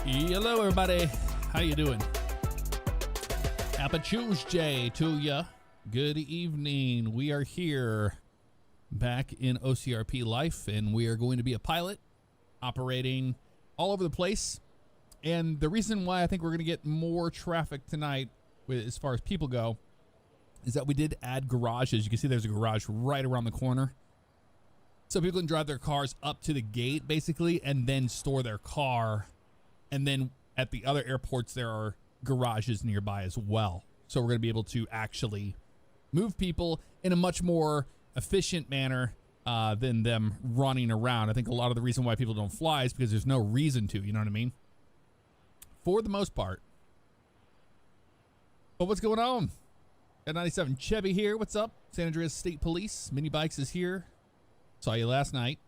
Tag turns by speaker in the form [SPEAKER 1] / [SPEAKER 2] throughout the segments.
[SPEAKER 1] Hello, everybody. How you doing? Happy Tuesday to ya. Good evening. We are here back in OCRP life, and we are going to be a pilot operating all over the place. And the reason why I think we're going to get more traffic tonight as far as people go is that we did add garages. You can see there's a garage right around the corner. So people can drive their cars up to the gate, basically, and then store their car. And then at the other airports, there are garages nearby as well. So we're going to be able to actually move people in a much more efficient manner than them running around. I think a lot of the reason why people don't fly is because there's no reason to, you know what I mean? For the most part. But what's going on? At 97 Chevy here. What's up? San Andreas State Police. Mini Bikes is here. Saw you last night.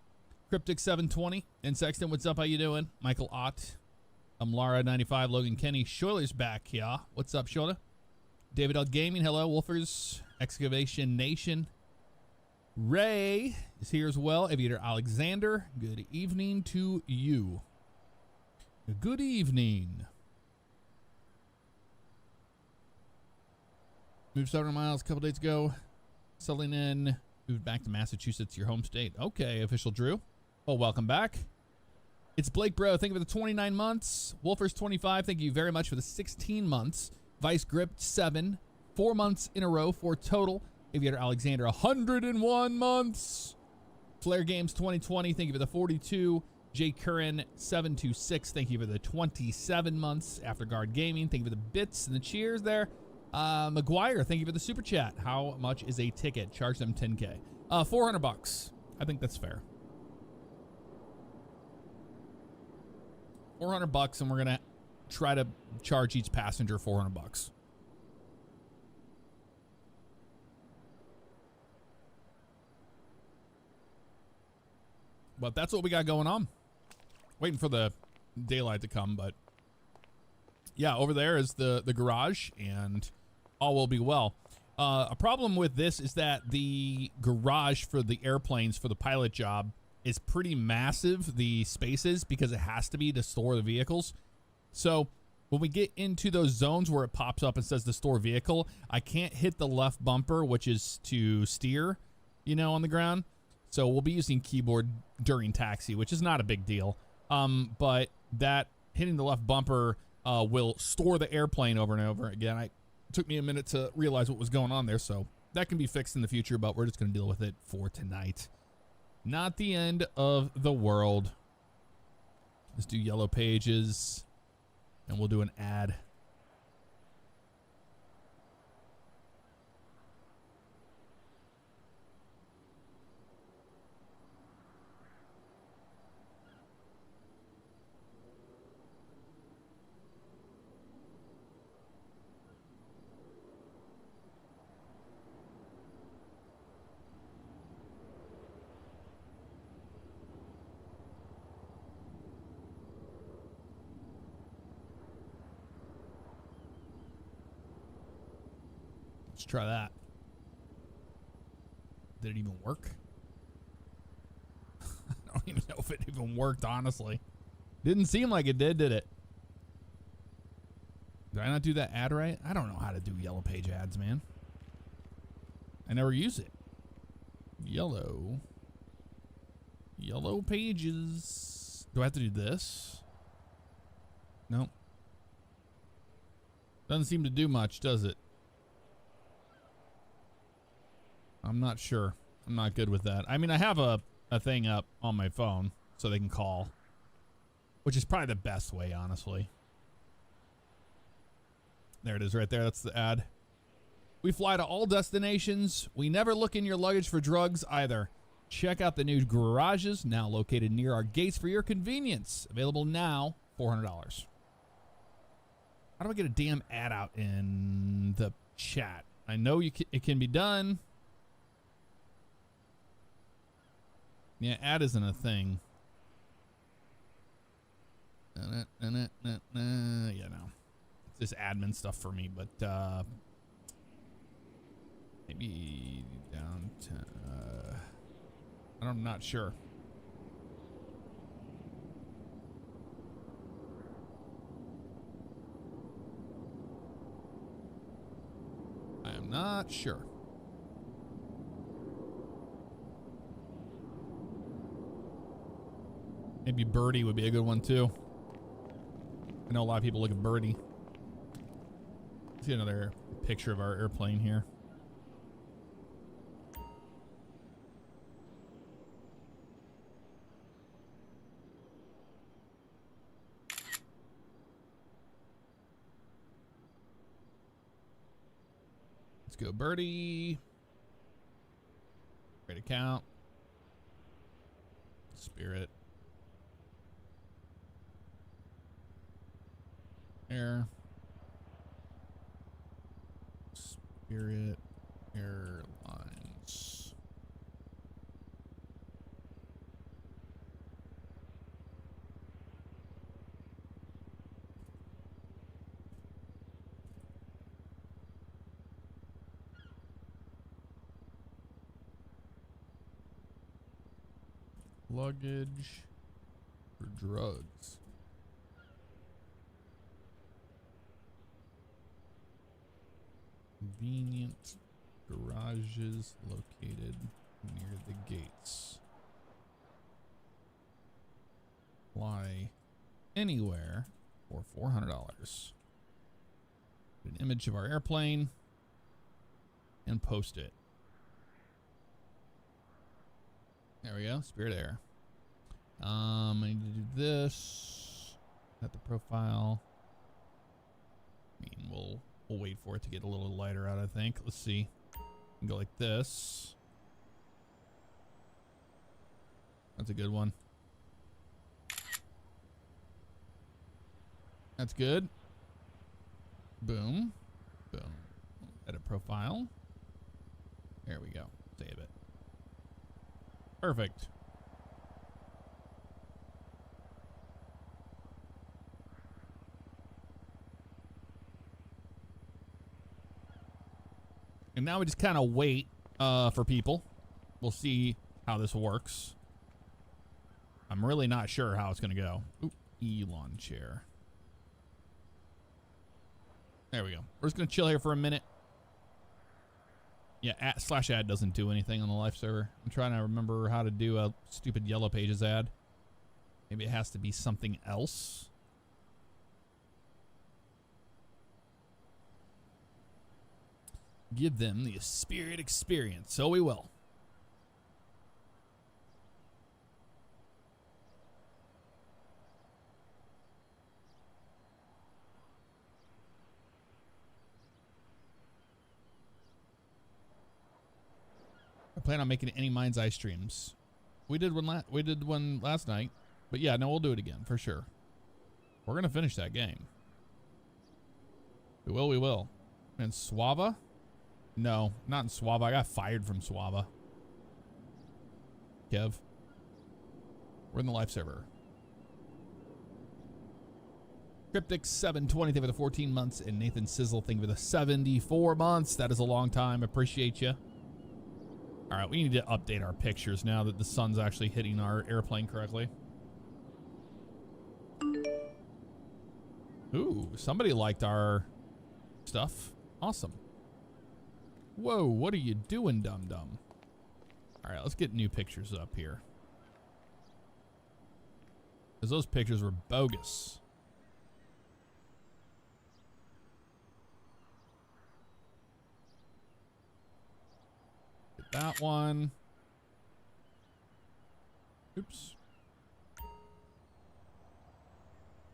[SPEAKER 1] Cryptic 720 and Sexton. What's up? How you doing? Michael Ott. I'm Lara 95. Logan Kenny. Shoiler's back here. What's up, Shoiler? David L Gaming. Hello. Wolfers. Excavation Nation. Ray is here as well. Aviator Alexander. Good evening to you. Good evening. Moved 700 miles a couple days ago. Settling in. Moved back to Massachusetts, your home state. Okay, official Drew. Well, welcome back. It's Blake Bro. Thank you for the 29 months. Wolfers 25. Thank you very much for the 16 months. Vice Grip 7. 4 months in a row for total. Aviator Alexander 101 months. Flare Games 2020. Thank you for the 42. Jay Curran 726. Thank you for the 27 months. Afterguard Gaming. Thank you for the bits and the cheers there. McGuire, thank you for the super chat. How much is a ticket? Charge them 10K. 400 bucks. I think that's fair. 400 bucks, and we're gonna try to charge each passenger 400 bucks. But that's what we got going on. Waiting for the daylight to come, but yeah, over there is the garage, and all will be well. A problem with this is that the garage for the airplanes for the pilot job is pretty massive, the spaces, because it has to be to store the vehicles. So when we get into those zones where it pops up and says to store vehicle, I can't hit the left bumper, which is to steer, you know, on the ground. So we'll be using keyboard during taxi, which is not a big deal. But that hitting the left bumper will store the airplane over and over again. It took me a minute to realize what was going on there, so that can be fixed in the future, but we're just going to deal with it for tonight. Not the end of the world. Let's do yellow pages, and we'll do an ad. Let's try that. Did it even work? I don't even know if it even worked, honestly. Didn't seem like it did it? Did I not do that ad right? I don't know how to do yellow page ads, man. I never use it. Yellow pages. Do I have to do this? Nope. Doesn't seem to do much, does it? I'm not sure. I'm not good with that. I mean, I have a thing up on my phone so they can call, which is probably the best way, honestly. There it is right there. That's the ad. We fly to all destinations. We never look in your luggage for drugs either. Check out the new garages now located near our gates for your convenience. Available now, $400. How do I get a damn ad out in the chat? I know it can be done. Yeah, ad isn't a thing. Yeah, no. It's just admin stuff for me, but maybe down to I'm not sure. Not sure. Maybe birdie would be a good one too. I know a lot of people look at birdie. Let's see another picture of our airplane here. Let's go birdie. Great account. Spirit. Air. Spirit Airlines. Luggage for drugs. Convenient garages located near the gates. Fly anywhere for $400. An image of our airplane and post it. There we go. Spirit Air. I need to do this. At the profile. I mean, we'll wait for it to get a little lighter out, I think. Let's see. We can go like this. That's a good one. That's good. Boom. Boom. Edit profile. There we go. Save it. Perfect. And now we just kind of wait for people. We'll see how this works. I'm really not sure how it's going to go. Oop, Elon chair. There we go. We're just going to chill here for a minute. Yeah, /ad doesn't do anything on the live server. I'm trying to remember how to do a stupid Yellow Pages ad. Maybe it has to be something else. Give them the Spirit experience. So we will. I plan on making any Mind's Eye streams. We did one last night, but yeah, no, we'll do it again for sure. We're gonna finish that game. We will. We will. And Suava? No, not in Suava. I got fired from Suava. Kev, we're in the live server. Cryptic 720, thank you for the 14 months, and Nathan Sizzle, thank you for the 74 months. That is a long time. Appreciate you. All right, we need to update our pictures now that the sun's actually hitting our airplane correctly. Ooh, somebody liked our stuff. Awesome. Whoa, what are you doing, dum-dum? All right, let's get new pictures up here. Because those pictures were bogus. That one. Oops.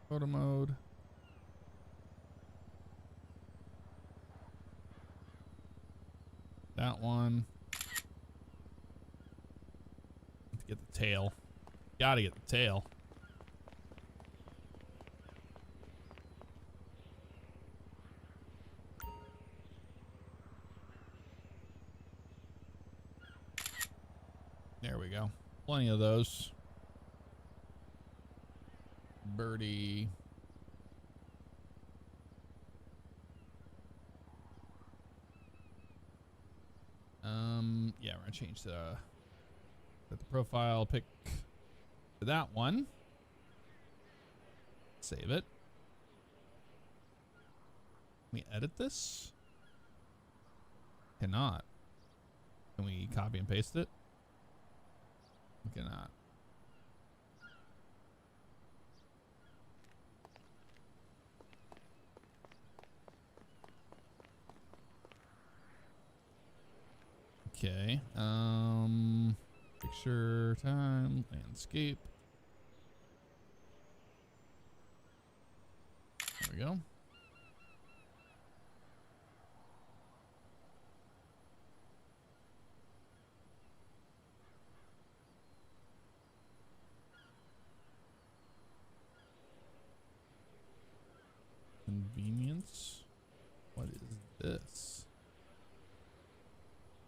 [SPEAKER 1] Photo mode. That one. Let's get the tail. Gotta get the tail. There we go. Plenty of those. Birdie. Yeah, we're gonna change the profile pic to that one. Save it. Can we edit this? Cannot. Can we copy and paste it? We cannot. Okay. Picture time, landscape. There we go. Convenience. What is this?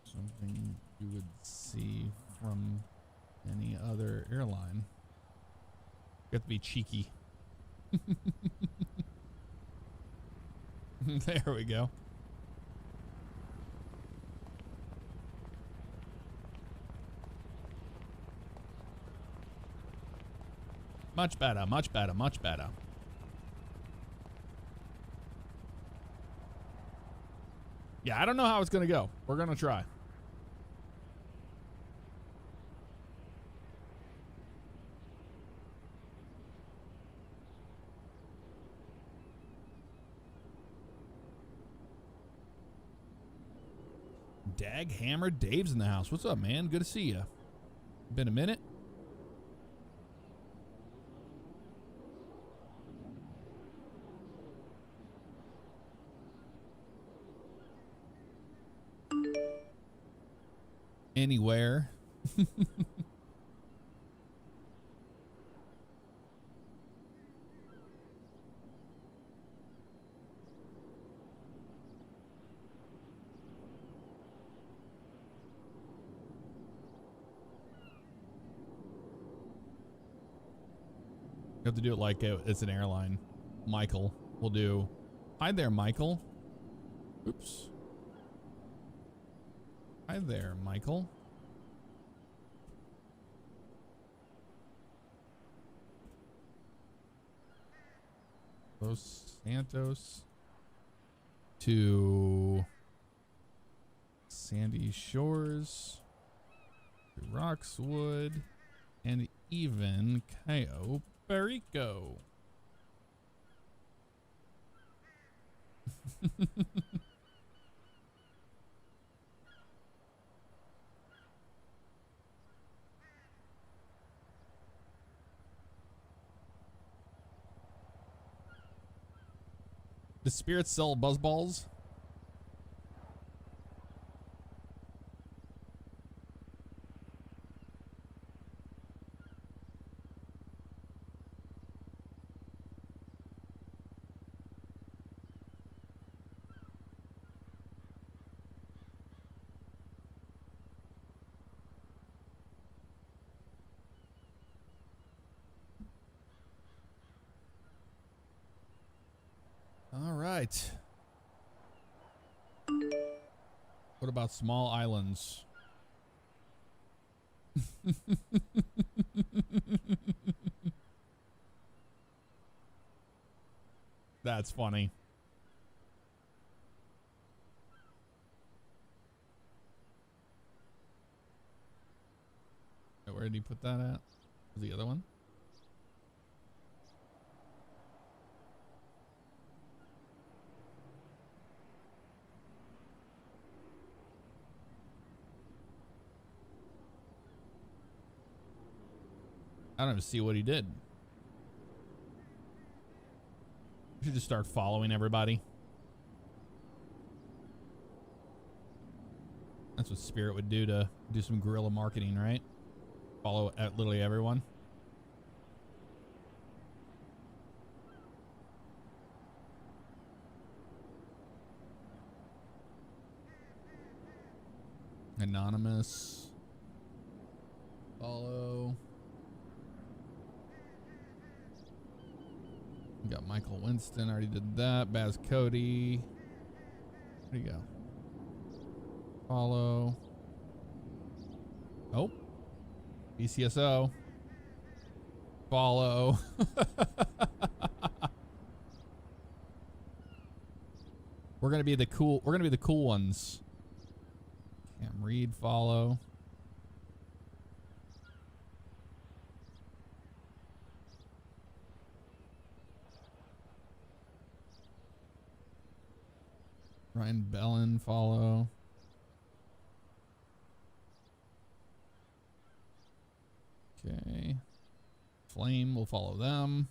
[SPEAKER 1] Something you would see from any other airline. You have to be cheeky. There we go. Much better, much better, much better. Yeah, I don't know how it's going to go. We're going to try. Dag Hammer Dave's in the house. What's up, man? Good to see you. Been a minute. Anywhere. You have to do it like it's an airline. Michael will do. Hi there, Michael. Oops. Hi there, Michael. Los Santos to Sandy Shores to Roxwood and even Cayo, Perico. Does Spirit sell buzzballs? All right. What about small islands? That's funny. Where did he put that at? The other one? I don't even see what he did. We should just start following everybody. That's what Spirit would do to do some guerrilla marketing, right? Follow literally everyone. Anonymous. Follow. We got Michael Winston. Already did that. Baz Cody. There you go. Follow. Oh. BCSO. Follow. We're gonna be the cool ones. Reed follow. Ryan Bellin follow. Okay. Flame will follow them.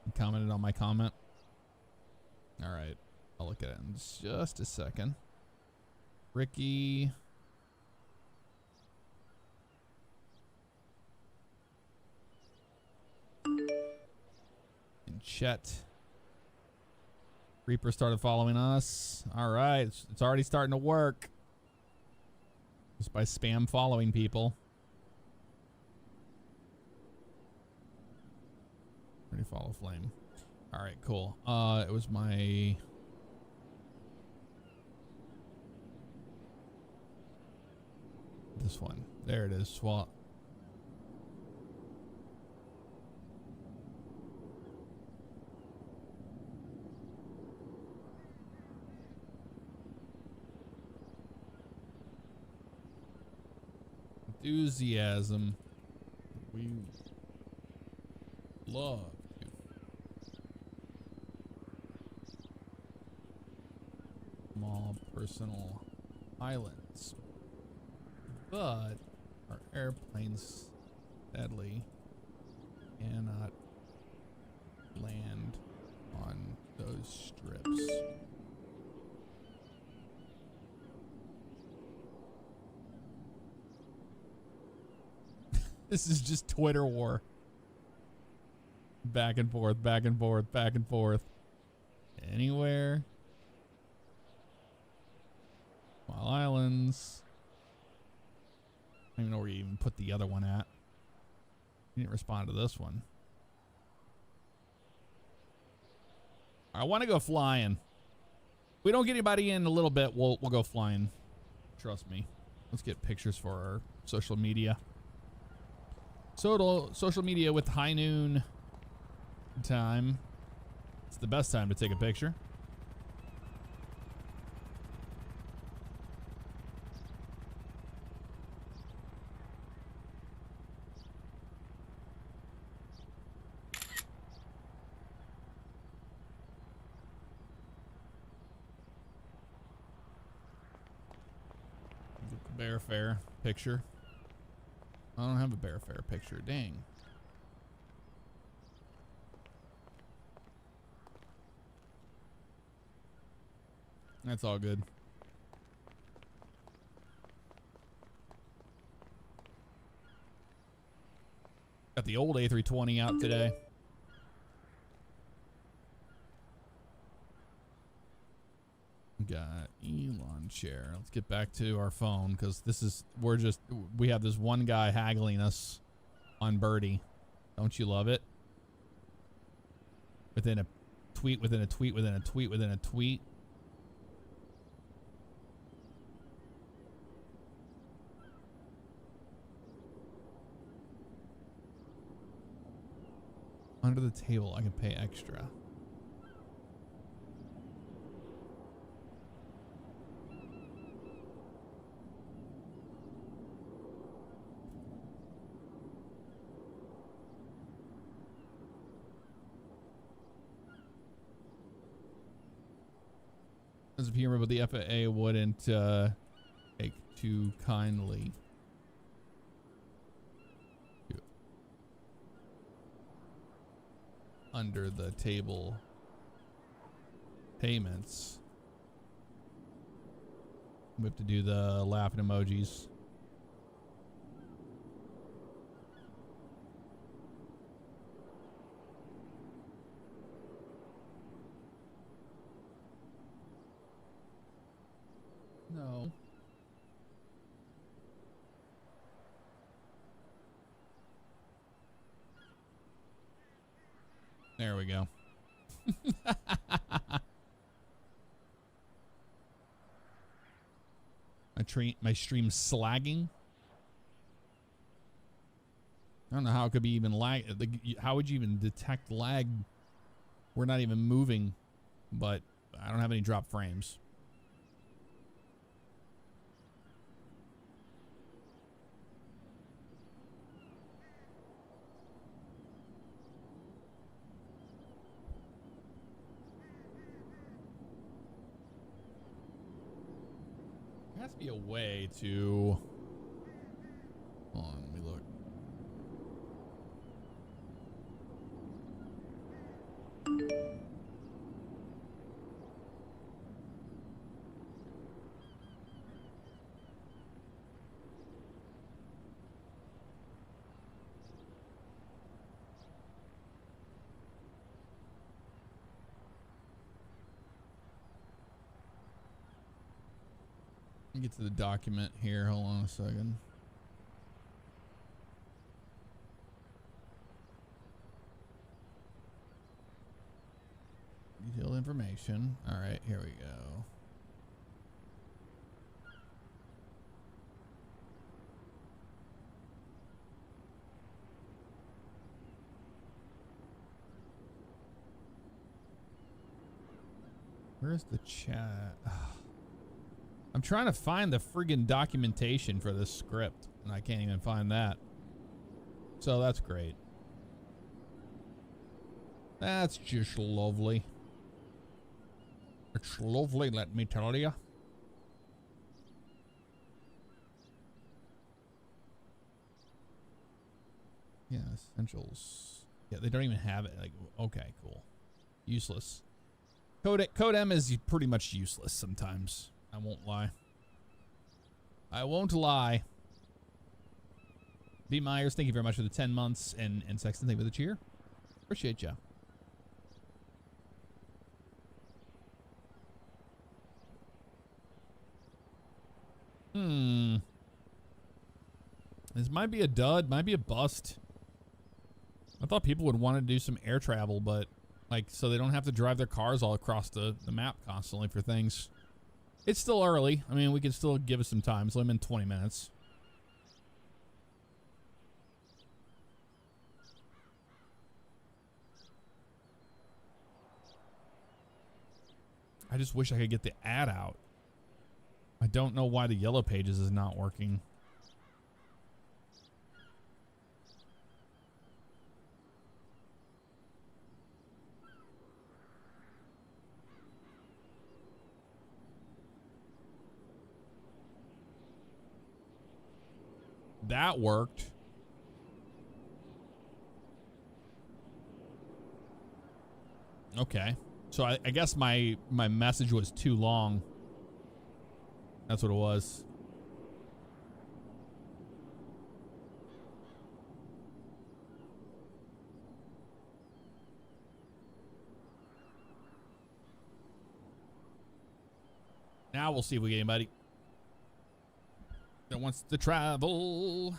[SPEAKER 1] You commented on my comment. All right. I'll look at it in just a second. Ricky. And Chet. Reaper started following us. All right. It's already starting to work. Just by spam following people. Already follow Flame. All right, cool. It was my... This one. There it is. Swap. Enthusiasm. We love you. Small personal islands. But our airplanes sadly cannot land on those strips. This is just Twitter war. Back and forth, back and forth, back and forth. Anywhere. Small islands. I don't even know where you even put the other one at. You didn't respond to this one. I want to go flying. If we don't get anybody in a little bit, we'll go flying. Trust me. Let's get pictures for our social media. Social media with high noon time. It's the best time to take a picture. Bear Fair picture. I don't have a Bear Fair picture. Dang. That's all good. Got the old A320 out today. Got Elon chair. Let's get back to our phone because we have this one guy haggling us on Birdie. Don't you love it? Within a tweet, within a tweet, within a tweet, within a tweet. Under the table, I can pay extra. As if you remember, the FAA wouldn't take too kindly to under the table payments. We have to do the laughing emojis. No. There we go. My stream slagging. I don't know how it could be even lag. How would you even detect lag? We're not even moving, but I don't have any drop frames. There has to be a way to... Hold on, let me look. Let me get to the document here. Hold on a second. Detailed information. All right, here we go. Where's the chat? I'm trying to find the friggin' documentation for this script, and I can't even find that. So that's great. That's just lovely. It's lovely, let me tell you. Yeah, essentials. Yeah, they don't even have it. Like, okay, cool. Useless. Code M is pretty much useless sometimes. I won't lie. I won't lie. B. Myers, thank you very much for the 10 months. And Sexton, thank you for the cheer. Appreciate ya. This might be a dud, might be a bust. I thought people would want to do some air travel, but like, so they don't have to drive their cars all across the map constantly for things. It's still early. I mean, we can still give it some time. So I'm in 20 minutes. I just wish I could get the ad out. I don't know why the yellow pages is not working. That worked. Okay. So I guess my message was too long. That's what it was. Now we'll see if we get anybody that wants to travel.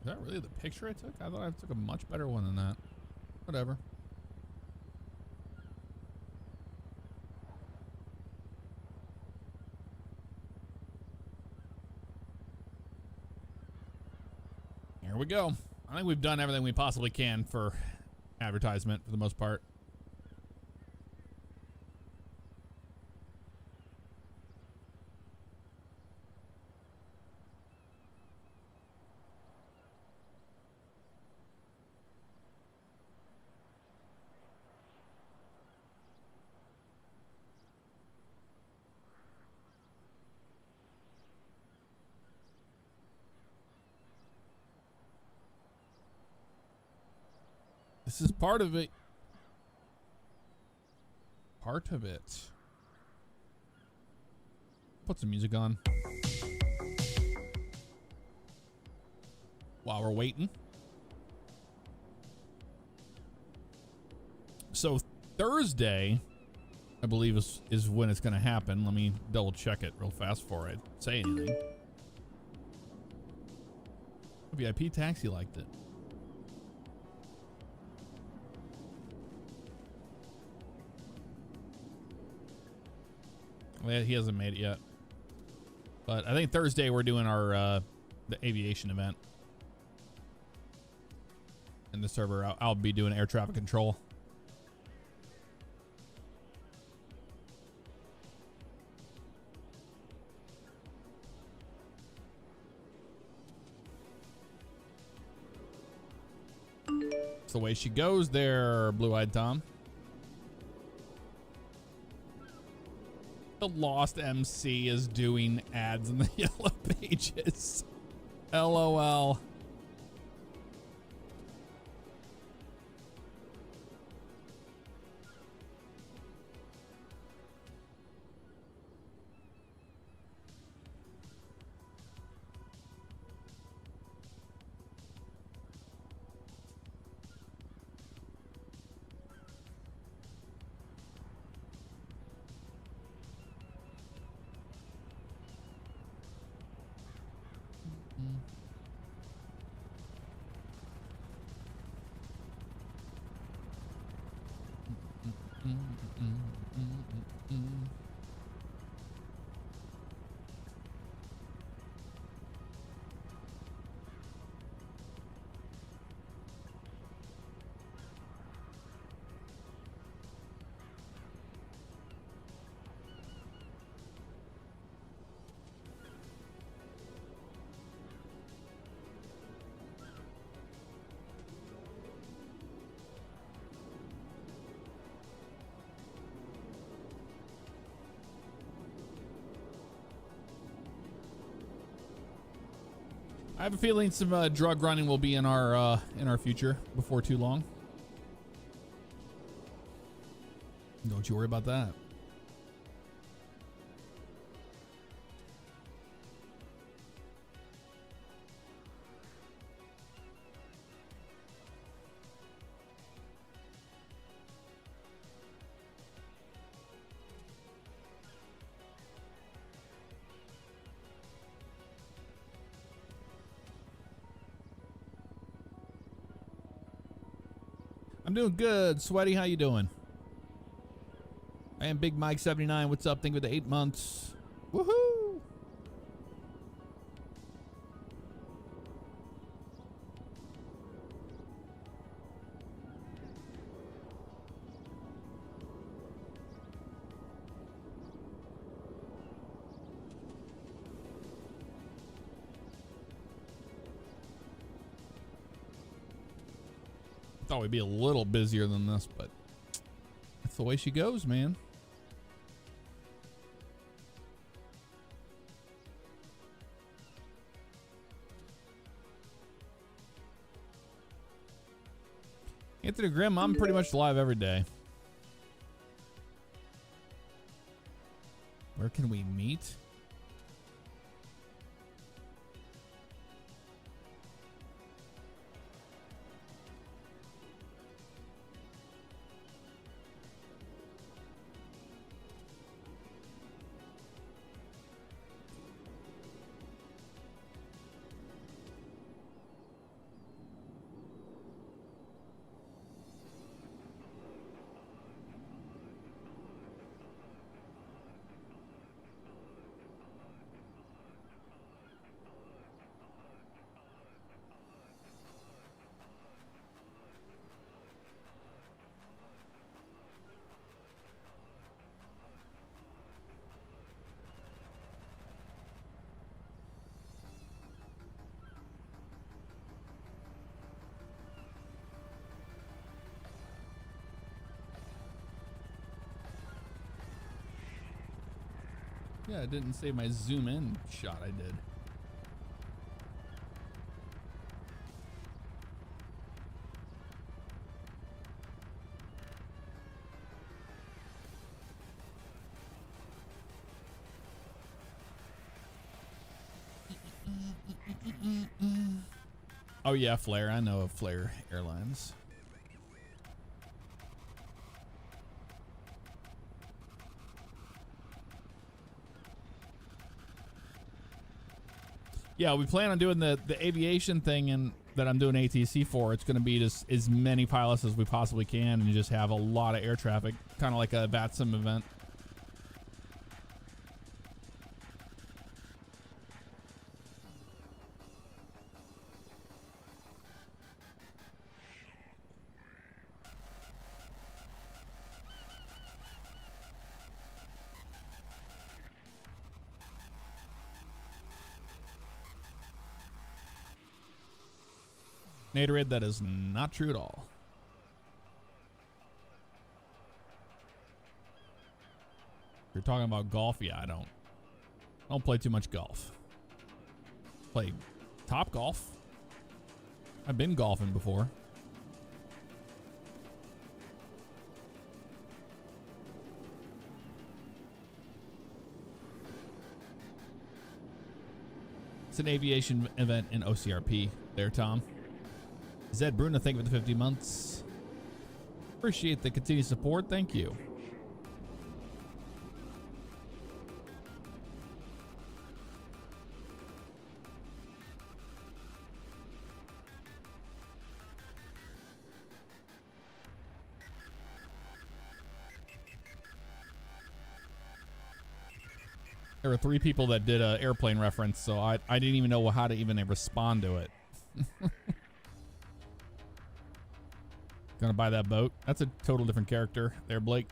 [SPEAKER 1] Is that really the picture I took? I thought I took a much better one than that. Whatever. Here we go. I think we've done everything we possibly can for advertisement for the most part. This is part of it. Part of it. Put some music on while we're waiting. So Thursday, I believe is when it's going to happen. Let me double check it real fast before I say anything. VIP taxi liked it. Well, he hasn't made it yet. But I think Thursday we're doing our the aviation event. In the server, I'll be doing air traffic control. That's the way she goes there, Blue-Eyed Tom. The Lost MC is doing ads in the Yellow Pages. LOL. I have a feeling some drug running will be in our future before too long. Don't you worry about that. I'm doing good. Sweaty, how you doing? I am Big Mike 79. What's up? Thank you for the 8 months. Woohoo! Thought we'd be a little busier than this, but that's the way she goes, man. Anthony Grimm, I'm pretty much live every day. Where can we meet? Yeah, I didn't save my zoom in shot. I did. Oh yeah, Flair. I know of Flair Airlines. Yeah, we plan on doing the aviation thing and that I'm doing ATC for. It's going to be just as many pilots as we possibly can and just have a lot of air traffic, kind of like a VATSIM event. Naderade, that is not true at all. If you're talking about golf, yeah, I don't play too much golf. Play top golf. I've been golfing before. It's an aviation event in OCRP there, Tom. Zed Bruno, thank you for the 50 months. Appreciate the continued support. Thank you. There were 3 people that did an airplane reference, so I didn't even know how to even respond to it. Gonna buy that boat. That's a total different character there, Blake.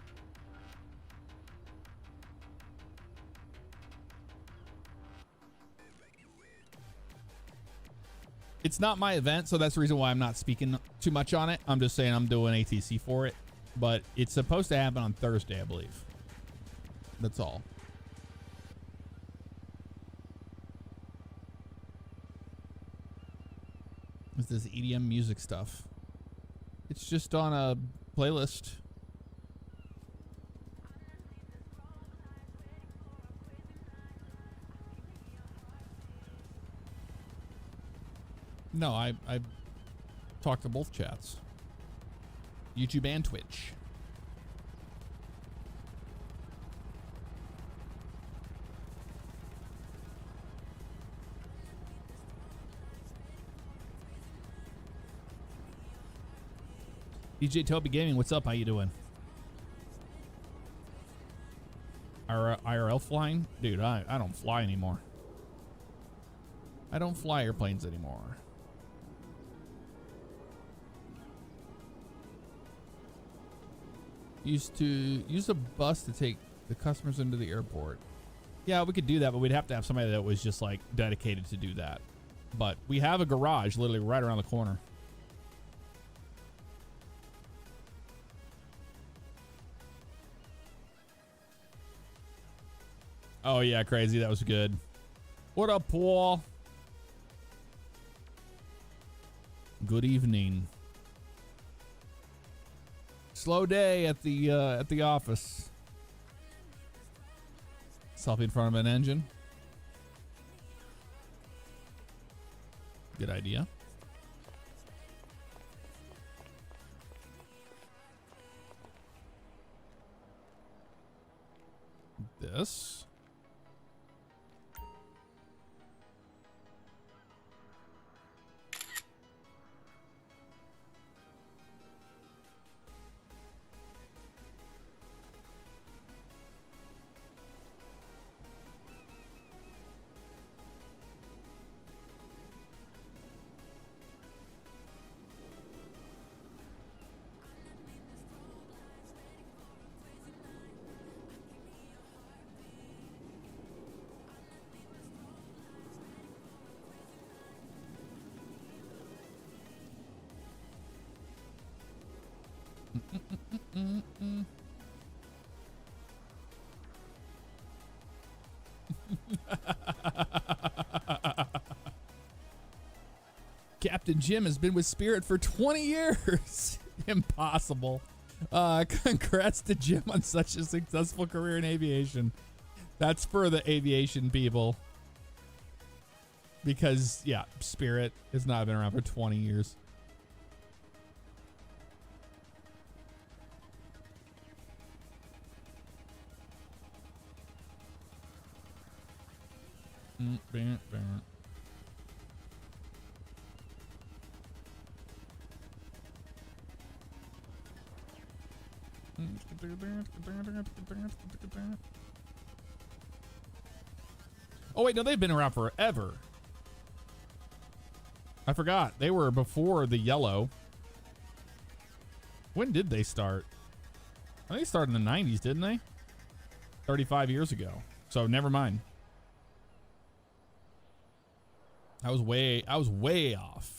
[SPEAKER 1] It's not my event, so that's the reason why I'm not speaking too much on it. I'm just saying I'm doing ATC for it, but it's supposed to happen on Thursday, I believe. That's all. It's this EDM music stuff. It's just on a playlist. No, I talked to both chats. YouTube and Twitch. DJ Toby Gaming, what's up? How you doing? IRL flying? Dude, I don't fly anymore. I don't fly airplanes anymore. Used to use a bus to take the customers into the airport. Yeah, we could do that, but we'd have to have somebody that was just like dedicated to do that. But we have a garage literally right around the corner. Oh yeah, crazy. That was good. What up, Paul? Good evening. Slow day at the office. Selfie in front of an engine. Good idea. This. Captain Jim has been with Spirit for 20 years. Impossible. Congrats to Jim on such a successful career in aviation. That's for the aviation people. because, yeah, Spirit has not been around for 20 years. Oh, wait, no, they've been around forever. I forgot. They were before the yellow. When did they start? I think they started in the 90s, didn't they? 35 years ago. So never mind. I was way off.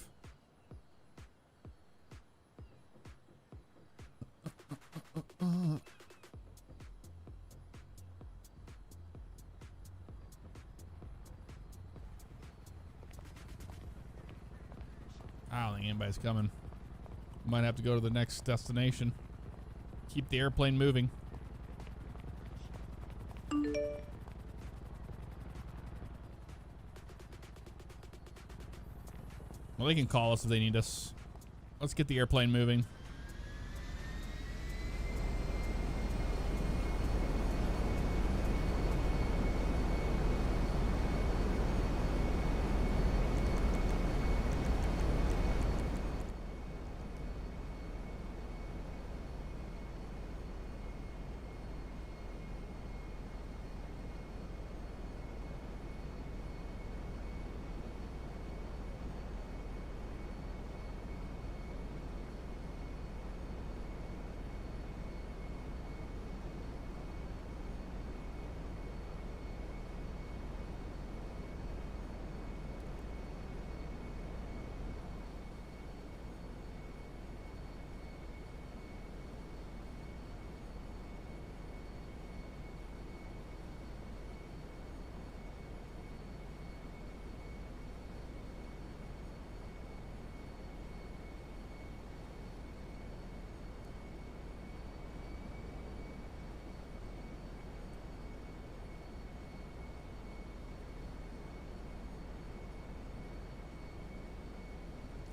[SPEAKER 1] I don't think anybody's coming. Might have to go to the next destination. Keep the airplane moving. Well, they can call us if they need us. Let's get the airplane moving.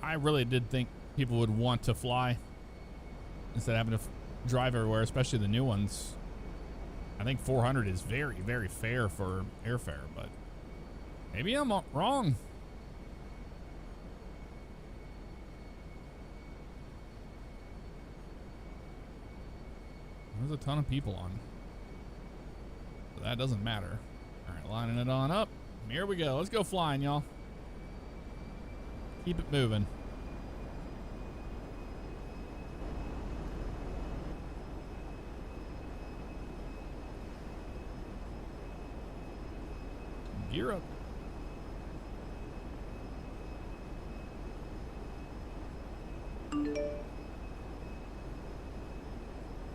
[SPEAKER 1] I really did think people would want to fly instead of having to drive everywhere, especially the new ones. I think 400 is very, very fair for airfare, but maybe I'm wrong. There's a ton of people on. But that doesn't matter. All right, lining it on up. Here we go. Let's go flying, y'all. Keep it moving. Gear up.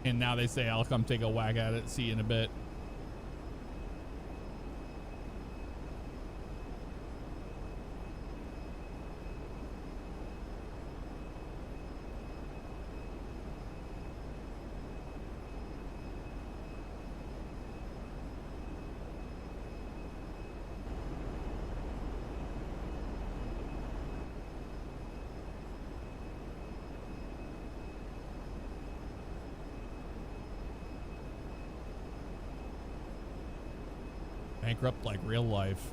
[SPEAKER 1] And now they say I'll come take a whack at it. See you in a bit. Bankrupt like real life.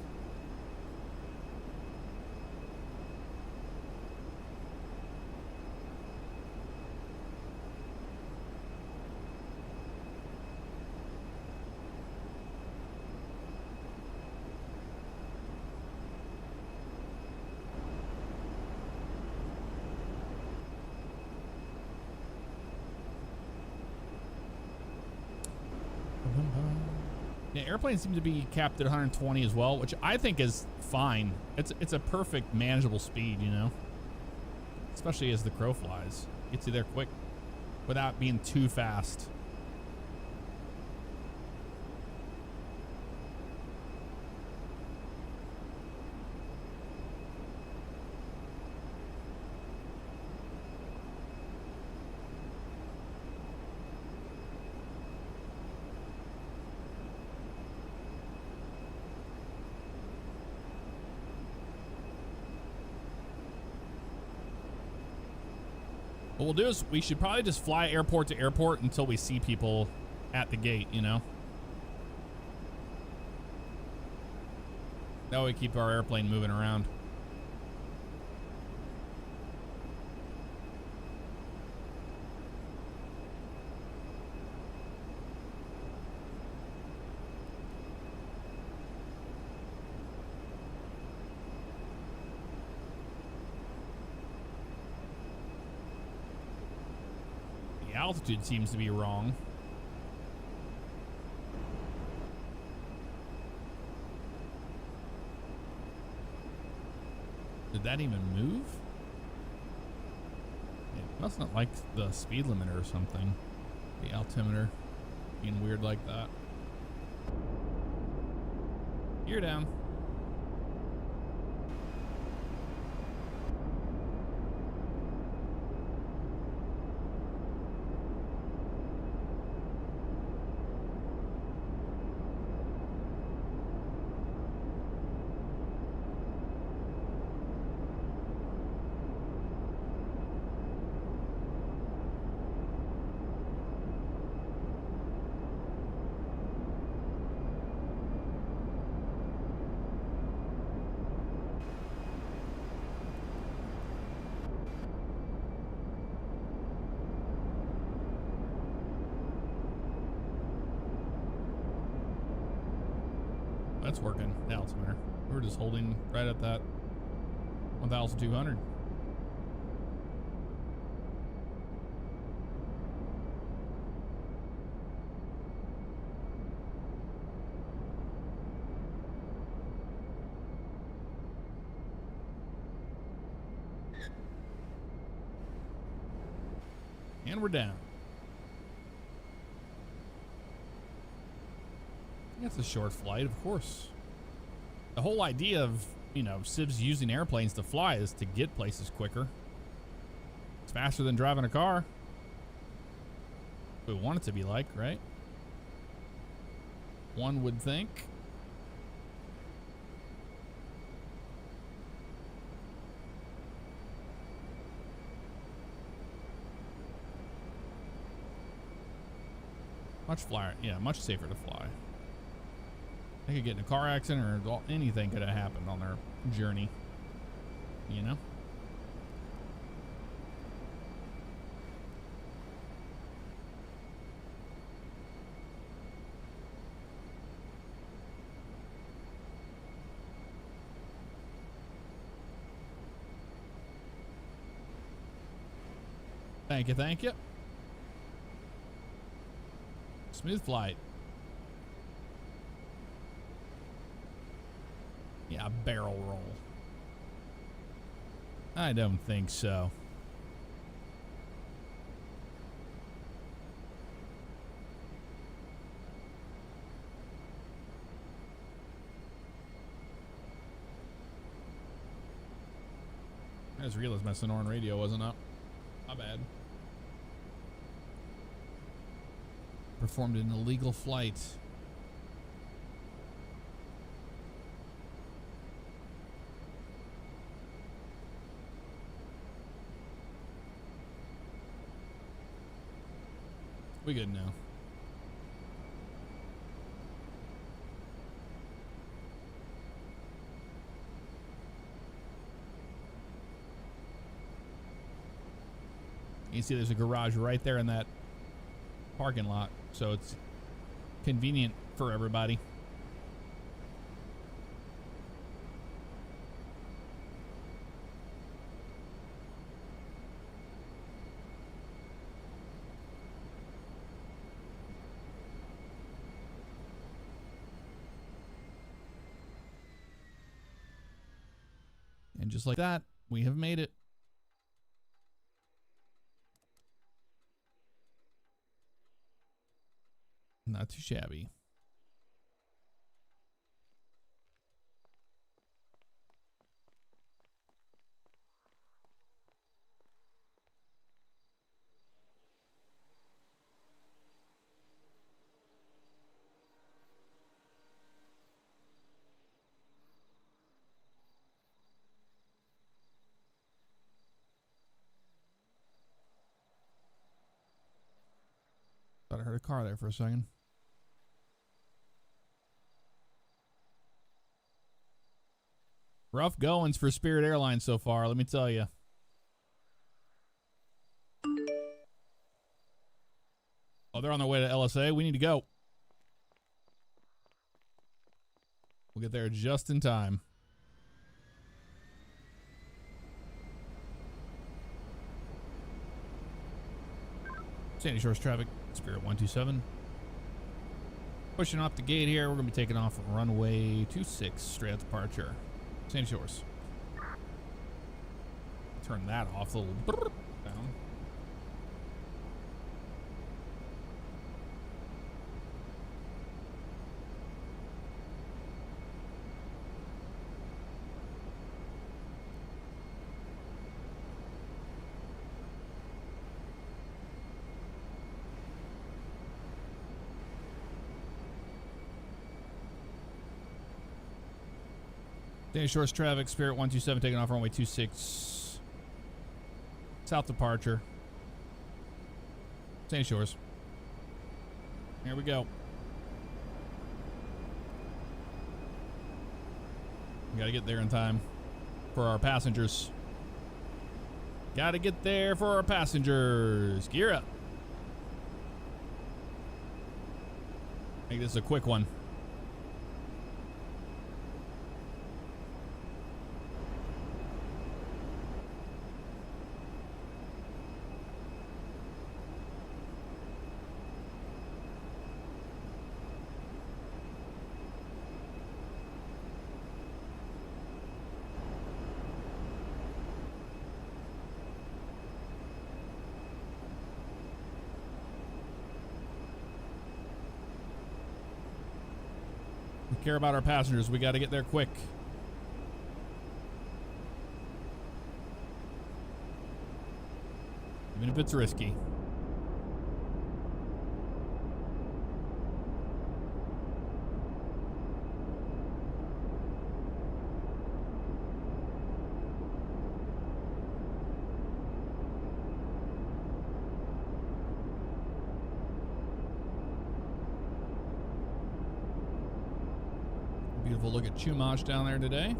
[SPEAKER 1] Yeah, airplanes seem to be capped at 120 as well, which I think is fine. It's a perfect manageable speed, you know, especially as the crow flies. Gets you there quick without being too fast. What we'll do is we should probably just fly airport to airport until we see people at the gate, you know? That way we keep our airplane moving around. The altitude seems to be wrong. Did that even move? It must not like the speed limiter or something. The altimeter being weird like that. You're down. That's working. The altimeter. We're just holding right at that 1,200. And we're down. That's a short flight, of course. The whole idea of, you know, Sibs using airplanes to fly is to get places quicker. It's faster than driving a car. We want it to be like, right? One would think. Much safer to fly. They could get in a car accident or anything could have happened on their journey, you know? Thank you, thank you. Smooth flight. Yeah, barrel roll. I don't think so. I just realized my Sonoran radio wasn't up. My bad. Performed an illegal flight. We good now. You see there's a garage right there in that parking lot, so it's convenient for everybody. And just like that, we have made it. Not too shabby. Thought I heard a car there for a second. Rough goings for Spirit Airlines so far, let me tell you. Oh, they're on their way to LSA. We need to go. We'll get there just in time. Sandy Shores traffic, Spirit 127. Pushing off the gate here. We're going to be taking off from runway 26, straight at departure. Sandy Shores. Turn that off a little down. Sandy Shores traffic, Spirit 127 taking off runway 26. South departure. Sandy Shores. Here we go. We gotta get there in time for our passengers. Gotta get there for our passengers. Gear up. Make this a quick one. Care about our passengers. We got to get there quick. Even if it's risky. Beautiful look at Chumash down there today.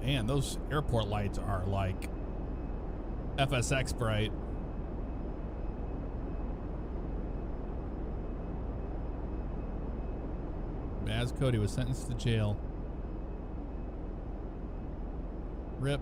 [SPEAKER 1] Man, those airport lights are like FSX bright. Baz Cody was sentenced to jail. RIP.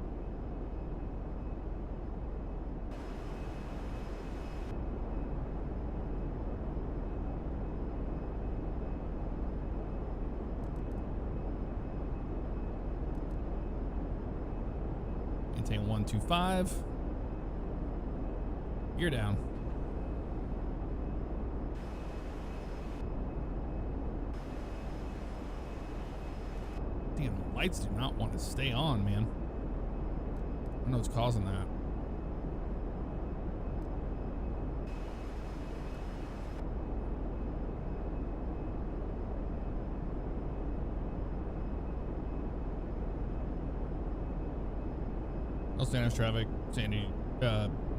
[SPEAKER 1] Maintain 125. Gear down. Damn, the lights do not want to stay on, man. I don't know what's causing that. Los Santos traffic, Sandy,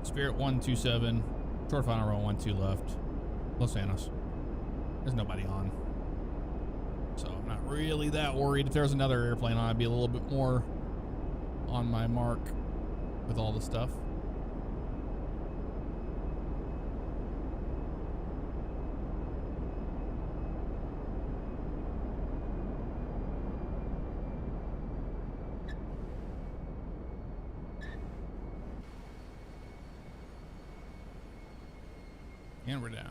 [SPEAKER 1] Spirit 127, short final row 12 left. Los Santos. There's nobody on. So I'm not really that worried. If there's another airplane on, I'd be a little bit more on my mark with all the stuff. And we're down.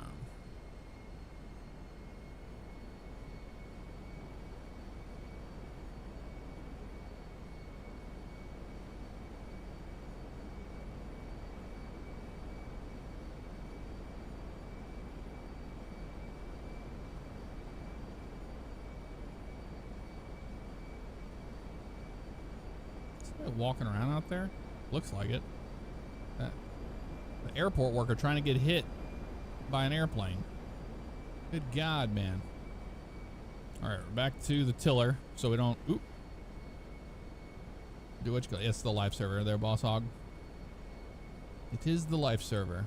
[SPEAKER 1] Walking around out there? Looks like it. The airport worker trying to get hit by an airplane. Good God, man. All right, we're back to the tiller so we don't... Oop. Do what you call it. It's the life server there, Boss Hog. It is the life server.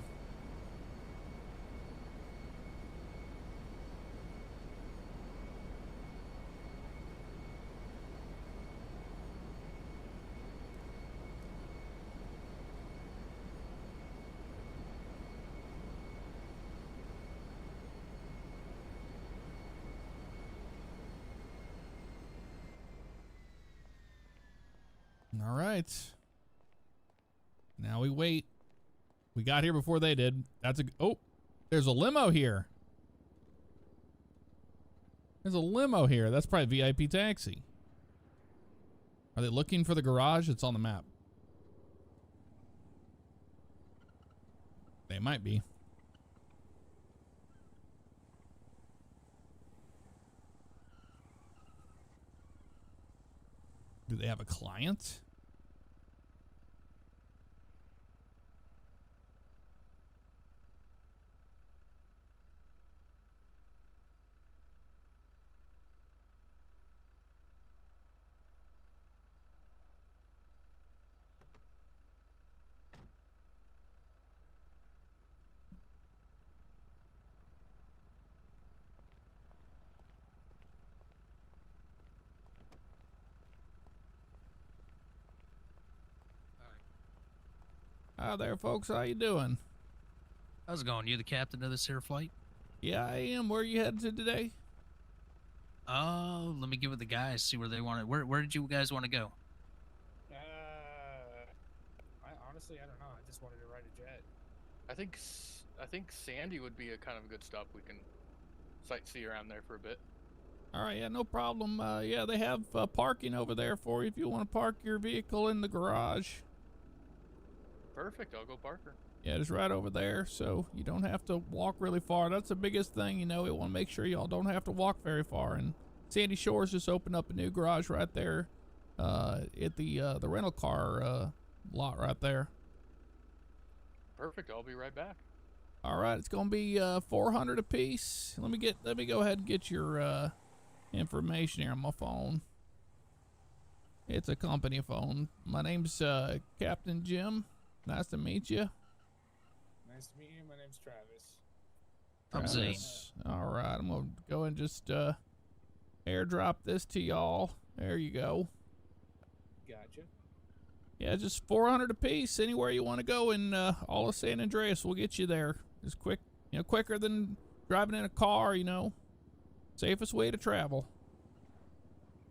[SPEAKER 1] All right. Now we wait. We got here before they did. That's a... Oh, there's a limo here. There's a limo here. That's probably VIP taxi. Are they looking for the garage? It's on the map. They might be. Do they have a client? Hi there, folks. How you doing?
[SPEAKER 2] How's it going? You the captain of this here flight?
[SPEAKER 1] Yeah, I am. Where are you headed to today?
[SPEAKER 2] Oh, let me get with the guys, see where they want it. Where did you guys want to go?
[SPEAKER 3] I honestly, I don't know. I just wanted to ride a jet.
[SPEAKER 4] I think Sandy would be a kind of a good stop. We can sightsee around there for a bit.
[SPEAKER 1] All right, yeah, no problem. Yeah, they have parking over there for you if you want to park your vehicle in the garage.
[SPEAKER 4] Perfect. I'll go park her.
[SPEAKER 1] Yeah, just right over there, so you don't have to walk really far. That's the biggest thing, you know. We want to make sure y'all don't have to walk very far. And Sandy Shores just opened up a new garage right there at the rental car lot right there.
[SPEAKER 4] Perfect. I'll be right back.
[SPEAKER 1] All right, it's gonna be $400 a piece. Let me go ahead and get your information here on my phone. It's a company phone. My name's Captain Jim. Nice to meet you.
[SPEAKER 3] Nice to meet you. My name's Travis.
[SPEAKER 2] I'm Zane.
[SPEAKER 1] All right, I'm gonna go and just airdrop this to y'all. There you go.
[SPEAKER 3] Gotcha.
[SPEAKER 1] Yeah, just $400 a piece. Anywhere you want to go in all of San Andreas, we'll get you there. It's quick, you know, quicker than driving in a car. You know, safest way to travel.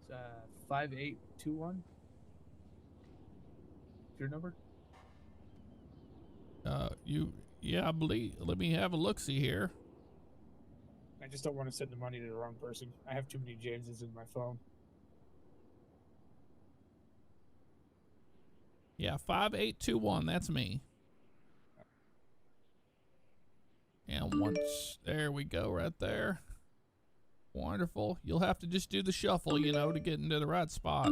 [SPEAKER 3] It's 5821. Your number?
[SPEAKER 1] Yeah, I believe. Let me have a look-see here.
[SPEAKER 3] I just don't want to send the money to the wrong person. I have too many Jameses in my phone.
[SPEAKER 1] Yeah, 5821. That's me. And once there we go, right there. Wonderful. You'll have to just do the shuffle, you know, to get into the right spot.
[SPEAKER 3] I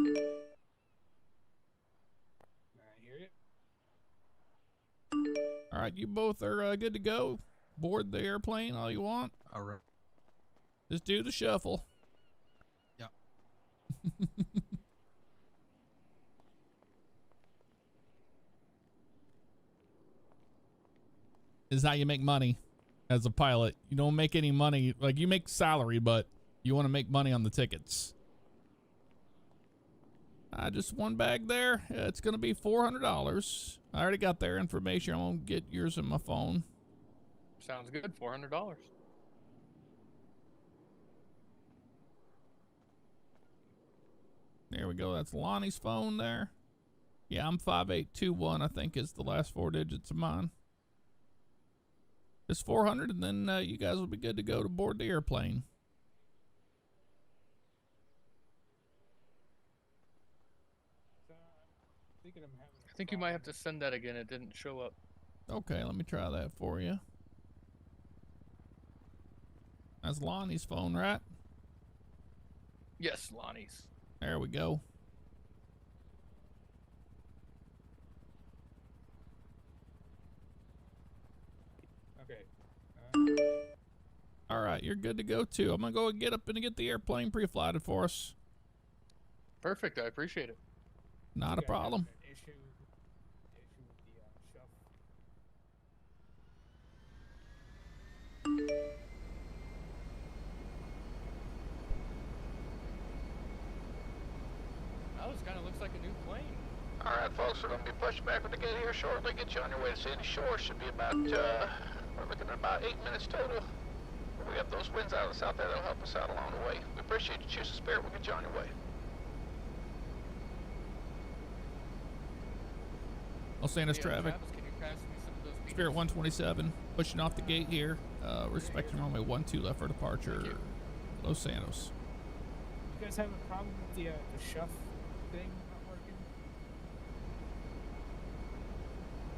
[SPEAKER 3] hear you.
[SPEAKER 1] All right, you both are good to go. Board the airplane all you want.
[SPEAKER 2] All right.
[SPEAKER 1] Just do the shuffle.
[SPEAKER 2] Yeah.
[SPEAKER 1] This is how you make money as a pilot. You don't make any money. Like, you make salary, but you want to make money on the tickets. Just one bag there. It's going to be $400. I already got their information. I'm going to get yours on my phone.
[SPEAKER 4] Sounds good. $400.
[SPEAKER 1] There we go. That's Lonnie's phone there. Yeah, I'm 5821, I think, is the last four digits of mine. It's 400, and then you guys will be good to go to board the airplane.
[SPEAKER 4] I think you might have to send that again. It didn't show up.
[SPEAKER 1] Okay, let me try that for you. That's Lonnie's phone, right?
[SPEAKER 4] Yes, Lonnie's.
[SPEAKER 1] There we go.
[SPEAKER 3] Okay.
[SPEAKER 1] All right, you're good to go too. I'm gonna go and get up and get the airplane pre-flighted for us.
[SPEAKER 4] Perfect. I appreciate it.
[SPEAKER 1] Not a problem.
[SPEAKER 3] An issue with the shuff.
[SPEAKER 4] Oh, this kind of looks like a new plane.
[SPEAKER 5] All right, folks, we're going to be pushing back with the gate here shortly. Get you on your way to Sandy Shore. Should be about, we're looking at about 8 minutes total. We have those winds out of the south there that'll help us out along the way. We appreciate you choosing Spirit. We'll get you on your way.
[SPEAKER 1] Los Angeles traffic.
[SPEAKER 4] Travis, can you pass me some of those beans?
[SPEAKER 1] Spirit 127, pushing off the gate here. Respecting runway 12 left for departure. Los Santos.
[SPEAKER 3] You guys have a problem with the shuff thing not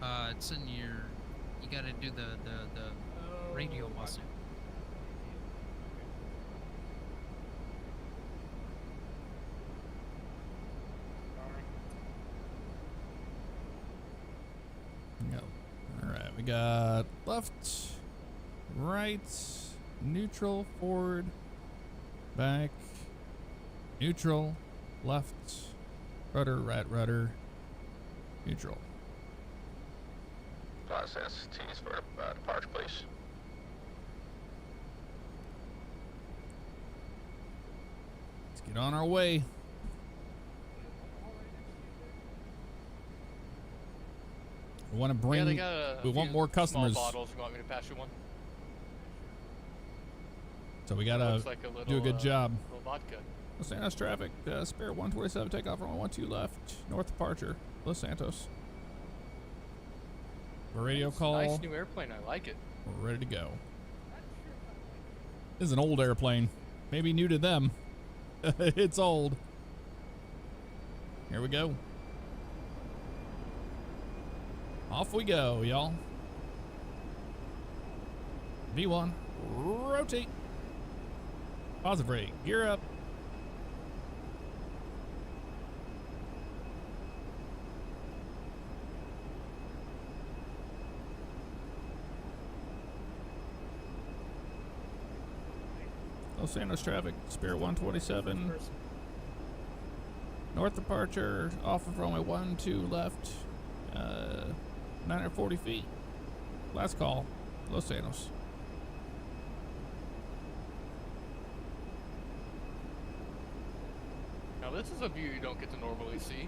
[SPEAKER 3] working?
[SPEAKER 2] It's in your. You gotta do the radial muscle.
[SPEAKER 1] No. All right, we got left, right, neutral, forward, back, neutral, left, rudder, right rudder, neutral.
[SPEAKER 5] Process T's for departure, please.
[SPEAKER 1] Let's get on our way. We want to bring.
[SPEAKER 4] Yeah, they got a
[SPEAKER 1] we want
[SPEAKER 4] few
[SPEAKER 1] more customers.
[SPEAKER 4] Small bottles. You want me to pass you one?
[SPEAKER 1] So we gotta
[SPEAKER 4] Looks like a little,
[SPEAKER 1] do a good job.
[SPEAKER 4] Little vodka.
[SPEAKER 1] Los Santos traffic. Spirit 127 takeoff runway 12 left. North departure. Los Santos. We're radio
[SPEAKER 4] It's a
[SPEAKER 1] call.
[SPEAKER 4] nice new airplane. I like it.
[SPEAKER 1] We're ready to go. This is an old airplane. Maybe new to them. It's old. Here we go. Off we go, y'all. V1. Rotate. Positive brake. Gear up. Los Santos traffic, Spirit 127. North departure, off of runway 12 left. 940 feet. Last call, Los Santos.
[SPEAKER 4] Now this is a view you don't get to normally see.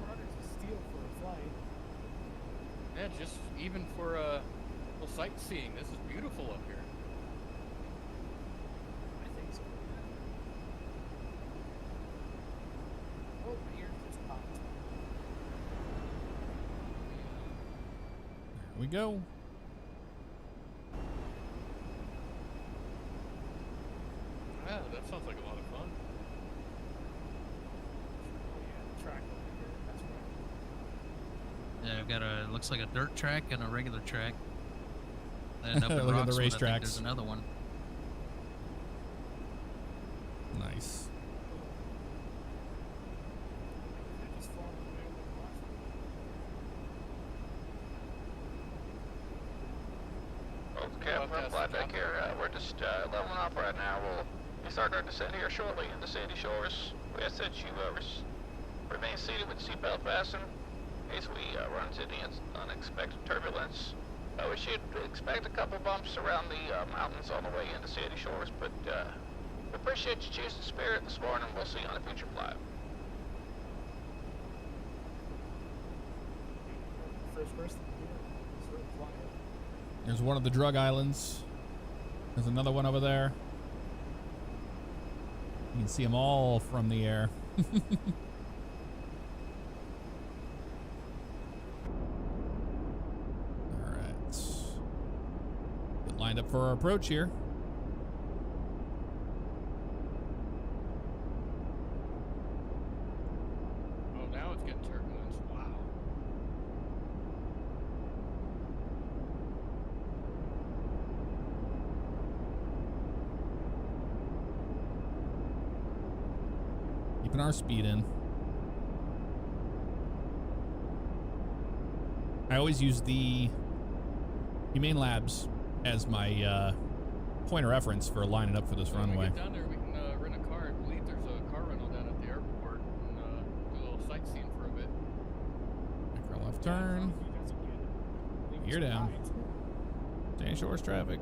[SPEAKER 3] 400 is a steal for a flight.
[SPEAKER 4] Yeah, just even for little sightseeing, this is beautiful up here.
[SPEAKER 3] I think so. Oh, my ear just popped.
[SPEAKER 1] There we go.
[SPEAKER 4] Yeah, that sounds like a lot of fun.
[SPEAKER 3] Oh yeah, the track over here. That's right.
[SPEAKER 2] Yeah, I've got a. Looks like a dirt track and a regular track. And up in
[SPEAKER 1] Look at the
[SPEAKER 2] Roxwood, I think
[SPEAKER 1] racetracks.
[SPEAKER 2] there's another one.
[SPEAKER 1] Nice.
[SPEAKER 3] I just fallen away with the watch.
[SPEAKER 5] Okay,
[SPEAKER 4] Well,
[SPEAKER 5] we're
[SPEAKER 4] that's
[SPEAKER 5] fly
[SPEAKER 4] the
[SPEAKER 5] back
[SPEAKER 4] top.
[SPEAKER 5] here. We're just leveling off right now. We'll be starting our descent here shortly into Sandy Shores. We ask that you remain seated with the seatbelt fastened in case we run into any unexpected turbulence. We should expect a couple bumps around the mountains on the way into Sandy Shores, but we appreciate you choosing Spirit this morning. We'll see you on a future flight.
[SPEAKER 3] First person to sort of fly it.
[SPEAKER 1] There's one of the drug islands. There's another one over there. You can see them all from the air. All right. Get lined up for our approach here.
[SPEAKER 4] Oh, now it's getting turbulence. Wow.
[SPEAKER 1] Keeping our speed in. I always use the Humane Labs as my point of reference for lining up for this
[SPEAKER 4] When we
[SPEAKER 1] runway.
[SPEAKER 4] get down there, we can rent a car. I believe there's a car rental down at the airport and do a little sightseeing for a bit.
[SPEAKER 1] Make our left turn. Gear down. Sandy Shores traffic.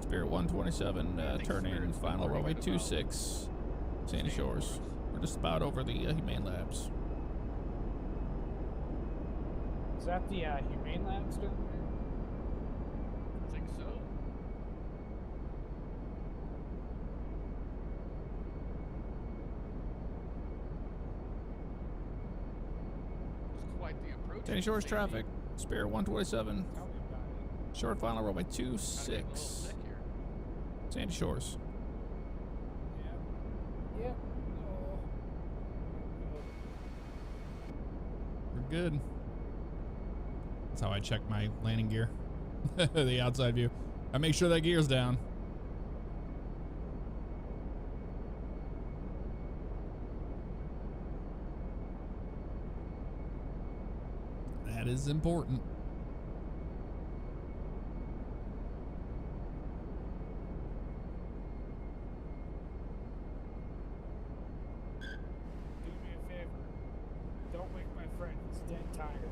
[SPEAKER 1] Spirit 127 turn in final runway 26. Sandy Shores. We're just about over the Humane Labs.
[SPEAKER 3] Is that the Humane Labs down there?
[SPEAKER 4] I think so. It's quite the approach.
[SPEAKER 1] Sandy Shores traffic. Spirit 127.
[SPEAKER 3] Tell me about it.
[SPEAKER 1] Short final runway
[SPEAKER 4] Kinda getting a little
[SPEAKER 1] 26.
[SPEAKER 4] sick here.
[SPEAKER 1] Sandy Shores.
[SPEAKER 3] Yeah. Yep.
[SPEAKER 1] We're good. That's how I check my landing gear. The outside view. I make sure that gear's down. That is important.
[SPEAKER 3] Do me a favor. Don't wake my friend. He's dead tired.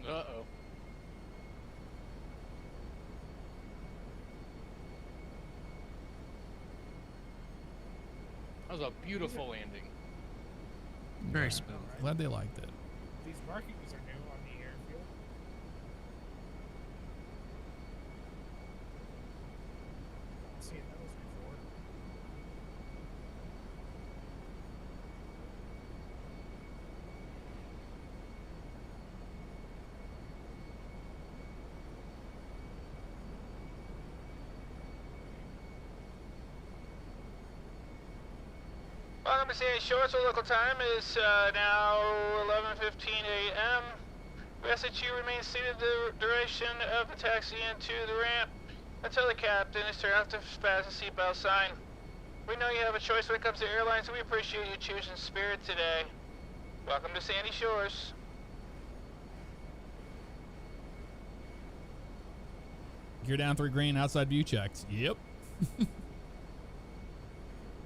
[SPEAKER 4] Uh-oh. That was a beautiful landing.
[SPEAKER 2] Very smooth.
[SPEAKER 1] Glad they liked it.
[SPEAKER 3] These markings are new on the airfield. I've seen those before.
[SPEAKER 5] Welcome to Sandy Shores. Our local time is now 11:15 a.m. We ask that you remain seated the duration of the taxi into the ramp until the captain is turned off to pass the seatbelt sign. We know you have a choice when it comes to airlines, and we appreciate you choosing Spirit today. Welcome to Sandy Shores.
[SPEAKER 1] Gear down 3 green, outside view checked. Yep.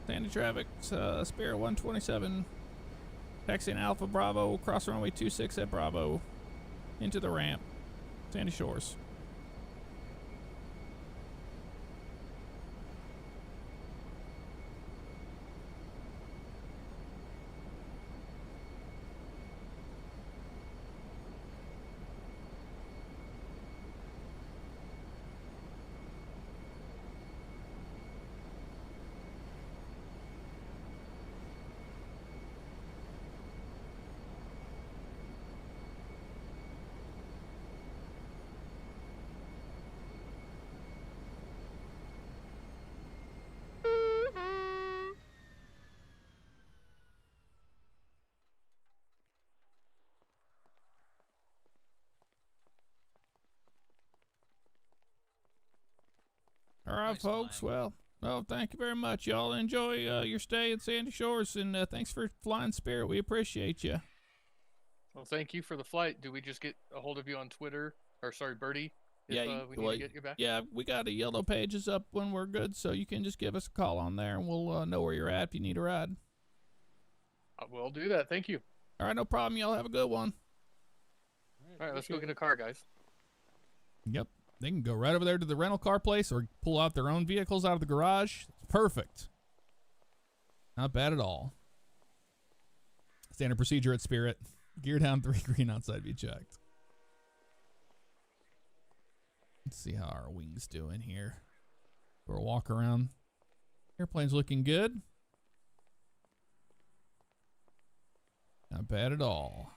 [SPEAKER 1] Sandy traffic, Spirit 127. Taxiing Alpha Bravo, cross runway 26 at Bravo. Into the ramp. Sandy Shores. All right,
[SPEAKER 2] Nice
[SPEAKER 1] folks.
[SPEAKER 2] flying.
[SPEAKER 1] Well, thank you very much. Y'all enjoy your stay at Sandy Shores, and thanks for flying Spirit. We appreciate you.
[SPEAKER 4] Well, thank you for the flight. Do we just get a hold of you on Twitter? Or, sorry, Birdie? If
[SPEAKER 1] Yeah,
[SPEAKER 4] we need to get you back?
[SPEAKER 1] Yeah, we got a yellow pages up when we're good, so you can just give us a call on there, and we'll know where you're at if you need a ride.
[SPEAKER 4] I will do that. Thank you.
[SPEAKER 1] All right, no problem. Y'all have a good one.
[SPEAKER 4] All right, let's go get a car, guys.
[SPEAKER 1] Yep. They can go right over there to the rental car place or pull out their own vehicles out of the garage. It's perfect. Not bad at all. Standard procedure at Spirit. Gear down 3 green, outside view checked. Let's see how our wings doing here. We'll walk around. Airplane's looking good. Not bad at all.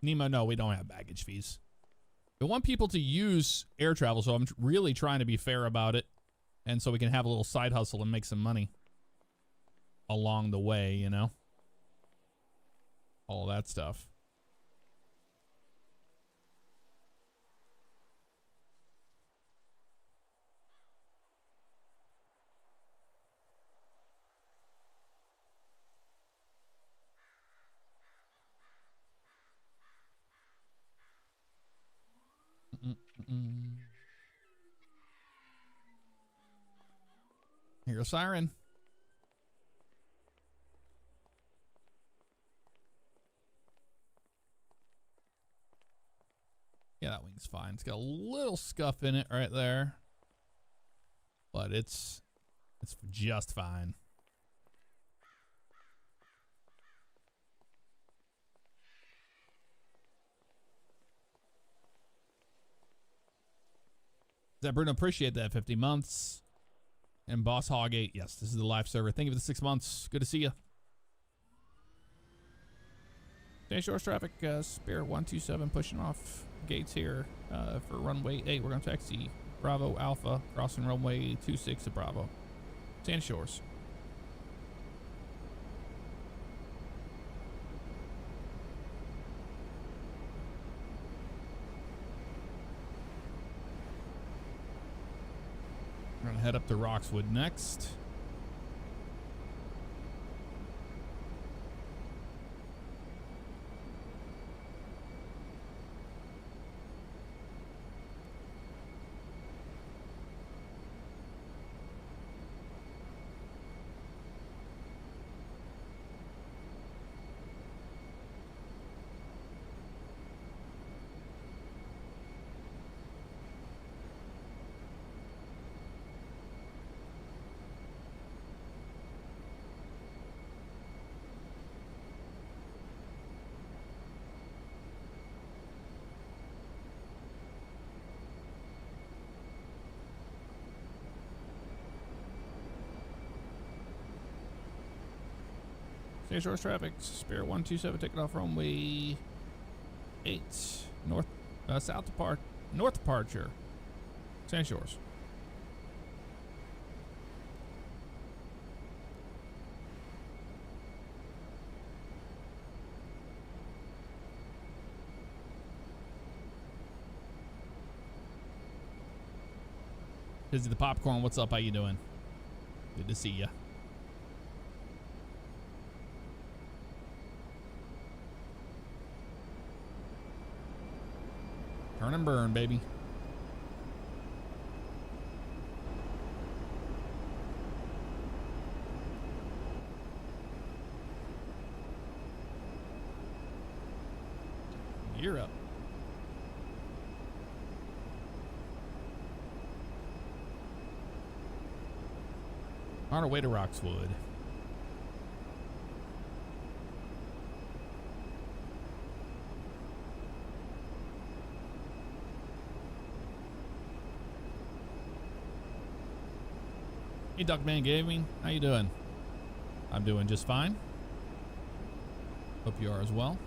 [SPEAKER 1] Nemo, no, we don't have baggage fees. We want people to use air travel, so I'm really trying to be fair about it. And so we can have a little side hustle and make some money along the way, you know? All that stuff. Hear a siren. Yeah, that wing's fine. It's got a little scuff in it right there, but it's just fine. That Bruno, appreciate that 50 months. And Boss Hog 8, yes, this is the live server. Thank you for the 6 months. Good to see you. Day Shores traffic, Spirit 127 pushing off gates here for runway 8. We're going to taxi Bravo Alpha, crossing runway 26 to Bravo. Sandy Shores. We're going to head up to Roxwood next. Sandy Shores traffic, Spirit 127 taking off runway 8 north, north departure, Sandy Shores. Busy the Popcorn, what's up? How you doing? Good to see ya. Turn and burn, baby. You're up. On our way to Roxwood. Hey, Duckman Gaming, how you doing? I'm doing just fine. Hope you are as well.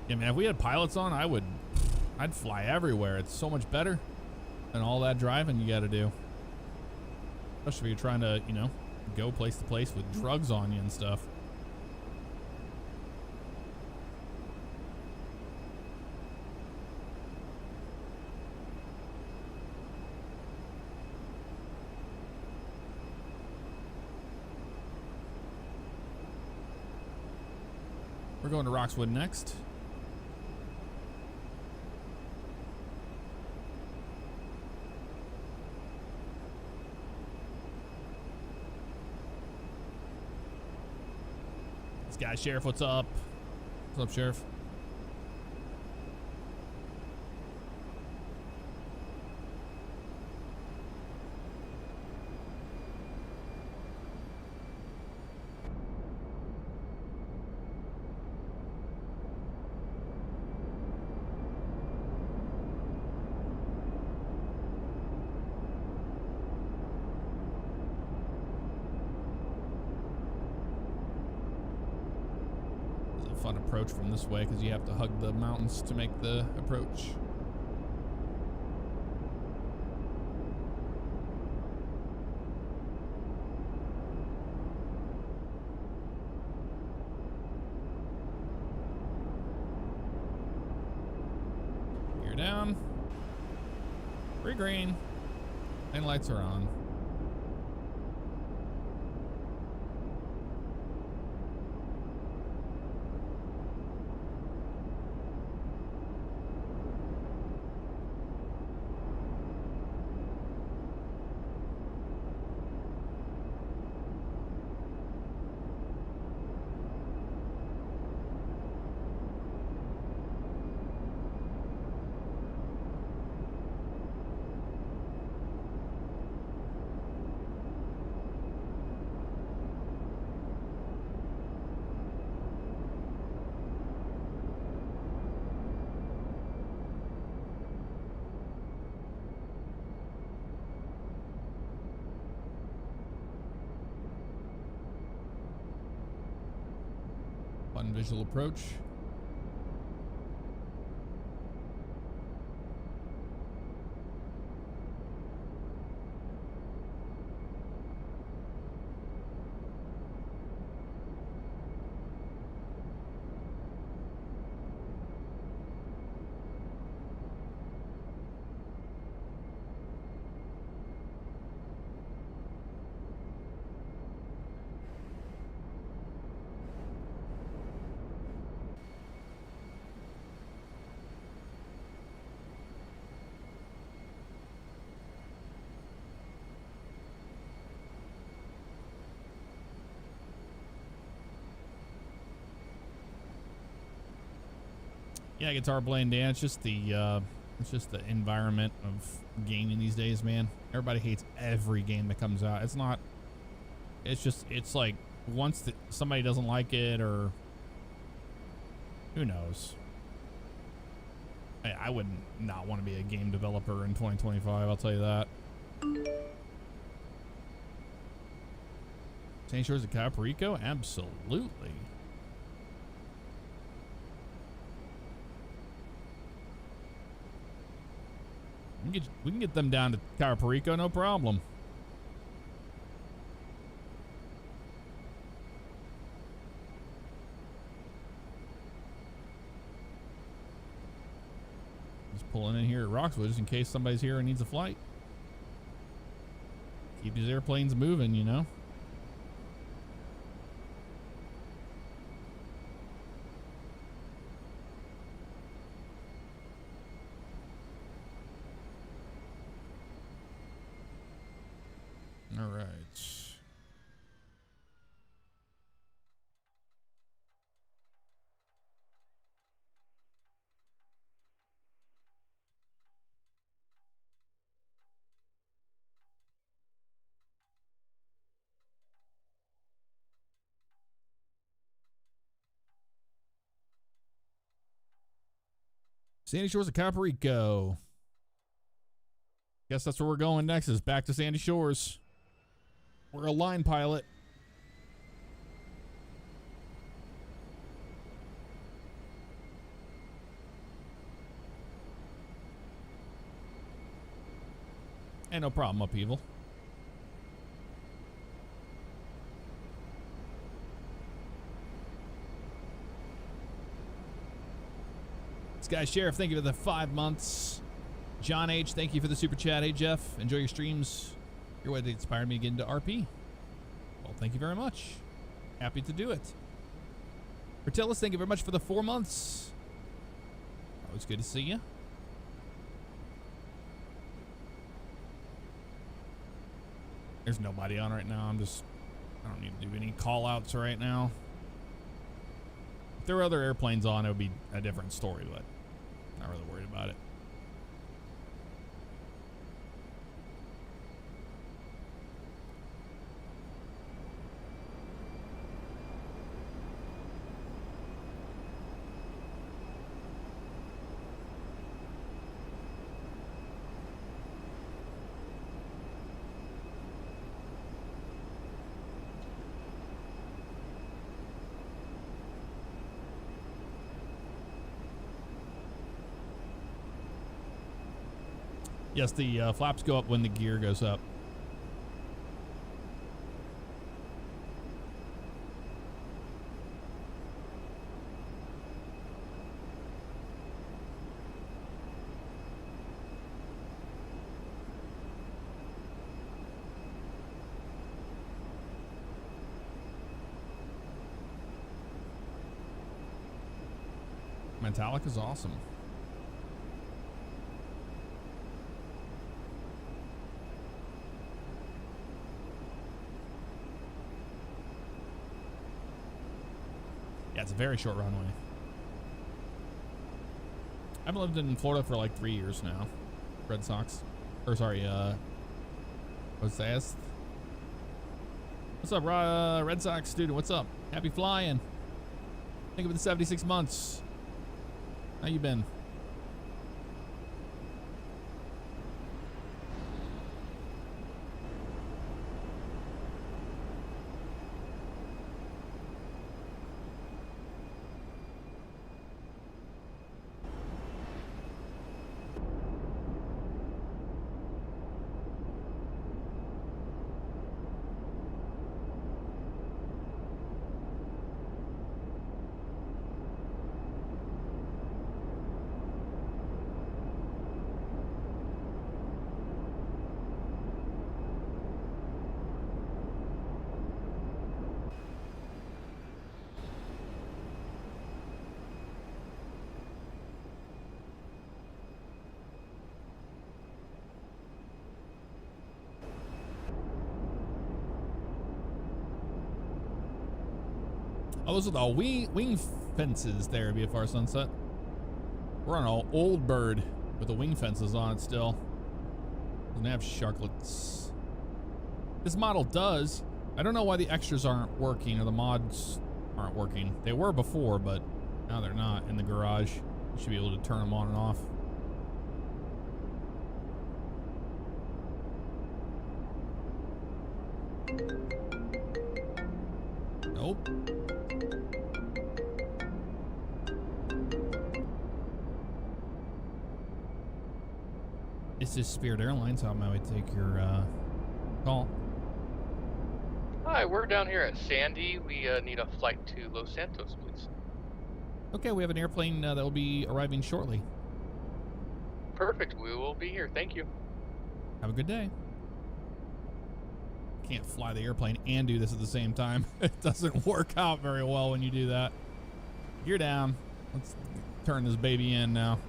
[SPEAKER 1] Yeah, man, if we had pilots on, I'd fly everywhere. It's so much better than all that driving you got to do. Especially if you're trying to, you know, go place to place with drugs on you and stuff. We're going to Roxwood next. This guy, Sheriff, what's up? What's up, Sheriff? Approach from this way because you have to hug the mountains to make the approach. Gear down. Free green. And lights are on. on visual approach. Yeah, guitar playing, Dan. It's just the environment of gaming these days, man. Everybody hates every game that comes out. It's not. It's like once somebody doesn't like it, or who knows. I would not want to be a game developer in 2025. I'll tell you that. Sandy Shores of Cayo, Perico? Absolutely. We can get them down to Cayo Perico, no problem. Just pulling in here at Roxwood just in case somebody's here and needs a flight. Keep these airplanes moving, you know. All right. Sandy Shores of Cayo Perico. Guess that's where we're going next, is back to Sandy Shores. We're a line pilot. Ain't no problem, upheaval. Sky Sheriff, thank you for the 5 months. John H, thank you for the super chat. Hey Jeff, enjoy your streams. Your way to inspire me to get into RP. Well, thank you very much. Happy to do it. Bertillis, thank you very much for the 4 months. Always good to see you. There's nobody on right now. I don't need to do any call outs right now. If there were other airplanes on, it would be a different story, but not really worried about it. Yes, the flaps go up when the gear goes up. Metallic is awesome. Yeah, it's a very short runway. I've lived in Florida for like 3 years now. Red Sox. Or sorry, what's that? What's up, Red Sox student? What's up? Happy flying. Think of the 76 months. How you been? Oh, those are the wing fences there, BFR Sunset. We're on an old bird with the wing fences on it still. Doesn't have sharklets. This model does. I don't know why the extras aren't working or the mods aren't working. They were before, but now they're not in the garage. You should be able to turn them on and off. Nope. This is Spirit Airlines. How may I take your call?
[SPEAKER 4] Hi, we're down here at Sandy. We need a flight to Los Santos, please.
[SPEAKER 1] Okay, we have an airplane that will be arriving shortly.
[SPEAKER 4] Perfect. We will be here. Thank you.
[SPEAKER 1] Have a good day. Can't fly the airplane and do this at the same time. It doesn't work out very well when you do that. You're down. Let's turn this baby in now.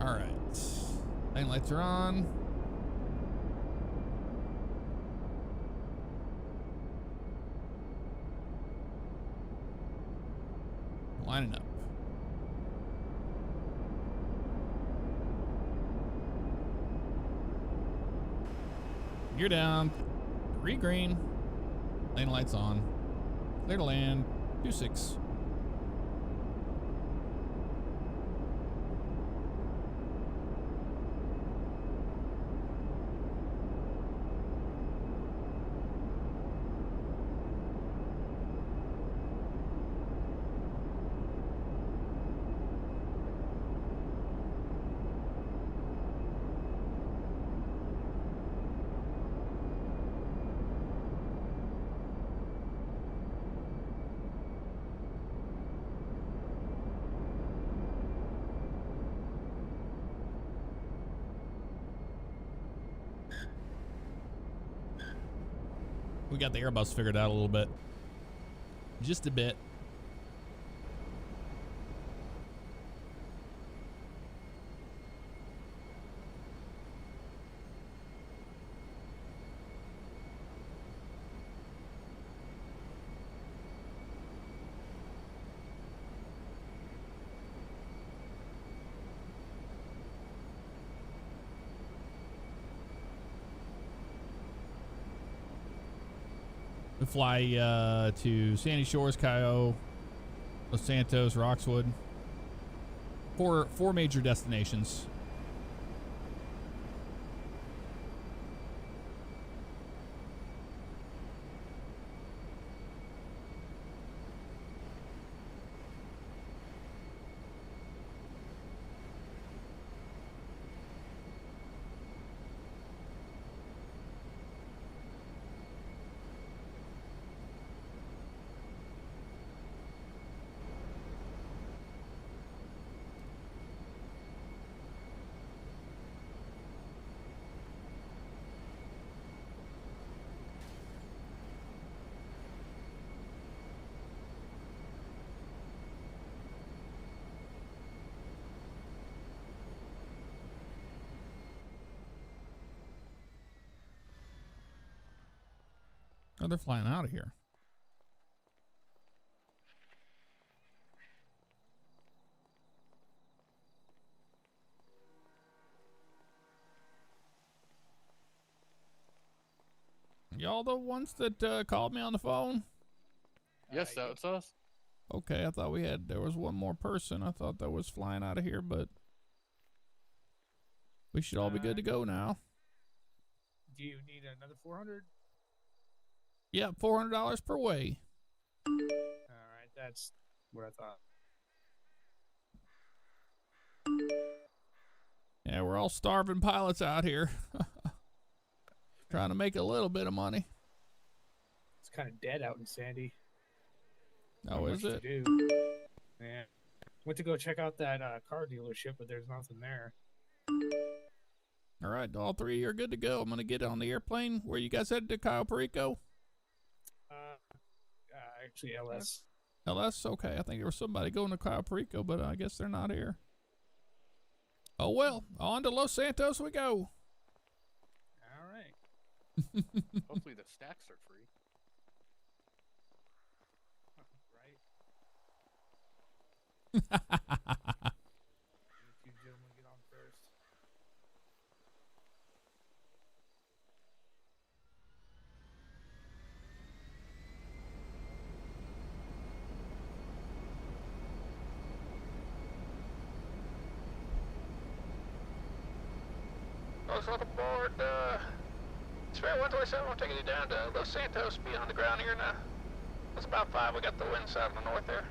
[SPEAKER 1] All right. Lane lights are on. Lining up. You're down. 3 green. Lane lights on. Clear to land. 26. We got the Airbus figured out a little bit. Just a bit. We fly to Sandy Shores, Cayo, Los Santos, Roxwood. Four major destinations. Oh, they're flying out of here. Y'all the ones that called me on the phone?
[SPEAKER 4] Yes, that's us.
[SPEAKER 1] Okay, I thought there was one more person. I thought that was flying out of here, but we should all be good to go now.
[SPEAKER 3] Do you need another 400?
[SPEAKER 1] Yeah, $400 per way.
[SPEAKER 3] All right, that's what I thought.
[SPEAKER 1] Yeah, we're all starving pilots out here. Trying to make a little bit of money.
[SPEAKER 3] It's kind of dead out in Sandy.
[SPEAKER 1] Oh, is it?
[SPEAKER 3] To do. Yeah. Went to go check out that car dealership, but there's nothing there.
[SPEAKER 1] All right, all three of you are good to go. I'm going to get on the airplane. Where you guys headed to, Cayo, Perico?
[SPEAKER 3] Actually, LS.
[SPEAKER 1] LS? Okay, I think there was somebody going to Cayo Perico, but I guess they're not here. Oh, well, on to Los Santos we go.
[SPEAKER 3] All right.
[SPEAKER 4] Hopefully the stacks are free.
[SPEAKER 3] You two gentlemen get on first.
[SPEAKER 5] Those on the board, Spirit 127, we're taking you down to Los Santos, be on the ground here now. It's about 5, we got the wind side on the north there.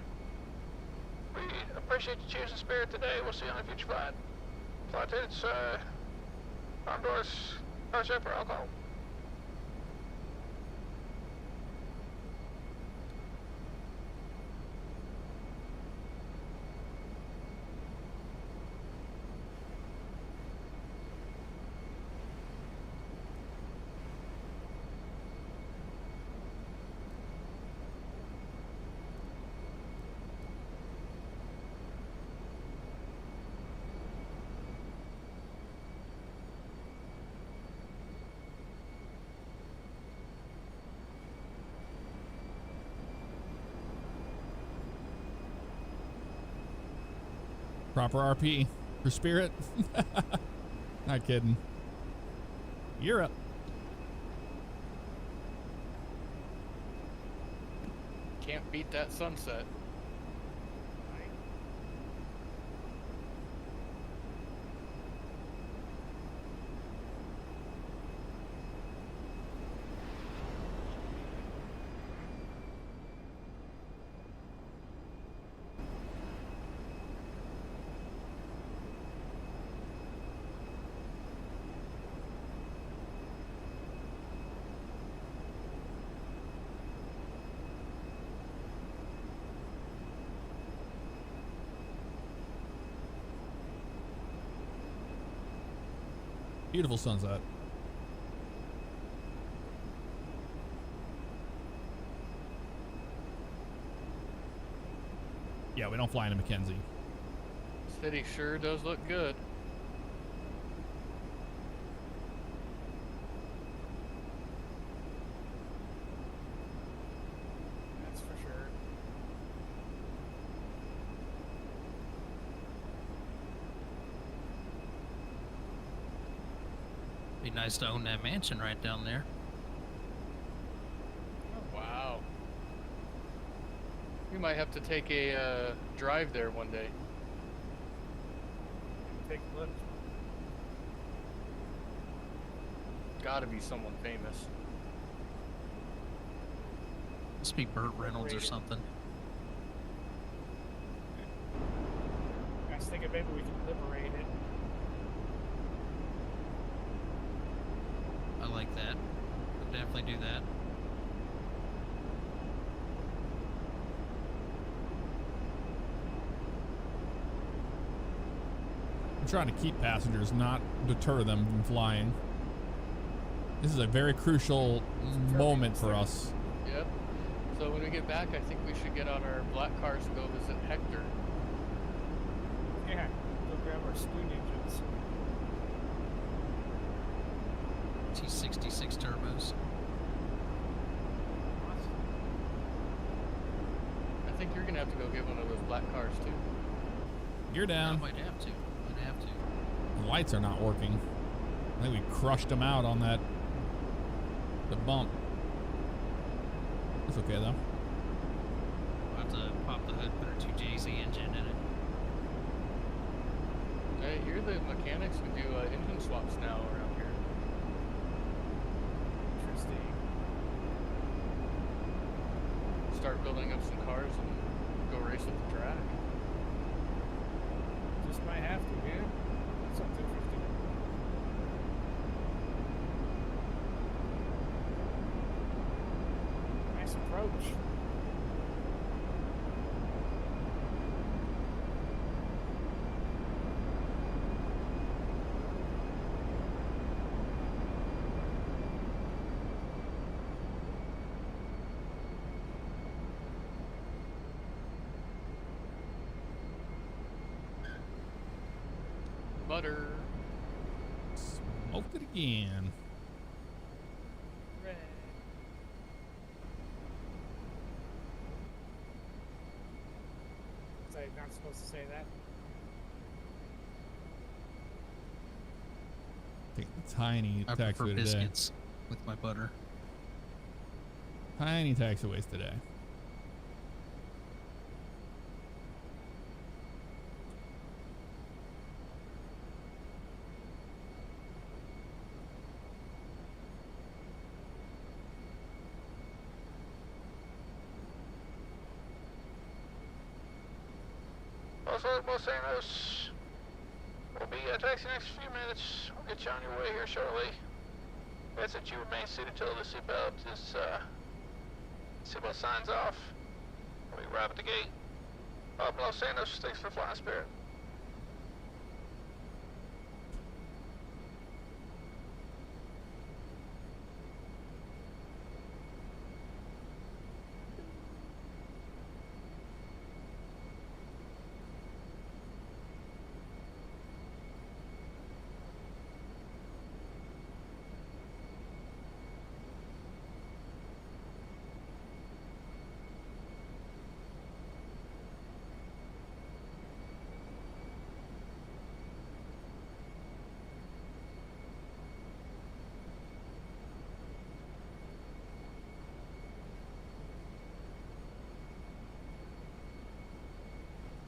[SPEAKER 5] We appreciate you choosing Spirit today, we'll see you on a future flight. Flight attendants, arm doors, are set for alcohol.
[SPEAKER 1] Proper RP for Spirit. Not kidding. You're up.
[SPEAKER 4] Can't beat that sunset.
[SPEAKER 1] Beautiful sunset. Yeah, we don't fly into Mackenzie.
[SPEAKER 4] City sure does look good.
[SPEAKER 3] That's for sure.
[SPEAKER 2] Be nice to own that mansion right down there.
[SPEAKER 4] Wow. We might have to take a drive there one day.
[SPEAKER 3] Take a look.
[SPEAKER 4] Gotta be someone famous.
[SPEAKER 2] Must be Burt Reynolds or something.
[SPEAKER 3] I was thinking maybe we can liberate it.
[SPEAKER 2] I like that. We'll definitely do that.
[SPEAKER 1] I'm trying to keep passengers, not deter them from flying. This is a very crucial moment for us.
[SPEAKER 4] Yep. So when we get back, I think we should get on our black cars and go visit Hector.
[SPEAKER 3] Yeah, go grab our spoon engines.
[SPEAKER 2] T66 turbos.
[SPEAKER 4] I think you're gonna have to go get one of those black cars too.
[SPEAKER 1] You're
[SPEAKER 2] I
[SPEAKER 1] down.
[SPEAKER 2] might have to. Might have to.
[SPEAKER 1] The lights are not working. I think we crushed them out on that the bump. It's okay though.
[SPEAKER 2] We'll have to pop the hood, put our 2JZ engine in it.
[SPEAKER 4] Hey, here the mechanics would do engine swaps now around here.
[SPEAKER 3] Interesting.
[SPEAKER 4] Start building up some cars and go race at the track.
[SPEAKER 3] Just might have to, man. Sounds interesting. Nice approach.
[SPEAKER 4] Butter.
[SPEAKER 1] Smoked it again.
[SPEAKER 3] Red. I'm not supposed to say that.
[SPEAKER 1] Take the tiny
[SPEAKER 2] I
[SPEAKER 1] taxiway
[SPEAKER 2] prefer
[SPEAKER 1] today.
[SPEAKER 2] biscuits with my butter.
[SPEAKER 1] Tiny taxiways today.
[SPEAKER 5] Also, Los Angeles, we'll be taxiing next few minutes. We'll get you on your way here shortly. That's that you remain seated till the seatbelt is, seatbelt signs off. We arrive at the gate. Los Angeles, thanks for flying Spirit.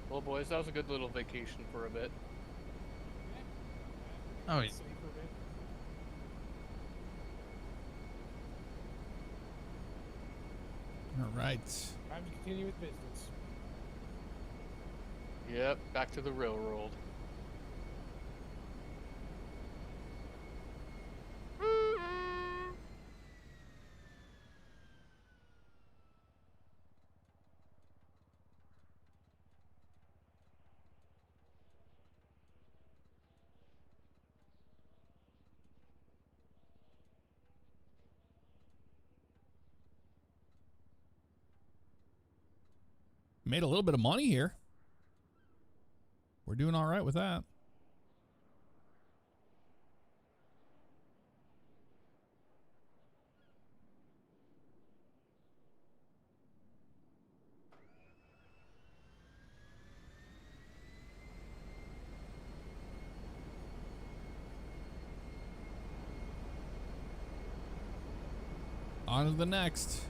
[SPEAKER 4] Well, boys, that was a good little vacation for a bit.
[SPEAKER 2] Oh, yeah.
[SPEAKER 3] City for a bit.
[SPEAKER 1] All right.
[SPEAKER 3] Time to continue with business.
[SPEAKER 4] Yep, back to the railroad.
[SPEAKER 1] Made a little bit of money here. We're doing all right with that. On to the next.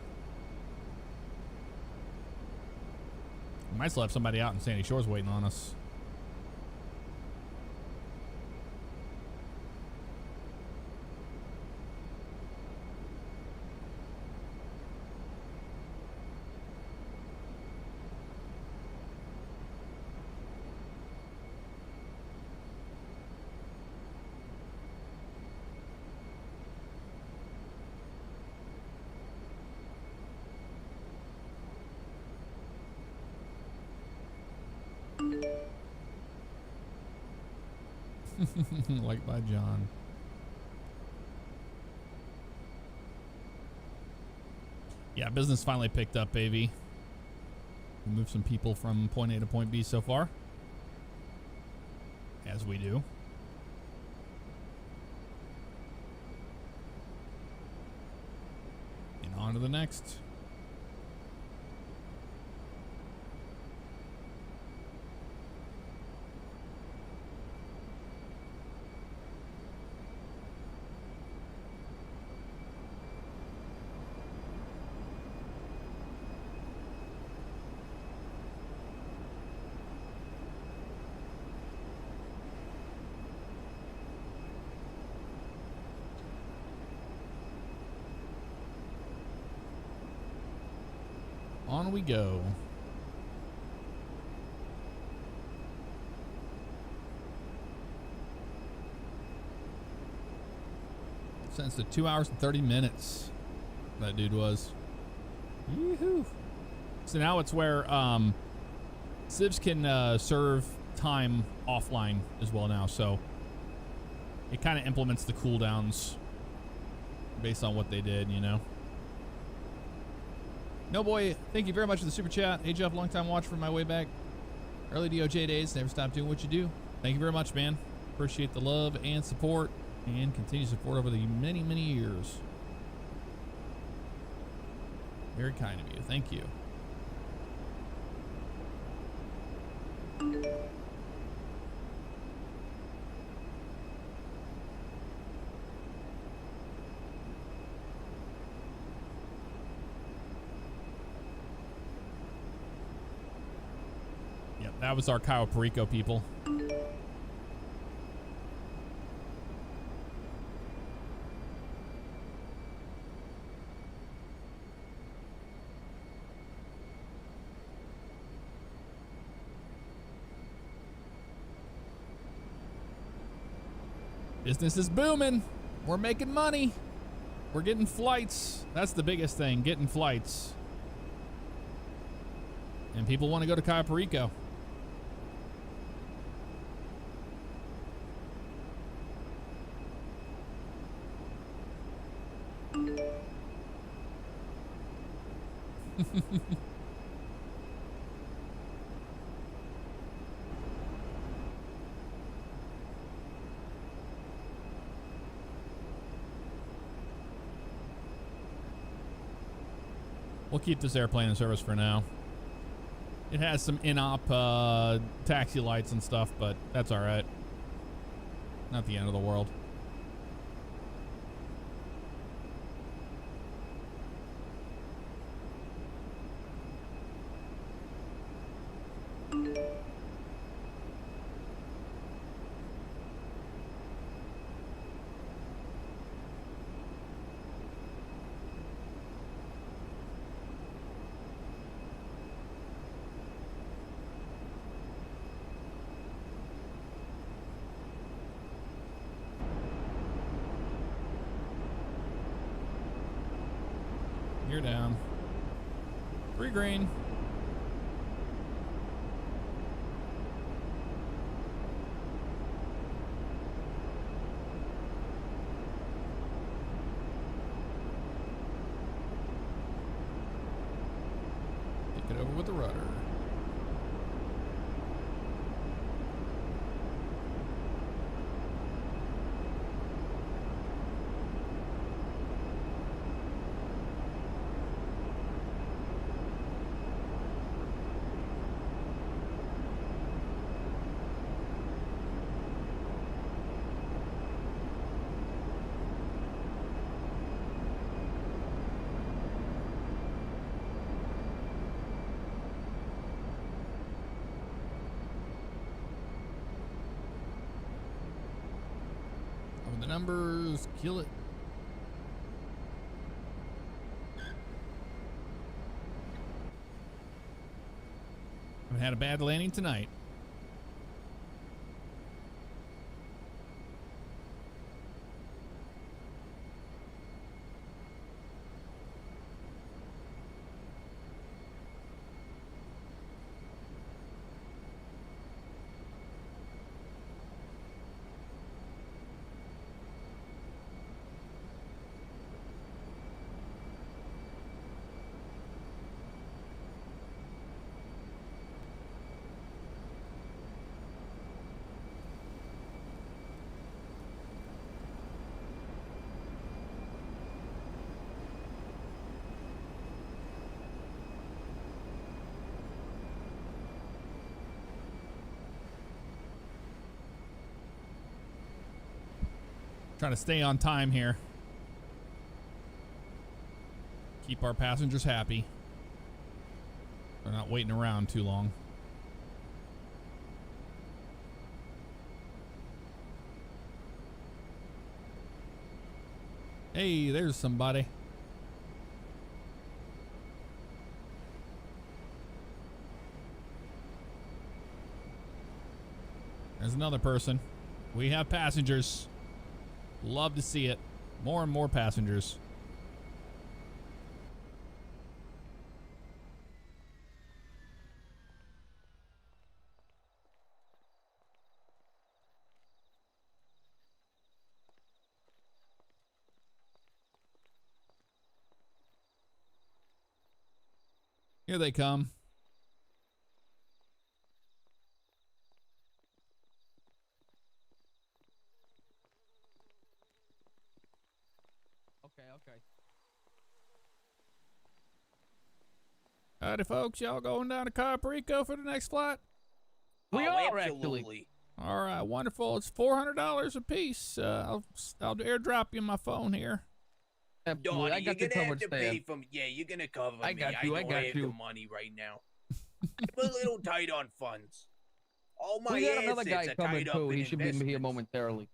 [SPEAKER 1] We might still have somebody out in Sandy Shores waiting on us. Like by John. Yeah, business finally picked up, baby. We moved some people from point A to point B so far. As we do. And on to the next. On we go. Sentenced to 2 hours and 30 minutes. That dude was. Yoo-hoo. So now it's where civs can serve time offline as well now. So it kind of implements the cooldowns based on what they did, you know. No boy, thank you very much for the super chat. Hey Jeff, long time watcher from my way back. Early DOJ days, never stop doing what you do. Thank you very much, man. Appreciate the love and support and continued support over the many, many years. Very kind of you. Thank you. That was our Cayo Perico people. Business is booming. We're making money. We're getting flights. That's the biggest thing, getting flights. And people want to go to Cayo Perico. We'll keep this airplane in service for now. It has some in-op taxi lights and stuff, but that's all right. Not the end of the world. You're down. 3 green. Take it over with the rudder. The numbers, kill it. I've had a bad landing tonight. Trying to stay on time here. Keep our passengers happy. They're not waiting around too long. Hey, there's somebody. There's another person. We have passengers. Love to see it. More and more passengers. Here they come.
[SPEAKER 6] Okay.
[SPEAKER 1] Howdy, folks. Y'all going down to Cayo Perico for the next flight?
[SPEAKER 6] We are
[SPEAKER 7] absolutely.
[SPEAKER 6] actually.
[SPEAKER 1] All right, wonderful. It's $400 a piece. I'll airdrop you my phone here.
[SPEAKER 6] Absolutely.
[SPEAKER 7] Donnie,
[SPEAKER 6] I got
[SPEAKER 7] you're
[SPEAKER 6] the
[SPEAKER 7] gonna
[SPEAKER 6] cover
[SPEAKER 7] have to
[SPEAKER 6] stand.
[SPEAKER 7] pay for me. Yeah, you're gonna cover
[SPEAKER 6] I
[SPEAKER 7] me.
[SPEAKER 6] got you, I
[SPEAKER 7] don't
[SPEAKER 6] got
[SPEAKER 7] have
[SPEAKER 6] you.
[SPEAKER 7] the money right now. I'm a little tight on funds.
[SPEAKER 6] Oh, my
[SPEAKER 7] We got another
[SPEAKER 6] assets
[SPEAKER 7] guy
[SPEAKER 6] are
[SPEAKER 7] coming
[SPEAKER 6] tied up
[SPEAKER 7] too.
[SPEAKER 6] in
[SPEAKER 7] He should be here
[SPEAKER 6] investments.
[SPEAKER 7] momentarily.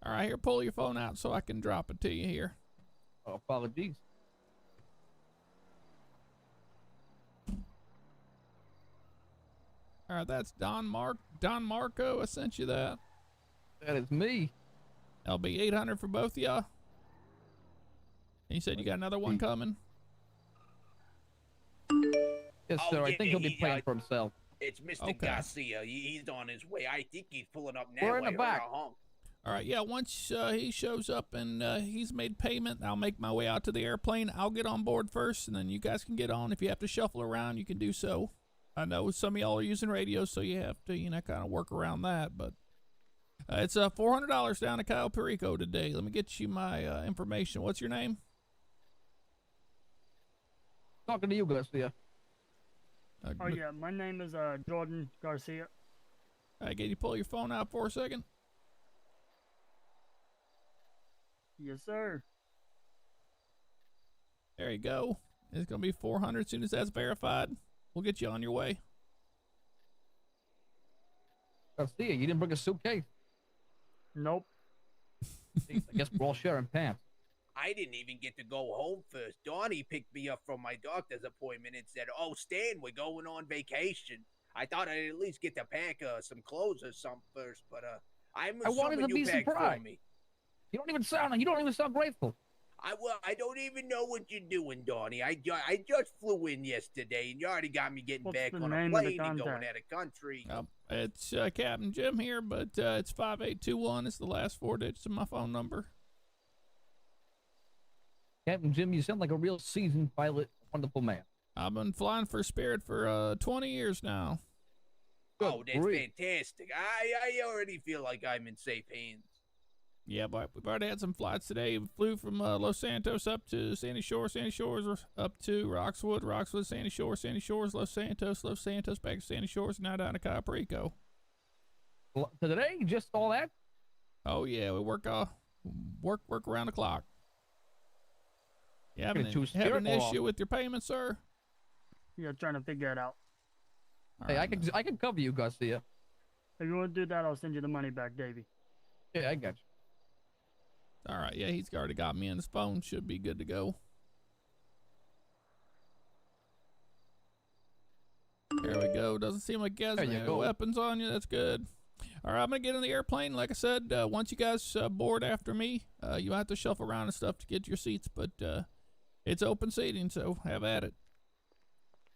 [SPEAKER 1] All right, here, pull your phone out so I can drop it to you here.
[SPEAKER 7] Oh, apologies.
[SPEAKER 1] All right, that's Don Marco. I sent you that.
[SPEAKER 7] That is me.
[SPEAKER 1] That'll be 800 for both of y'all. And you said you got another one coming?
[SPEAKER 7] Yes,
[SPEAKER 6] Oh,
[SPEAKER 7] sir. I
[SPEAKER 6] yeah,
[SPEAKER 7] think he'll be paying for himself.
[SPEAKER 6] It's Mr.
[SPEAKER 1] Okay.
[SPEAKER 6] Garcia. He's on his way. I think he's pulling up now.
[SPEAKER 7] We're in the
[SPEAKER 6] I heard
[SPEAKER 7] back.
[SPEAKER 6] a honk.
[SPEAKER 1] All right, yeah, once he shows up and he's made payment, I'll make my way out to the airplane. I'll get on board first, and then you guys can get on. If you have to shuffle around, you can do so. I know some of y'all are using radios, so you have to, kind of work around that. But it's $400 down to Cayo Perico today. Let me get you my information. What's your name?
[SPEAKER 7] Talking to you, Garcia.
[SPEAKER 8] Oh yeah, my name is Jordan Garcia.
[SPEAKER 1] Can you pull your phone out for a second?
[SPEAKER 8] Yes, sir.
[SPEAKER 1] There you go. It's going to be 400 as soon as that's verified. We'll get you on your way.
[SPEAKER 7] Garcia, you didn't bring a suitcase.
[SPEAKER 8] Nope.
[SPEAKER 7] I guess we're all sharing pants.
[SPEAKER 6] I didn't even get to go home first. Donnie picked me up from my doctor's appointment and said, "Oh, Stan, we're going on vacation." I thought I'd at least get to pack some clothes or something first, but I'm
[SPEAKER 7] I wanted
[SPEAKER 6] assuming
[SPEAKER 7] to
[SPEAKER 6] you
[SPEAKER 7] be
[SPEAKER 6] packed for
[SPEAKER 7] surprised.
[SPEAKER 6] me.
[SPEAKER 7] You don't even sound grateful.
[SPEAKER 6] I don't even know what you're doing, Donnie. I just flew in yesterday, and you already got me getting
[SPEAKER 8] What's
[SPEAKER 6] back
[SPEAKER 8] the
[SPEAKER 6] on a
[SPEAKER 8] name of the
[SPEAKER 6] plane and going
[SPEAKER 8] contact?
[SPEAKER 6] out of country.
[SPEAKER 1] It's Captain Jim here, but it's 5821. It's the last 4 digits of my phone number.
[SPEAKER 7] Captain Jim, you sound like a real seasoned pilot, wonderful man.
[SPEAKER 1] I've been flying for Spirit for 20 years now.
[SPEAKER 6] Oh, that's
[SPEAKER 7] grief.
[SPEAKER 6] fantastic. I already feel like I'm in safe hands.
[SPEAKER 1] Yeah, but we've already had some flights today. We flew from Los Santos up to Sandy Shores, Sandy Shores up to Roxwood, Roxwood, Sandy Shores, Los Santos, back to Sandy Shores, now down to Cayo Perico.
[SPEAKER 7] Today, just all that?
[SPEAKER 1] Oh yeah, we work around the clock. You having
[SPEAKER 7] Gonna choose
[SPEAKER 1] having an
[SPEAKER 7] Spirit or-
[SPEAKER 1] issue with your payment, sir?
[SPEAKER 8] Yeah, trying to figure it out.
[SPEAKER 7] Hey,
[SPEAKER 1] All right,
[SPEAKER 7] I can cover you, Garcia.
[SPEAKER 8] If you want to do that, I'll send you the money back, Davey.
[SPEAKER 7] Yeah, I got you.
[SPEAKER 1] all right, yeah, he's already got me on his phone. Should be good to go. There we go. Doesn't seem like you guys
[SPEAKER 7] There
[SPEAKER 1] have
[SPEAKER 7] you
[SPEAKER 1] any
[SPEAKER 7] go.
[SPEAKER 1] weapons on you. That's good. All right, I'm going to get in the airplane. Like I said, once you guys board after me, you have to shuffle around and stuff to get your seats, but it's open seating, so have at it.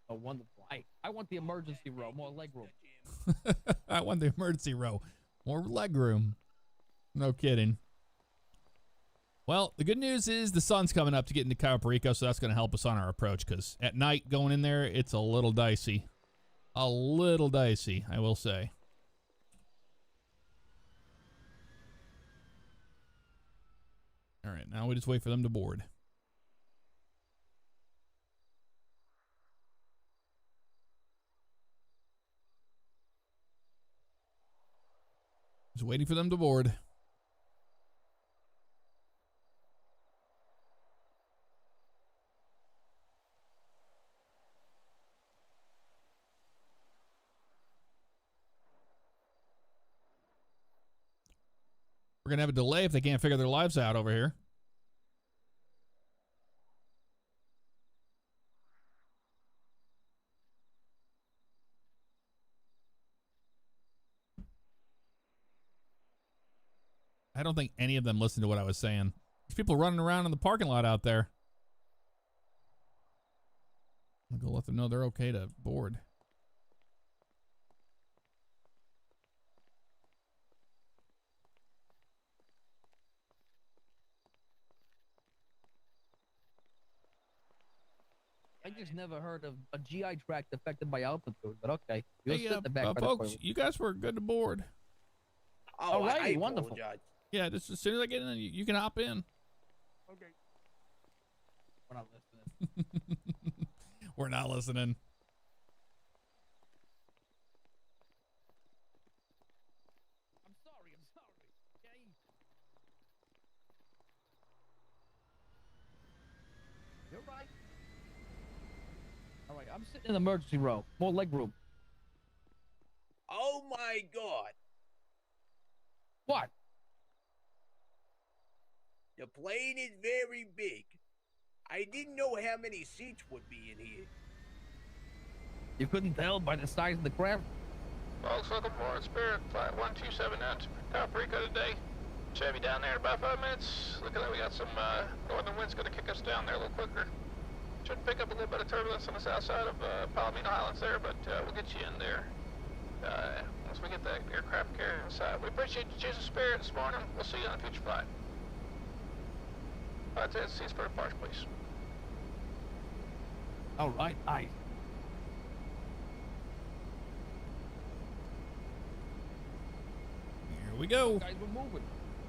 [SPEAKER 7] Oh, wonderful. I want the emergency row, more leg room.
[SPEAKER 1] I want the emergency row. More leg room. No kidding. Well, the good news is the sun's coming up to get into Cayo Perico, so that's going to help us on our approach, because at night going in there, it's a little dicey. A little dicey, I will say. All right, now we just wait for them to board. Just waiting for them to board. We're going to have a delay if they can't figure their lives out over here. I don't think any of them listened to what I was saying. There's people running around in the parking lot out there. I'll go let them know they're okay to board.
[SPEAKER 7] I just never heard of a GI tract affected by altitude, but okay. You'll
[SPEAKER 1] Hey,
[SPEAKER 7] sit in the back by the
[SPEAKER 1] folks,
[SPEAKER 7] toilet.
[SPEAKER 1] you guys were good to board.
[SPEAKER 6] Oh, I
[SPEAKER 7] Alrighty, wonderful.
[SPEAKER 6] apologize.
[SPEAKER 1] Yeah, just as soon as I get in, you can hop in.
[SPEAKER 8] Okay.
[SPEAKER 7] We're not listening.
[SPEAKER 1] We're not listening.
[SPEAKER 7] I'm sorry. Okay. You're right. All right, I'm sitting in the emergency row. More leg room.
[SPEAKER 6] my God.
[SPEAKER 7] What?
[SPEAKER 6] The plane is very big. I didn't know how many seats would be in here.
[SPEAKER 7] You couldn't tell by the size of the craft?
[SPEAKER 5] Folks, welcome aboard Spirit Flight 127 out to Perico today. Should be down there in about 5 minutes. Looking like we got some northern winds going to kick us down there a little quicker. Should pick up a little bit of turbulence on the south side of Palomino Islands there, but we'll get you in there once we get the aircraft carrier inside. We appreciate you choosing Spirit this morning. We'll see you on a future flight. Flight 10, seats for departure, please.
[SPEAKER 7] All right, nice.
[SPEAKER 1] Here we go.
[SPEAKER 7] Guys, we're moving.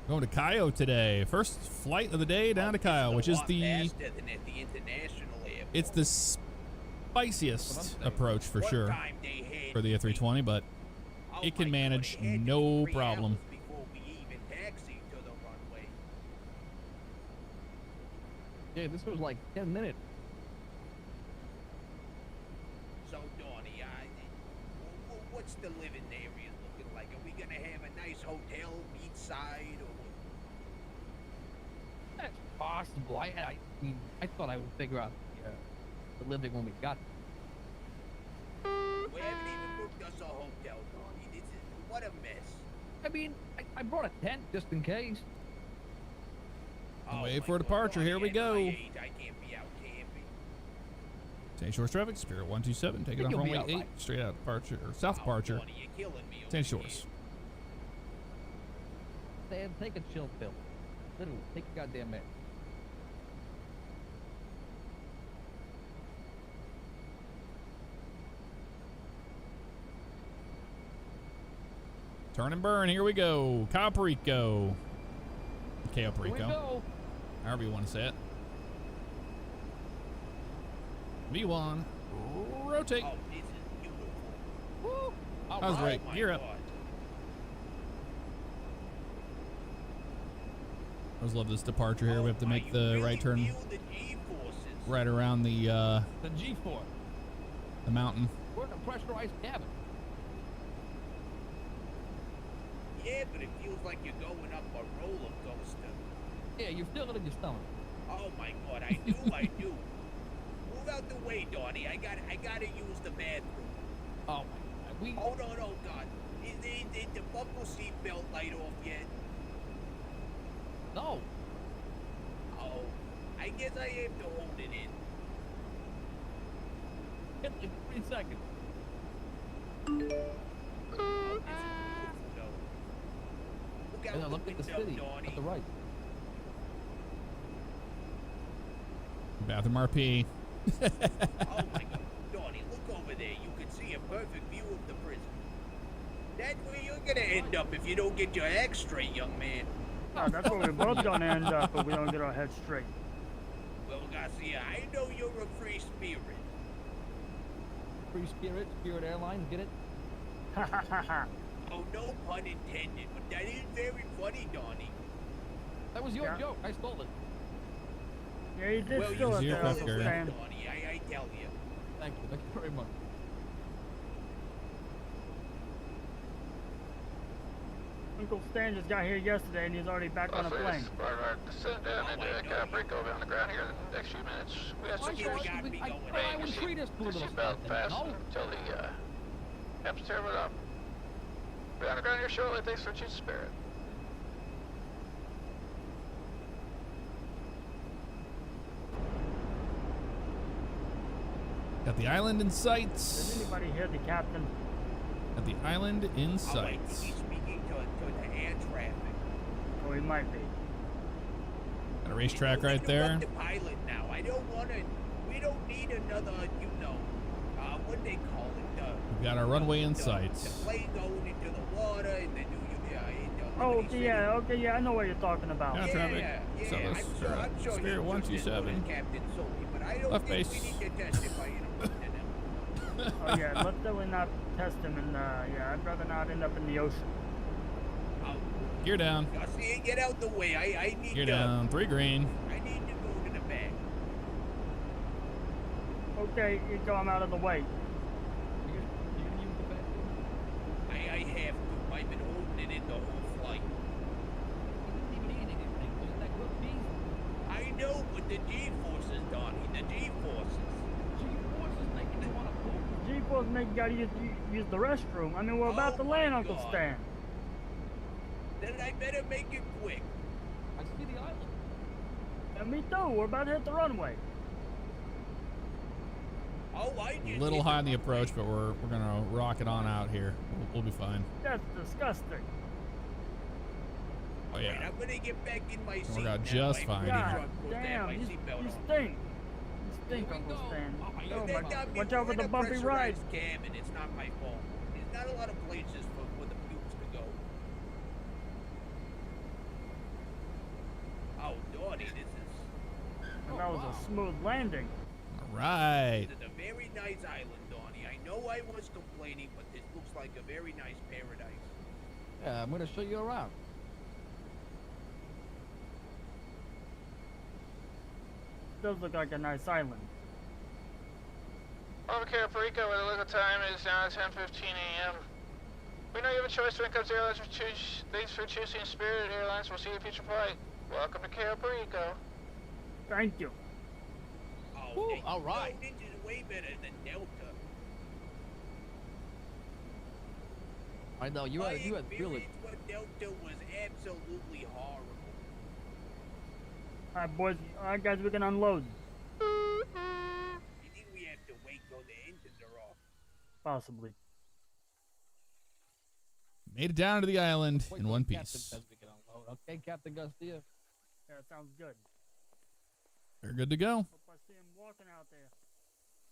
[SPEAKER 1] Going to Cayo today. First flight of the day down to Cayo, which is the
[SPEAKER 6] faster than at the international airport.
[SPEAKER 1] it's the spiciest approach for
[SPEAKER 6] One
[SPEAKER 1] sure
[SPEAKER 6] time they had
[SPEAKER 1] for the A320, but
[SPEAKER 6] Oh
[SPEAKER 1] it can
[SPEAKER 6] my God,
[SPEAKER 1] manage
[SPEAKER 6] it had to be
[SPEAKER 1] no
[SPEAKER 6] 3
[SPEAKER 1] problem.
[SPEAKER 6] hours before we even taxied to the runway.
[SPEAKER 7] Yeah, this was like 10 minutes.
[SPEAKER 6] So, Donnie, what's the living area looking like? Are we gonna have a nice hotel beachside or what?
[SPEAKER 7] That's possible. I mean, I thought I would figure out the living when we got there.
[SPEAKER 6] We haven't even booked us a hotel, Donnie. This is what a mess.
[SPEAKER 7] I mean, I brought a tent just in case.
[SPEAKER 1] Wait
[SPEAKER 6] my
[SPEAKER 1] for
[SPEAKER 6] God,
[SPEAKER 1] departure.
[SPEAKER 6] Donnie,
[SPEAKER 1] Here we
[SPEAKER 6] at
[SPEAKER 1] go.
[SPEAKER 6] my age, I can't be out camping.
[SPEAKER 1] St. Shores traffic, Spirit 127, taking
[SPEAKER 7] Think
[SPEAKER 1] off
[SPEAKER 7] you'll be
[SPEAKER 1] runway 8,
[SPEAKER 7] alright.
[SPEAKER 1] straight out departure, or south departure,
[SPEAKER 6] Donnie, you're killing me.
[SPEAKER 1] St.
[SPEAKER 6] over
[SPEAKER 1] Shores.
[SPEAKER 6] here.
[SPEAKER 7] Dad, take a chill pill. Literally, take a goddamn minute.
[SPEAKER 1] Turn and burn. Here we go. Perico. Cayo
[SPEAKER 7] Here we
[SPEAKER 1] Perico.
[SPEAKER 7] go.
[SPEAKER 1] However you want to say it. V1. Rotate.
[SPEAKER 6] Oh, this is beautiful.
[SPEAKER 7] Woo. All
[SPEAKER 1] That was
[SPEAKER 6] Oh
[SPEAKER 1] great.
[SPEAKER 6] my
[SPEAKER 1] Gear up.
[SPEAKER 6] God.
[SPEAKER 1] I always love this departure here. We have to
[SPEAKER 6] Oh,
[SPEAKER 1] make
[SPEAKER 6] you
[SPEAKER 1] the
[SPEAKER 6] really
[SPEAKER 1] right turn
[SPEAKER 6] feel the G-forces.
[SPEAKER 1] right around the
[SPEAKER 7] The G4.
[SPEAKER 1] mountain.
[SPEAKER 7] We're in a pressurized cabin.
[SPEAKER 6] Yeah, but it feels like you're going up a roller coaster.
[SPEAKER 7] Yeah, you're feeling it in your stomach.
[SPEAKER 6] Oh my God, I do, I do. Move out the way, Donnie. I gotta use the bathroom.
[SPEAKER 7] Oh my God. We
[SPEAKER 6] Hold on, oh God. Is the buckle seat belt light off yet?
[SPEAKER 7] no.
[SPEAKER 6] Oh, I guess I have to hold it in.
[SPEAKER 7] In like 3 seconds.
[SPEAKER 6] Oh, this is beautiful, though. Look out
[SPEAKER 7] And then
[SPEAKER 6] the
[SPEAKER 7] look at the
[SPEAKER 6] window,
[SPEAKER 7] city
[SPEAKER 6] Donnie.
[SPEAKER 7] at the right.
[SPEAKER 1] Bathroom RP.
[SPEAKER 6] Oh my God, Donnie, look over there. You can see a perfect view of the prison. That's where you're gonna end up if you don't get your act straight, young man.
[SPEAKER 8] Oh, that's where we're both gonna end up if we don't get our heads straight.
[SPEAKER 6] Well, Garcia, I know you're a free spirit.
[SPEAKER 7] Free Spirit, Spirit Airlines, get it?
[SPEAKER 8] Ha ha ha ha.
[SPEAKER 6] Oh, no pun intended, but that is very funny, Donnie.
[SPEAKER 7] That was your
[SPEAKER 8] Yeah.
[SPEAKER 7] joke. I stole it.
[SPEAKER 8] Yeah, you did
[SPEAKER 6] Well,
[SPEAKER 8] steal
[SPEAKER 6] you
[SPEAKER 8] it
[SPEAKER 1] Your
[SPEAKER 8] there,
[SPEAKER 6] stole
[SPEAKER 1] craft
[SPEAKER 8] Uncle
[SPEAKER 1] carrier.
[SPEAKER 8] Sam.
[SPEAKER 6] Donnie, I tell you.
[SPEAKER 7] Thank you. Thank you very much.
[SPEAKER 8] Uncle Stan just got here yesterday and he's already back on a plane.
[SPEAKER 5] Right, descend down
[SPEAKER 6] Oh,
[SPEAKER 5] into
[SPEAKER 6] I know
[SPEAKER 5] Cayo
[SPEAKER 6] you.
[SPEAKER 5] Perico on the ground here in the next few minutes. We have
[SPEAKER 7] I
[SPEAKER 5] some
[SPEAKER 6] you
[SPEAKER 7] thought
[SPEAKER 6] got
[SPEAKER 7] you
[SPEAKER 6] me
[SPEAKER 7] would-
[SPEAKER 6] going.
[SPEAKER 7] I would treat us to a little
[SPEAKER 5] seatbelt
[SPEAKER 7] something.
[SPEAKER 5] fastened
[SPEAKER 7] No?
[SPEAKER 5] until the captain's tear it up. Be on the ground here shortly. Thanks for choosing Spirit.
[SPEAKER 1] Got the island in
[SPEAKER 8] Does
[SPEAKER 1] sights.
[SPEAKER 8] anybody hear the captain?
[SPEAKER 1] Got the island in
[SPEAKER 6] Oh, wait,
[SPEAKER 1] sights.
[SPEAKER 6] he's speaking to the air traffic.
[SPEAKER 8] Oh, he might be.
[SPEAKER 1] Got a racetrack
[SPEAKER 6] We
[SPEAKER 1] right
[SPEAKER 6] can
[SPEAKER 1] there.
[SPEAKER 6] run the pilot now. I don't want to. We don't need another. What they call it?
[SPEAKER 1] We've got our runway in
[SPEAKER 6] the
[SPEAKER 1] sights.
[SPEAKER 6] plane going into the water and then
[SPEAKER 8] Oh,
[SPEAKER 6] Liberty
[SPEAKER 8] okay, yeah, I know what you're talking about.
[SPEAKER 1] Yeah.
[SPEAKER 6] City.
[SPEAKER 1] traffic.
[SPEAKER 6] Yeah,
[SPEAKER 1] So
[SPEAKER 6] I'm
[SPEAKER 1] let's,
[SPEAKER 6] sure, I'm sure
[SPEAKER 1] Spirit
[SPEAKER 6] you
[SPEAKER 1] 127.
[SPEAKER 6] Captain Soapy, but I don't
[SPEAKER 1] Left
[SPEAKER 6] think
[SPEAKER 1] base.
[SPEAKER 6] we need to testify in front of them.
[SPEAKER 8] Oh, yeah, let's definitely not test him, and, yeah, I'd rather not end up in the ocean.
[SPEAKER 6] Oh,
[SPEAKER 1] Gear down.
[SPEAKER 6] Garcia, get out the way. I need
[SPEAKER 1] Gear
[SPEAKER 6] to.
[SPEAKER 1] down. 3 green.
[SPEAKER 6] I need to go to the back.
[SPEAKER 8] Okay, you go, I'm out of the way.
[SPEAKER 7] You gonna use the bathroom?
[SPEAKER 6] I have I've been holding it in the whole flight.
[SPEAKER 7] You didn't even eat anything. Wasn't that good beef?
[SPEAKER 6] I know, but the G-forces, Donnie, the G-forces.
[SPEAKER 7] G-forces making you want to poop.
[SPEAKER 8] G-force make you gotta use the restroom. I mean, we're about
[SPEAKER 6] Oh
[SPEAKER 8] to land,
[SPEAKER 6] my
[SPEAKER 8] Uncle
[SPEAKER 6] God.
[SPEAKER 8] Stan.
[SPEAKER 6] Then I better make it quick.
[SPEAKER 7] I see the island.
[SPEAKER 8] And me too. We're about to hit the runway.
[SPEAKER 6] Oh, I
[SPEAKER 1] A
[SPEAKER 6] just
[SPEAKER 1] little
[SPEAKER 6] hit
[SPEAKER 1] high on the
[SPEAKER 6] runway.
[SPEAKER 1] approach, but we're gonna rock it on out here. We'll be fine.
[SPEAKER 8] That's disgusting.
[SPEAKER 1] Oh
[SPEAKER 6] Wait,
[SPEAKER 1] yeah.
[SPEAKER 6] I'm gonna get back in my seat.
[SPEAKER 1] out
[SPEAKER 6] now.
[SPEAKER 1] just
[SPEAKER 6] I'm
[SPEAKER 1] fine.
[SPEAKER 6] pretty
[SPEAKER 8] God
[SPEAKER 6] sure I'm supposed to have
[SPEAKER 8] damn,
[SPEAKER 6] my
[SPEAKER 8] you
[SPEAKER 6] seatbelt
[SPEAKER 8] stink.
[SPEAKER 6] on.
[SPEAKER 8] You stink,
[SPEAKER 7] Here we
[SPEAKER 8] Uncle
[SPEAKER 7] go.
[SPEAKER 8] Stan.
[SPEAKER 7] Oh,
[SPEAKER 8] Oh
[SPEAKER 7] yeah,
[SPEAKER 8] my
[SPEAKER 6] That
[SPEAKER 8] God.
[SPEAKER 6] got me
[SPEAKER 8] Watch out for
[SPEAKER 6] in
[SPEAKER 8] the
[SPEAKER 6] a
[SPEAKER 8] bumpy ride.
[SPEAKER 6] pressurized cabin. It's not my fault. There's not a lot of places for the pubes to go. Oh, Donnie, this is
[SPEAKER 8] And that was a smooth landing.
[SPEAKER 1] All right.
[SPEAKER 6] a very nice island, Donnie. I know I was complaining, but this looks like a very nice paradise.
[SPEAKER 7] Yeah, I'm gonna show you around.
[SPEAKER 8] Does look like a nice island.
[SPEAKER 5] Over Cayo Perico, where the local time is now 10:15 a.m. We know you have a choice when it comes to airlines. Thanks for choosing Spirit Airlines. We'll see you in future flight. Welcome to Cayo Perico.
[SPEAKER 8] Thank you.
[SPEAKER 6] Oh,
[SPEAKER 7] Ooh,
[SPEAKER 6] hey,
[SPEAKER 7] all right.
[SPEAKER 6] No, this is way better than Delta.
[SPEAKER 7] I know you
[SPEAKER 6] My
[SPEAKER 7] had really.
[SPEAKER 6] experience with Delta was absolutely horrible.
[SPEAKER 8] All right, boys. All right, guys, we can unload.
[SPEAKER 6] You think we have to wait till the engines are off?
[SPEAKER 8] Possibly.
[SPEAKER 1] Made it down to the island
[SPEAKER 7] Wait
[SPEAKER 1] in
[SPEAKER 7] till
[SPEAKER 1] one
[SPEAKER 7] the captain
[SPEAKER 1] piece.
[SPEAKER 7] says we can unload. Okay, Captain Garcia.
[SPEAKER 8] Yeah, sounds good.
[SPEAKER 1] They're good to go.
[SPEAKER 8] Hope I see him walking out there.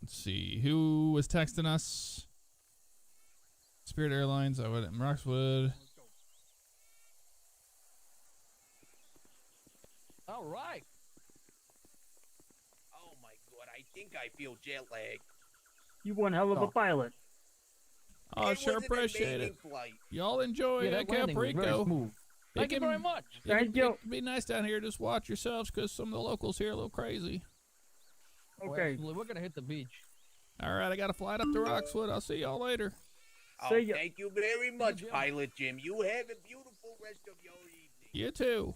[SPEAKER 1] Let's see who was texting us. Spirit Airlines. I would Roxwood.
[SPEAKER 8] Let's go.
[SPEAKER 7] All right.
[SPEAKER 6] Oh my God, I think I feel jet lag.
[SPEAKER 8] You one hell of a
[SPEAKER 7] Oh.
[SPEAKER 8] pilot.
[SPEAKER 1] Oh,
[SPEAKER 6] It
[SPEAKER 1] sure
[SPEAKER 6] was an
[SPEAKER 1] appreciate it.
[SPEAKER 6] amazing flight.
[SPEAKER 1] Y'all enjoy
[SPEAKER 7] Yeah, that
[SPEAKER 1] Cayo
[SPEAKER 7] landing was very
[SPEAKER 1] Perico.
[SPEAKER 7] smooth. Thank you very much.
[SPEAKER 8] Thank you.
[SPEAKER 1] It can be nice down here. Just watch yourselves, because some of the locals here are a little crazy.
[SPEAKER 7] Oh,
[SPEAKER 8] Okay.
[SPEAKER 7] absolutely. We're gonna hit the beach.
[SPEAKER 1] All right, I got to flight up to Roxwood. I'll see y'all later.
[SPEAKER 6] Oh,
[SPEAKER 8] See ya.
[SPEAKER 6] thank you very much,
[SPEAKER 7] Jim.
[SPEAKER 6] Pilot Jim. You have a beautiful rest of your evening.
[SPEAKER 1] You too.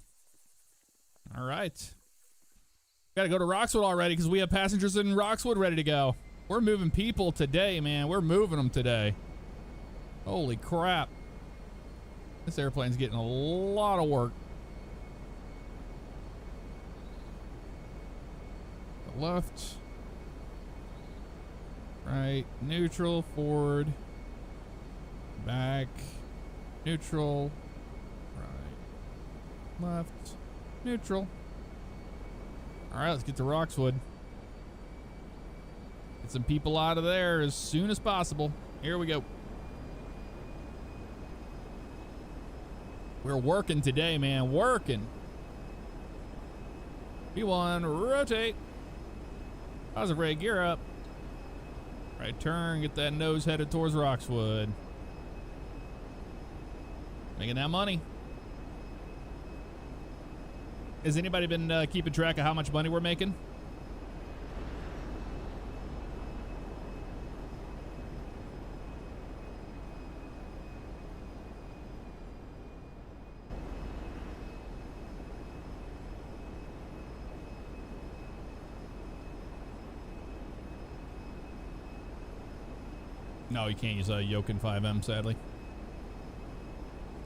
[SPEAKER 1] All right. Got to go to Roxwood already because we have passengers in Roxwood ready to go. We're moving people today, man. We're moving them today. Holy crap. This airplane's getting a lot of work. The left. Right. Neutral. Forward. Back. Neutral. Right. Left. Neutral. All right, let's get to Roxwood. Get some people out of there as soon as possible. Here we go. We're working today, man. Working. P1, rotate. Positive ray, gear up. Right turn, get that nose headed towards Roxwood. Making that money. Has anybody been keeping track of how much money we're making? No, you can't use a Yokin 5M, sadly.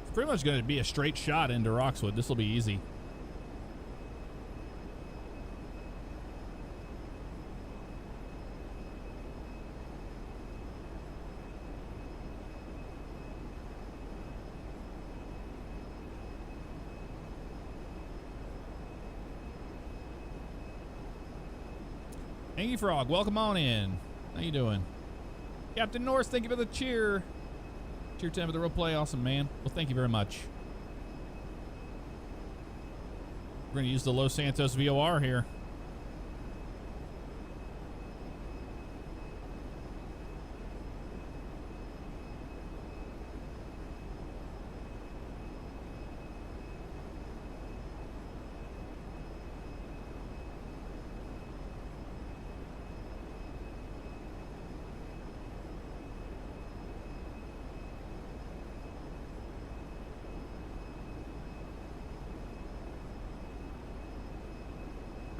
[SPEAKER 1] It's pretty much going to be a straight shot into Roxwood. This will be easy. Angie Frog, welcome on in. How you doing? Captain Norse, thank you for the cheer. Cheer 10 for the roleplay. Awesome, man. Well, thank you very much. We're going to use the Los Santos VOR here.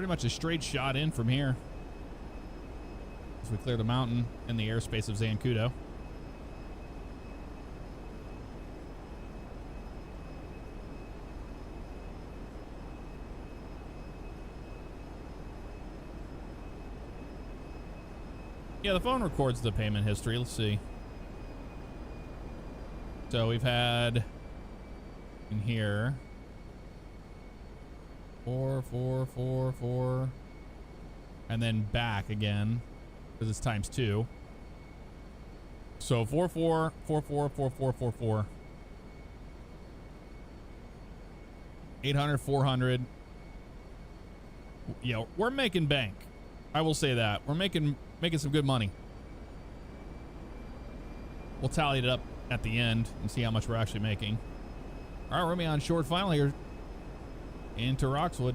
[SPEAKER 1] pretty much a straight shot in from here as we clear the mountain in the airspace of Zancudo. Yeah, the phone records the payment history. Let's see. So we've had in here 4, 4, 4, 4, and then back again because it's times 2. So 4, 4, 4, 4, 4, 4, 4, 4. 800, 400. Yeah, we're making bank. I will say that. We're making some good money. We'll tally it up at the end and see how much we're actually making. All right, we're gonna be on short final here into Roxwood.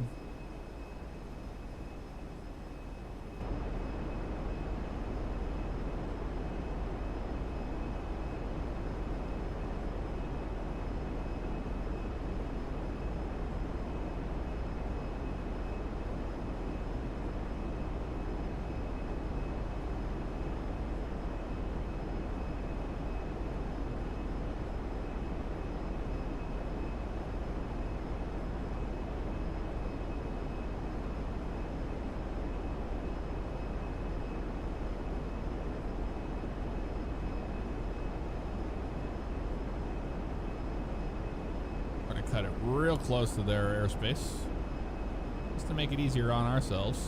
[SPEAKER 1] Cut it real close to their airspace just to make it easier on ourselves.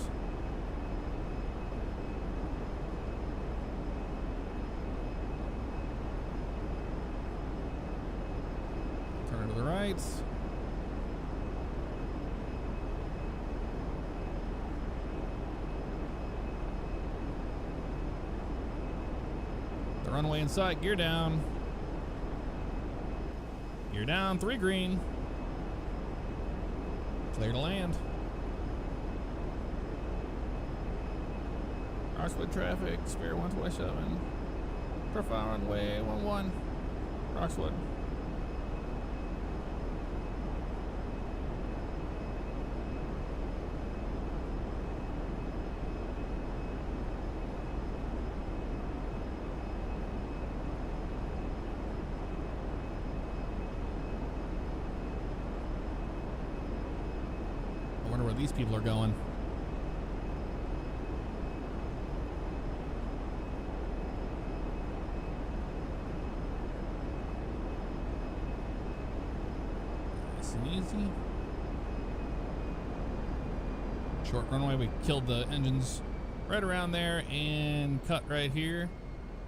[SPEAKER 1] Turn it to the right. The runway in sight, gear down. Gear down, 3 green. Clear to land. Roxwood traffic, Spirit 127. Profile runway 11. Roxwood. Where these people are going. Nice and easy. Short runway, we killed the engines right around there and cut right here.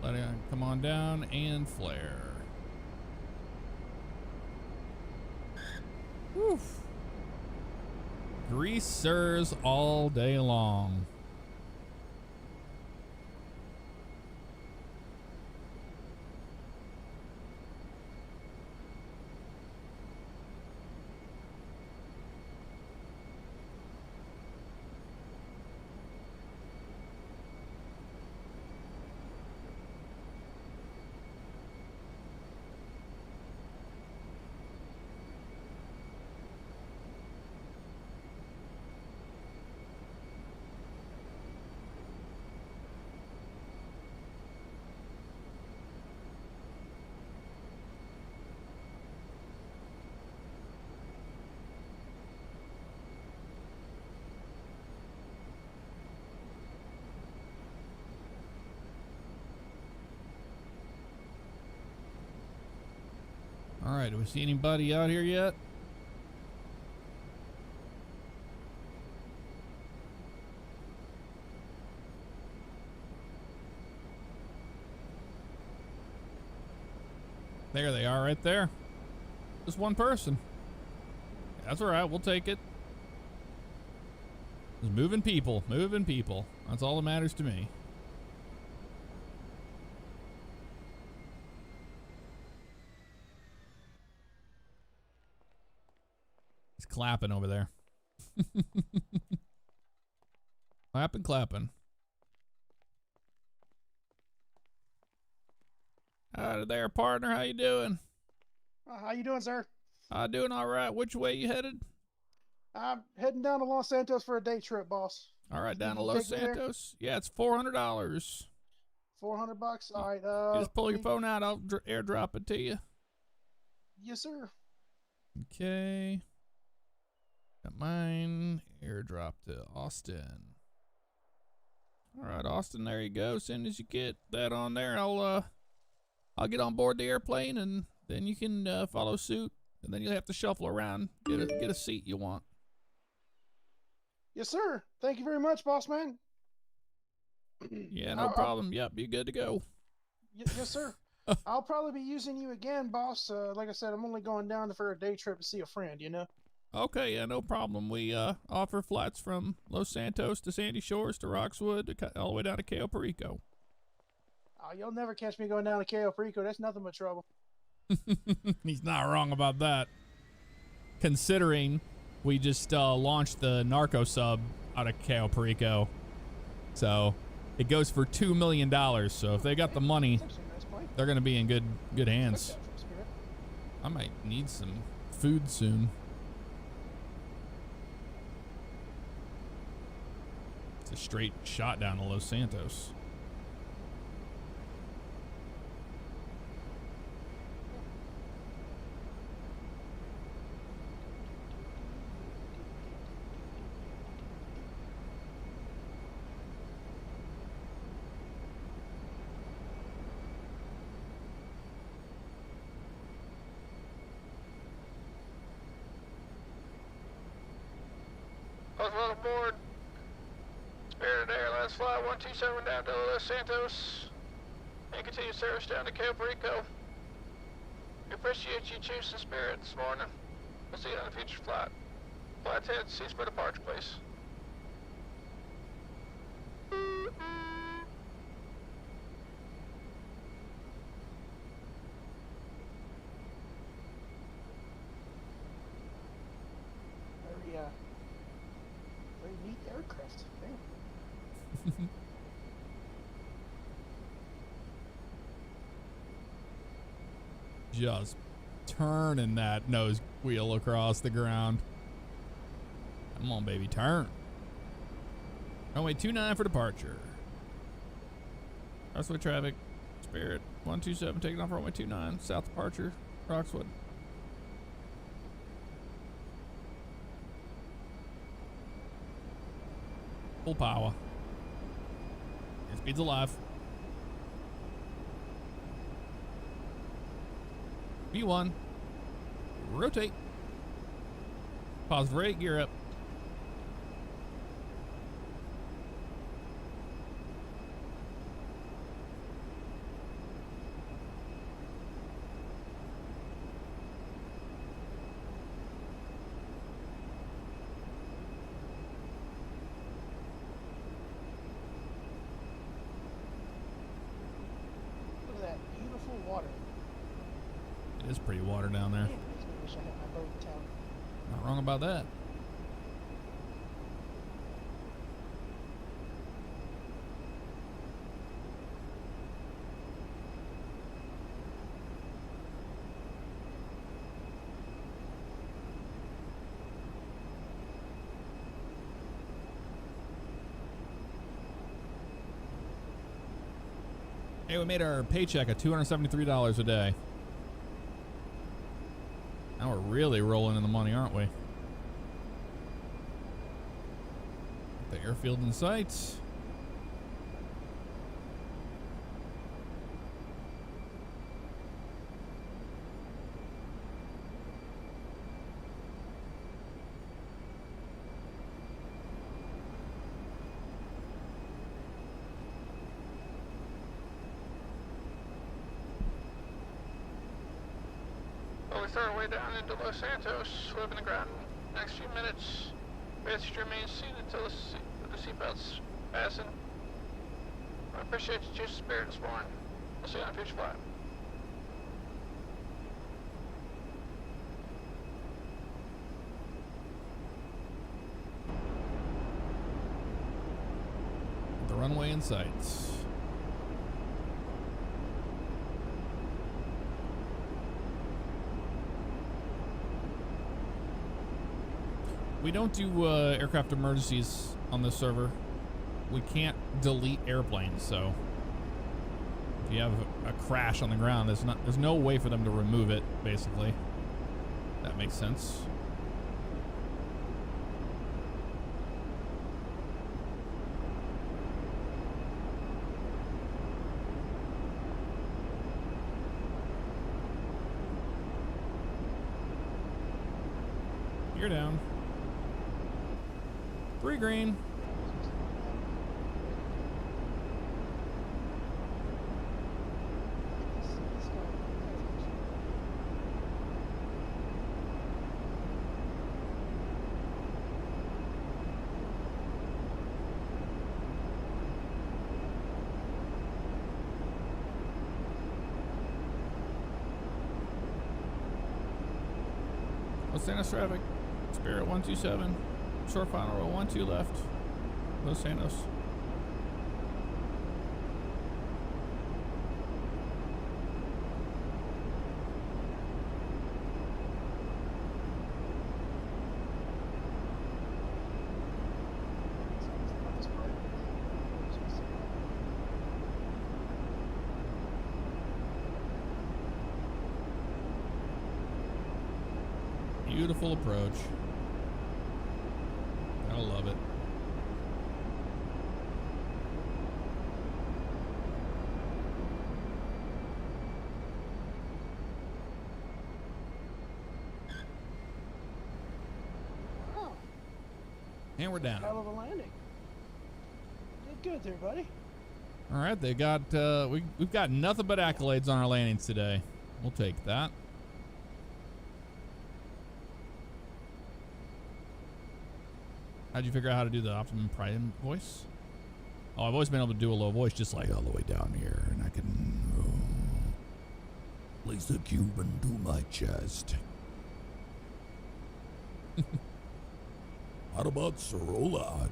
[SPEAKER 1] Let it come on down and flare. Woo. Greasers all day long. All right, do we see anybody out here yet? There they are right there. Just one person. That's all right, we'll take it. Just moving people, moving people. That's all that matters to me. He's clapping over there. Clapping, clapping. Howdy there, partner. How you doing?
[SPEAKER 9] How you doing, sir?
[SPEAKER 1] Doing all right. Which way you headed?
[SPEAKER 9] I'm heading down to Los Santos for a day trip, boss.
[SPEAKER 1] All right, down to
[SPEAKER 9] You
[SPEAKER 1] Los
[SPEAKER 9] take me there?
[SPEAKER 1] Santos. Yeah, it's $400.
[SPEAKER 9] $400. All right.
[SPEAKER 1] You just pull your phone out. I'll airdrop it to you.
[SPEAKER 9] Yes, sir.
[SPEAKER 1] Okay. Got mine. Airdrop to Austin. All right, Austin. There you go. As soon as you get that on there, I'll get on board the airplane, and then you can follow suit. And then you'll have to shuffle around, get a seat you want.
[SPEAKER 9] Yes, sir. Thank you very much, boss man.
[SPEAKER 1] Yeah, no problem. Yep, you're good to go.
[SPEAKER 9] Yes, sir. I'll probably be using you again, boss. Like I said, I'm only going down for a day trip to see a friend, you know?
[SPEAKER 1] Okay, yeah, no problem. We offer flights from Los Santos to Sandy Shores to Roxwood all the way down to Cayo Perico.
[SPEAKER 9] Oh, you'll never catch me going down to Cayo Perico. That's nothing but trouble.
[SPEAKER 1] He's not wrong about that. Considering we just launched the narco sub out of Cayo Perico. So it goes for $2 million. So if they got the money, they're going to be in good hands. I might need some food soon. It's a straight shot down to Los Santos.
[SPEAKER 5] Welcome aboard. Spirit Airlines Flight 127 down to Los Santos and continue service down to Cayo Perico. We appreciate you choosing Spirit this morning. We'll see you on a future flight. Flight 10, cease for departure, please.
[SPEAKER 9] Very neat aircraft. Damn.
[SPEAKER 1] Just turning that nose wheel across the ground. Come on, baby, turn. Runway 29 for departure. Crossway traffic, Spirit 127 taking off runway 29, south departure, Roxwood. Full power. Airspeed's alive. V1. Rotate. Pause brake, gear up.
[SPEAKER 9] Look at that beautiful water.
[SPEAKER 1] It is pretty water down there.
[SPEAKER 9] Man, I just wish I had my boat in town.
[SPEAKER 1] Not wrong about that. Hey, we made our paycheck at $273 a day. Now we're really rolling in the money, aren't we? The airfield in sight.
[SPEAKER 5] Well, we start our way down into Los Santos, flipping the ground. Next few minutes, we have to remain seated until the seatbelts fasten. I appreciate you choosing Spirit this morning. We'll see you on a future flight.
[SPEAKER 1] The runway in sight. We don't do aircraft emergencies on this server. We can't delete airplanes, so if you have a crash on the ground, there's no way for them to remove it, basically. That makes sense. You're down. 3 green. Los Santos traffic. Spirit 127. Short final row 12 left. Los Santos. Beautiful approach. I love it.
[SPEAKER 9] Oh,
[SPEAKER 1] And we're down.
[SPEAKER 9] hell of a landing. Did good there, buddy.
[SPEAKER 1] All right, they got we've got nothing but accolades on our landings today. We'll take that. How'd you figure out how to do the Optimum Prime voice? Oh, I've always been able to do a low voice, just like all the way down here, and I can place the Cuban to my chest. What about Sorolad?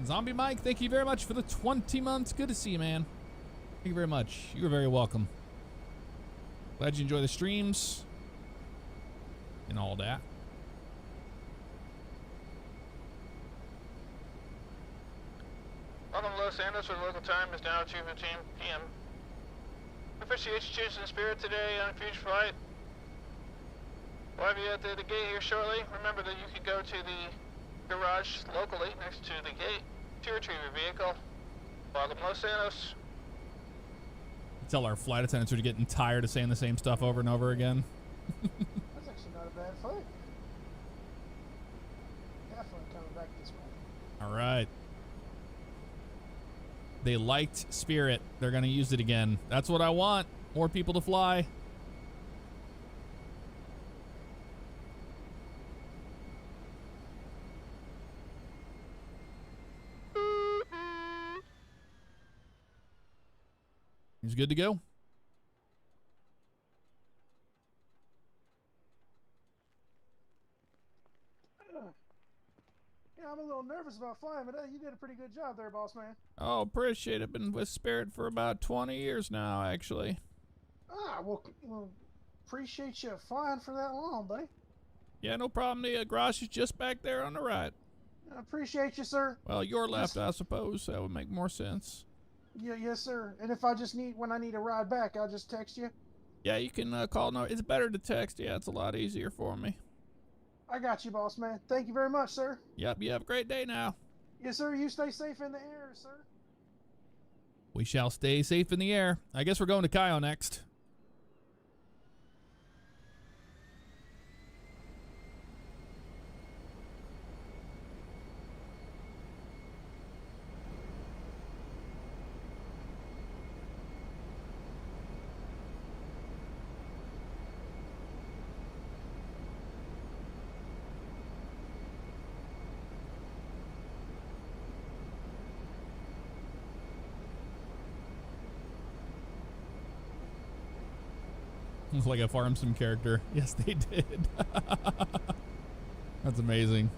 [SPEAKER 1] Zombie Mike, thank you very much for the 20 months. Good to see you, man. Thank you very much. You're very welcome. Glad you enjoy the streams and all that.
[SPEAKER 5] Welcome to Los Santos, where the local time is now 2:15 p.m. We appreciate you choosing Spirit today on a future flight. We'll have you at the gate here shortly. Remember that you can go to the garage locally next to the gate to retrieve your vehicle. Welcome to Los Santos.
[SPEAKER 1] Tell our flight attendants are getting tired of saying the same stuff over and over again.
[SPEAKER 9] That's actually not a bad fight. Definitely coming back this way.
[SPEAKER 1] All right. They liked Spirit. They're going to use it again. That's what I want. More people to fly. He's good to go.
[SPEAKER 9] Yeah, I'm a little nervous about flying, but you did a pretty good job there, boss man.
[SPEAKER 1] Oh, appreciate it. Been with Spirit for about 20 years now, actually.
[SPEAKER 9] Ah, well, appreciate you flying for that long, buddy.
[SPEAKER 1] Yeah, no problem. The garage is just back there on the right.
[SPEAKER 9] I appreciate you, sir.
[SPEAKER 1] Well, your left, I suppose. That would make more sense.
[SPEAKER 9] Yeah, yes, sir. And if I just when I need a ride back, I'll just text you.
[SPEAKER 1] Yeah, you can call. No, it's better to text. Yeah, it's a lot easier for me.
[SPEAKER 9] I got you, boss man. Thank you very much, sir.
[SPEAKER 1] Yep, you have a great day now.
[SPEAKER 9] Yes, sir. You stay safe in the air, sir.
[SPEAKER 1] We shall stay safe in the air. I guess we're going to Cayo next. Like a farm sim character. Yes, they did. That's amazing.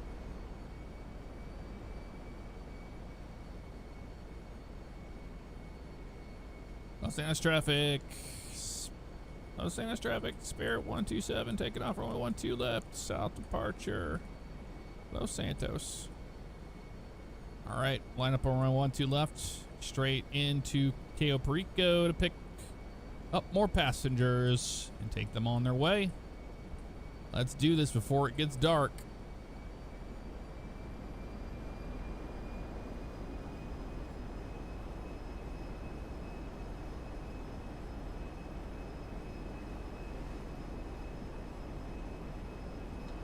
[SPEAKER 1] Los Angeles traffic. Los Angeles traffic. Spirit 127 taking off runway 12 left. South departure. Los Santos. All right, line up on runway 12 left. Straight into Cayo Perico to pick up more passengers and take them on their way. Let's do this before it gets dark.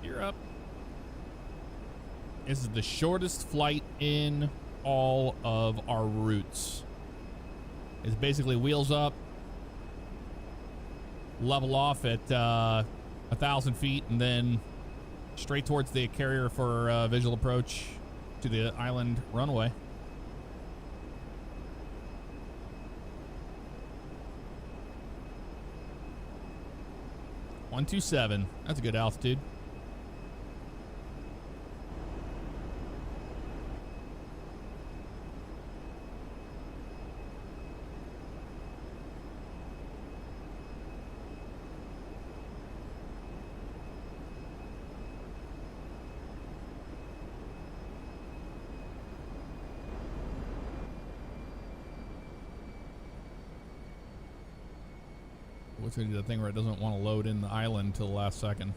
[SPEAKER 1] You're up. This is the shortest flight in all of our routes. It's basically wheels up, level off at 1,000 feet, and then straight towards the carrier for visual approach to the island runway. $127. That's a good altitude. What's going to do the thing where it doesn't want to load in the island till the last second?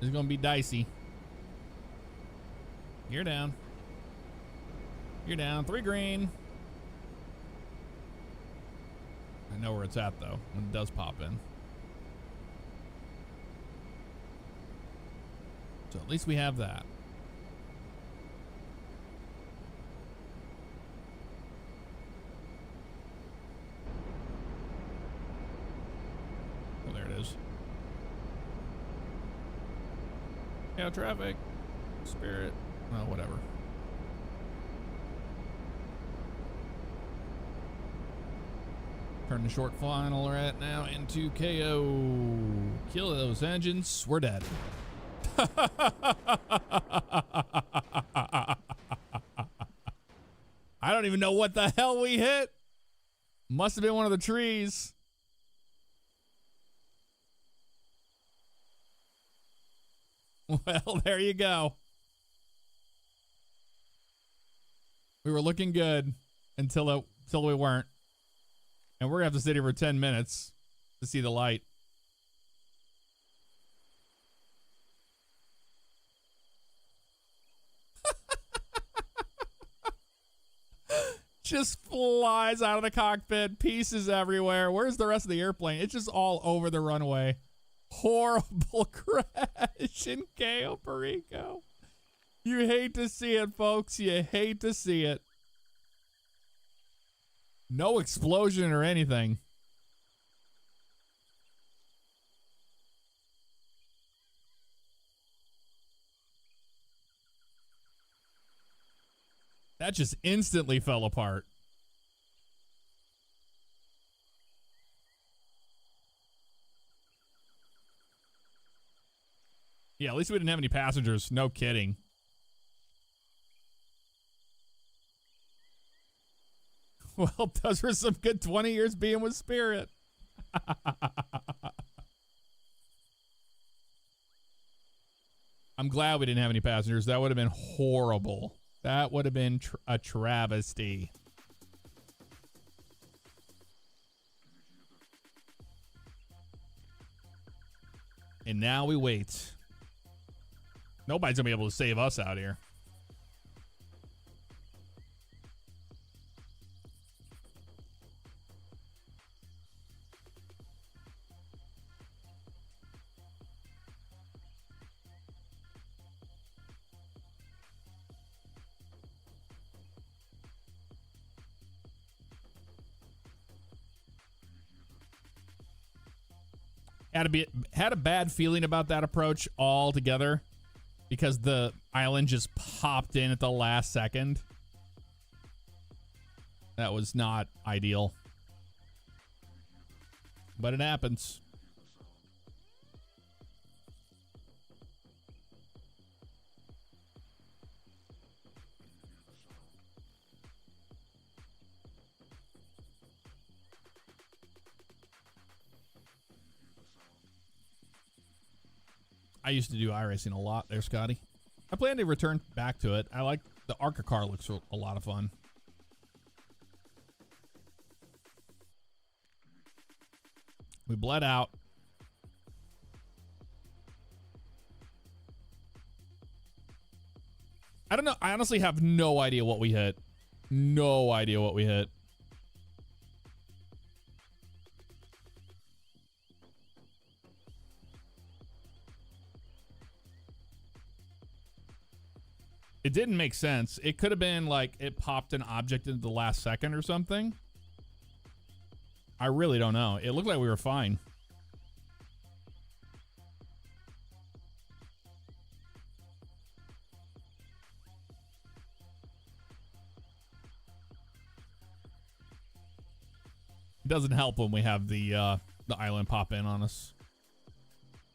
[SPEAKER 1] It's going to be dicey. You're down. You're down. 3 green. I know where it's at, though, when it does pop in. So at least we have that. Yeah, traffic, Spirit, well, whatever. Turn the short final right now into Cayo. Kill those engines. We're dead. I don't even know what the hell we hit. Must have been one of the trees. Well, there you go. We were looking good until we weren't. And we're going to have to sit here for 10 minutes to see the light. Just flies out of the cockpit, pieces everywhere. Where's the rest of the airplane? It's just all over the runway. Horrible crash in Cayo Perico. You hate to see it, folks. You hate to see it. No explosion or anything. That just instantly fell apart. Yeah, at least we didn't have any passengers. No kidding. Well, those were some good 20 years being with Spirit. I'm glad we didn't have any passengers. That would have been horrible. That would have been a travesty. And now we wait. Nobody's gonna be able to save us out here. Had a bad feeling about that approach altogether because the island just popped in at the last second. That was not ideal. But it happens. I used to do iRacing a lot there, Scotty. I plan to return back to it. I like the ARCA car, looks a lot of fun. We bled out. I don't know. I honestly have no idea what we hit. No idea what we hit. It didn't make sense. It could have been like it popped an object into the last second or something. I really don't know. It looked like we were fine. It doesn't help when we have the island pop in on us.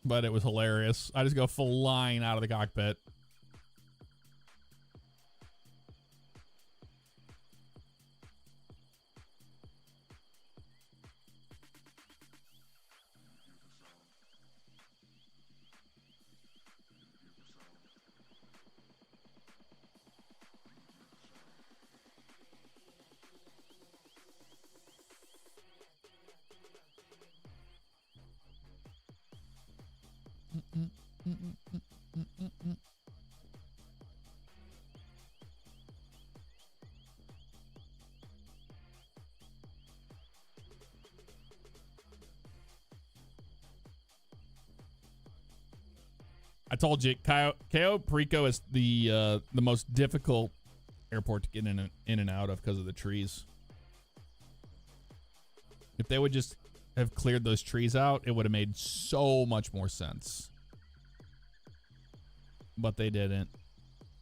[SPEAKER 1] But it was hilarious. I just go flying out of the cockpit. I told you, Cayo Perico is the most difficult airport to get in and out of because of the trees. If they would just have cleared those trees out, it would have made so much more sense. But they didn't.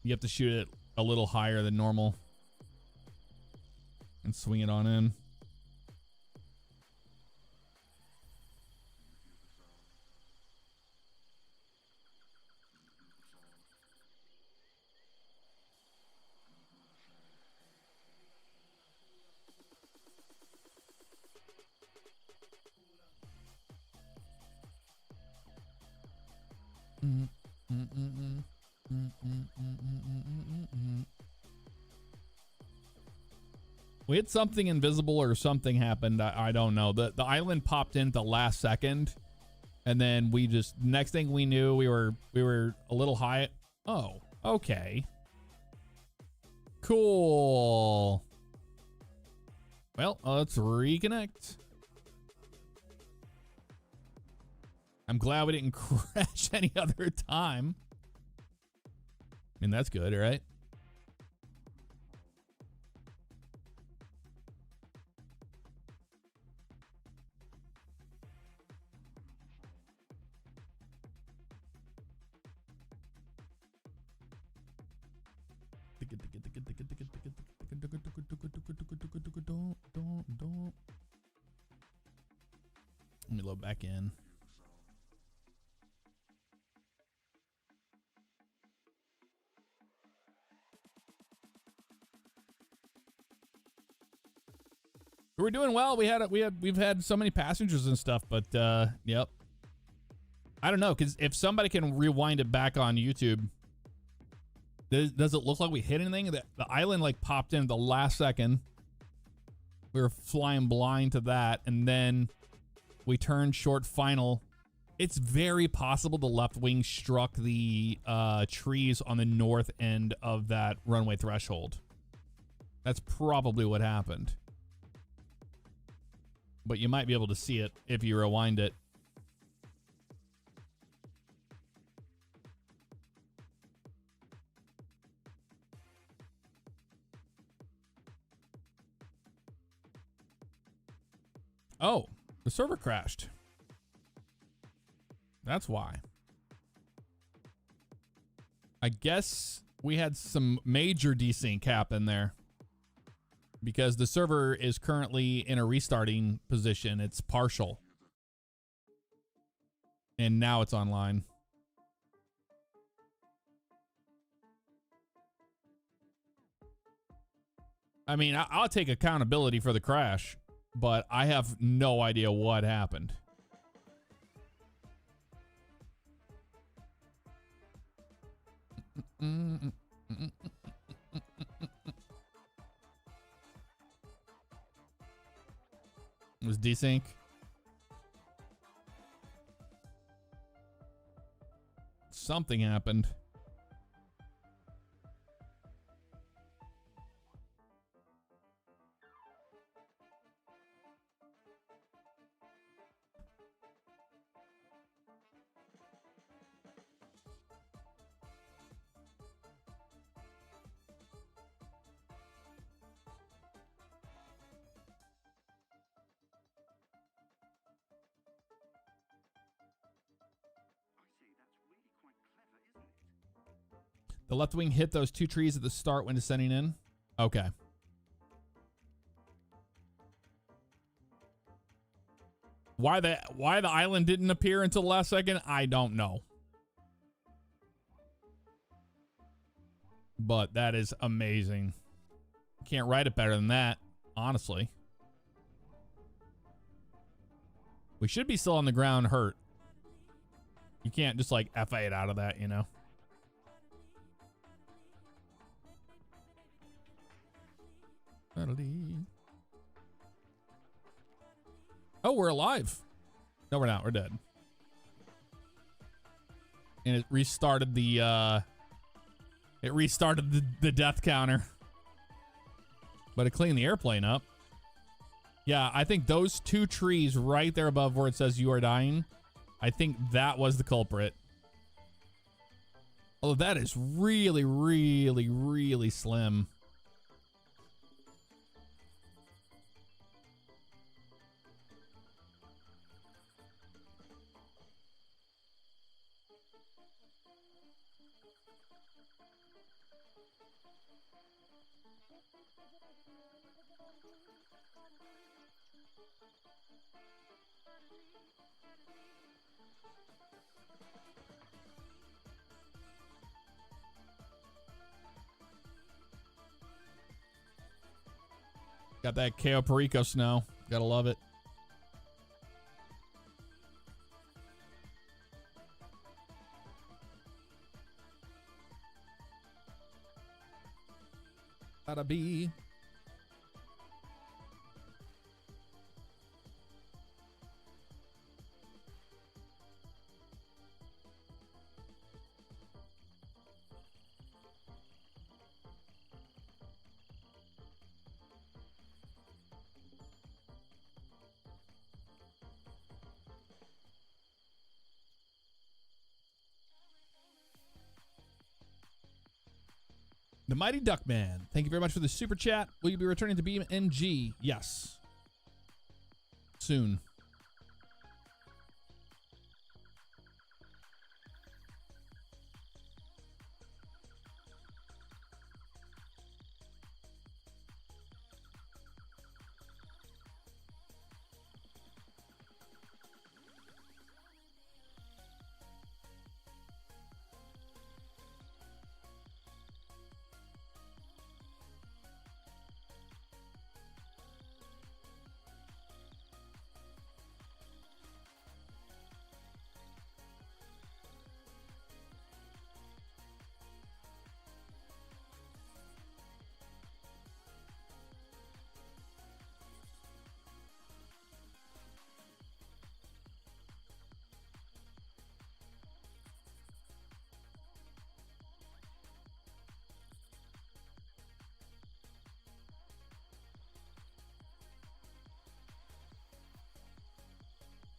[SPEAKER 1] You have to shoot it a little higher than normal and swing it on in. We had something invisible or something happened. I don't know. The island popped in at the last second, and then we just next thing we knew we were a little high. Oh, okay. Cool. Well, let's reconnect. I'm glad we didn't crash any other time. I mean, that's good, right? Let me load back in. We're doing well. We've had so many passengers and stuff, but yep. I don't know, because if somebody can rewind it back on YouTube, does it look like we hit anything? The island like popped in at the last second. We were flying blind to that, and then we turned short final. It's very possible the left wing struck the trees on the north end of that runway threshold. That's probably what happened. But you might be able to see it if you rewind it. Oh, the server crashed. That's why. I guess we had some major desync happen there. Because the server is currently in a restarting position. It's partial. And now it's online. I mean, I'll take accountability for the crash, but I have no idea what happened. It was desync. Something happened. The left wing hit those two trees at the start when descending in. Okay. Why the island didn't appear until the last second, I don't know. But that is amazing. Can't write it better than that, honestly. We should be still on the ground hurt. You can't just like F8 out of that, you know? Oh, we're alive. No, we're not. We're dead. And it restarted the death counter. But it cleaned the airplane up. Yeah, I think those two trees right there above where it says you are dying, I think that was the culprit. Although that is really, really, really slim. Got that Cayo Perico snow. Gotta love it. Gotta be. The Mighty Duckman. Thank you very much for the super chat. Will you be returning to BMG? Yes. Soon.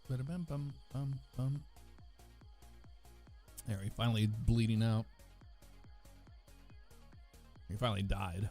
[SPEAKER 1] Ba-da-bum-bum-bum-bum. There, he finally bleeding out. He finally died.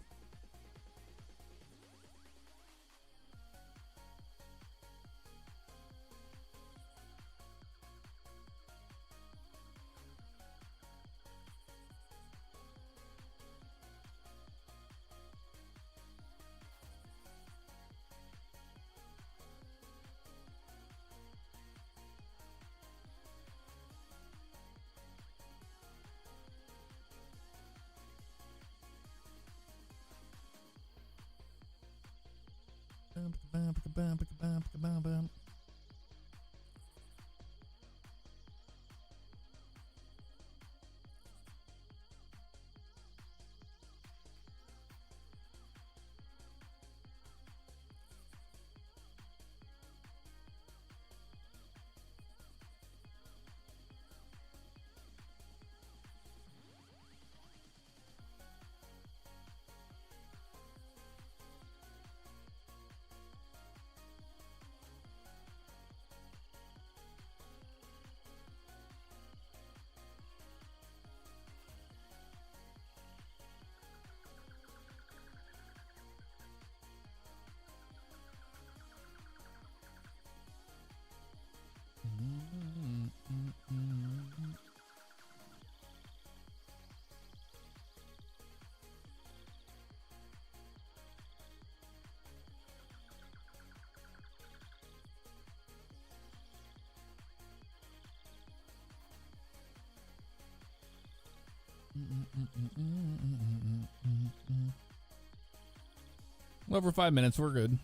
[SPEAKER 1] Well, for 5 minutes, we're good.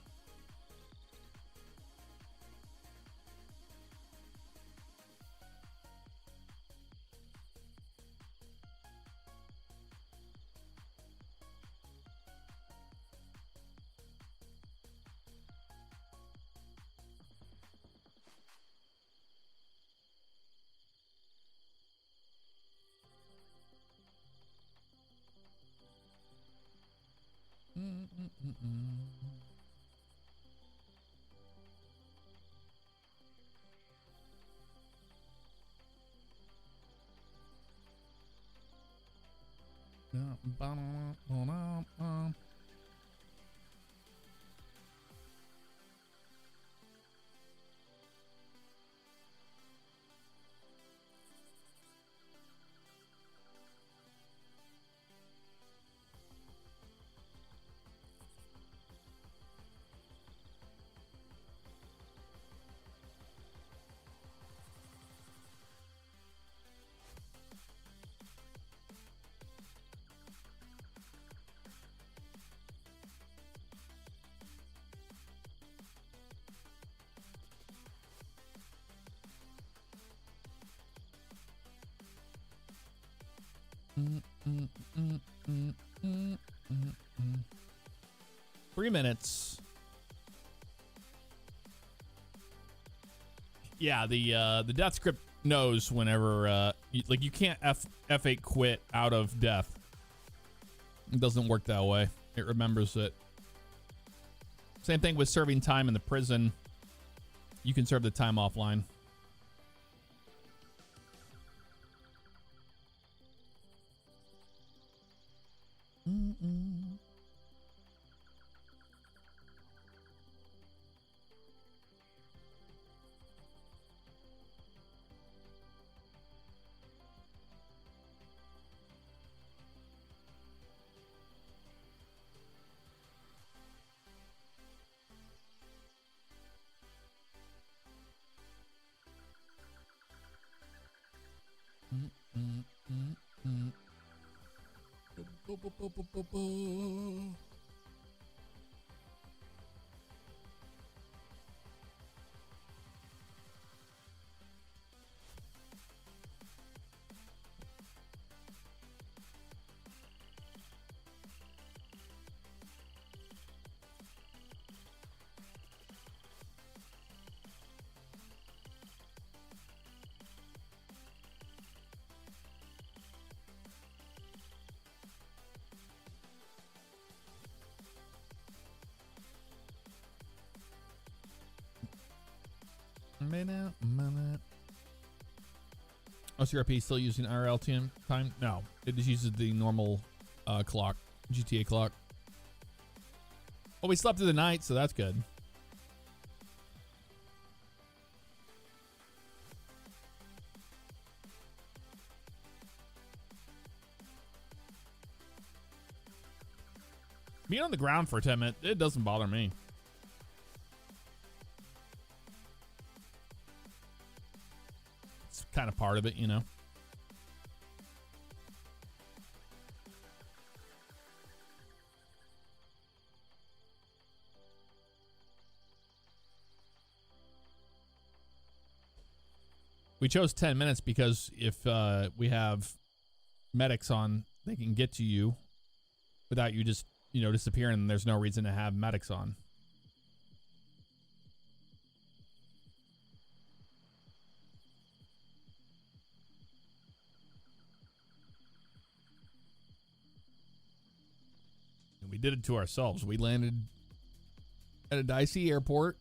[SPEAKER 1] Three minutes. Yeah, the death script knows whenever you can't F8 quit out of death. It doesn't work that way. It remembers it. Same thing with serving time in the prison. You can serve the time offline. Minute. OCRP still using RLTM time? No, it just uses the normal clock, GTA clock. Well, we slept through the night, so that's good. Being on the ground for 10 minutes, it doesn't bother me. It's kind of part of it, you know. We chose 10 minutes because if we have medics on, they can get to you without you just, disappearing, and there's no reason to have medics on. And we did it to ourselves. We landed at a dicey airport,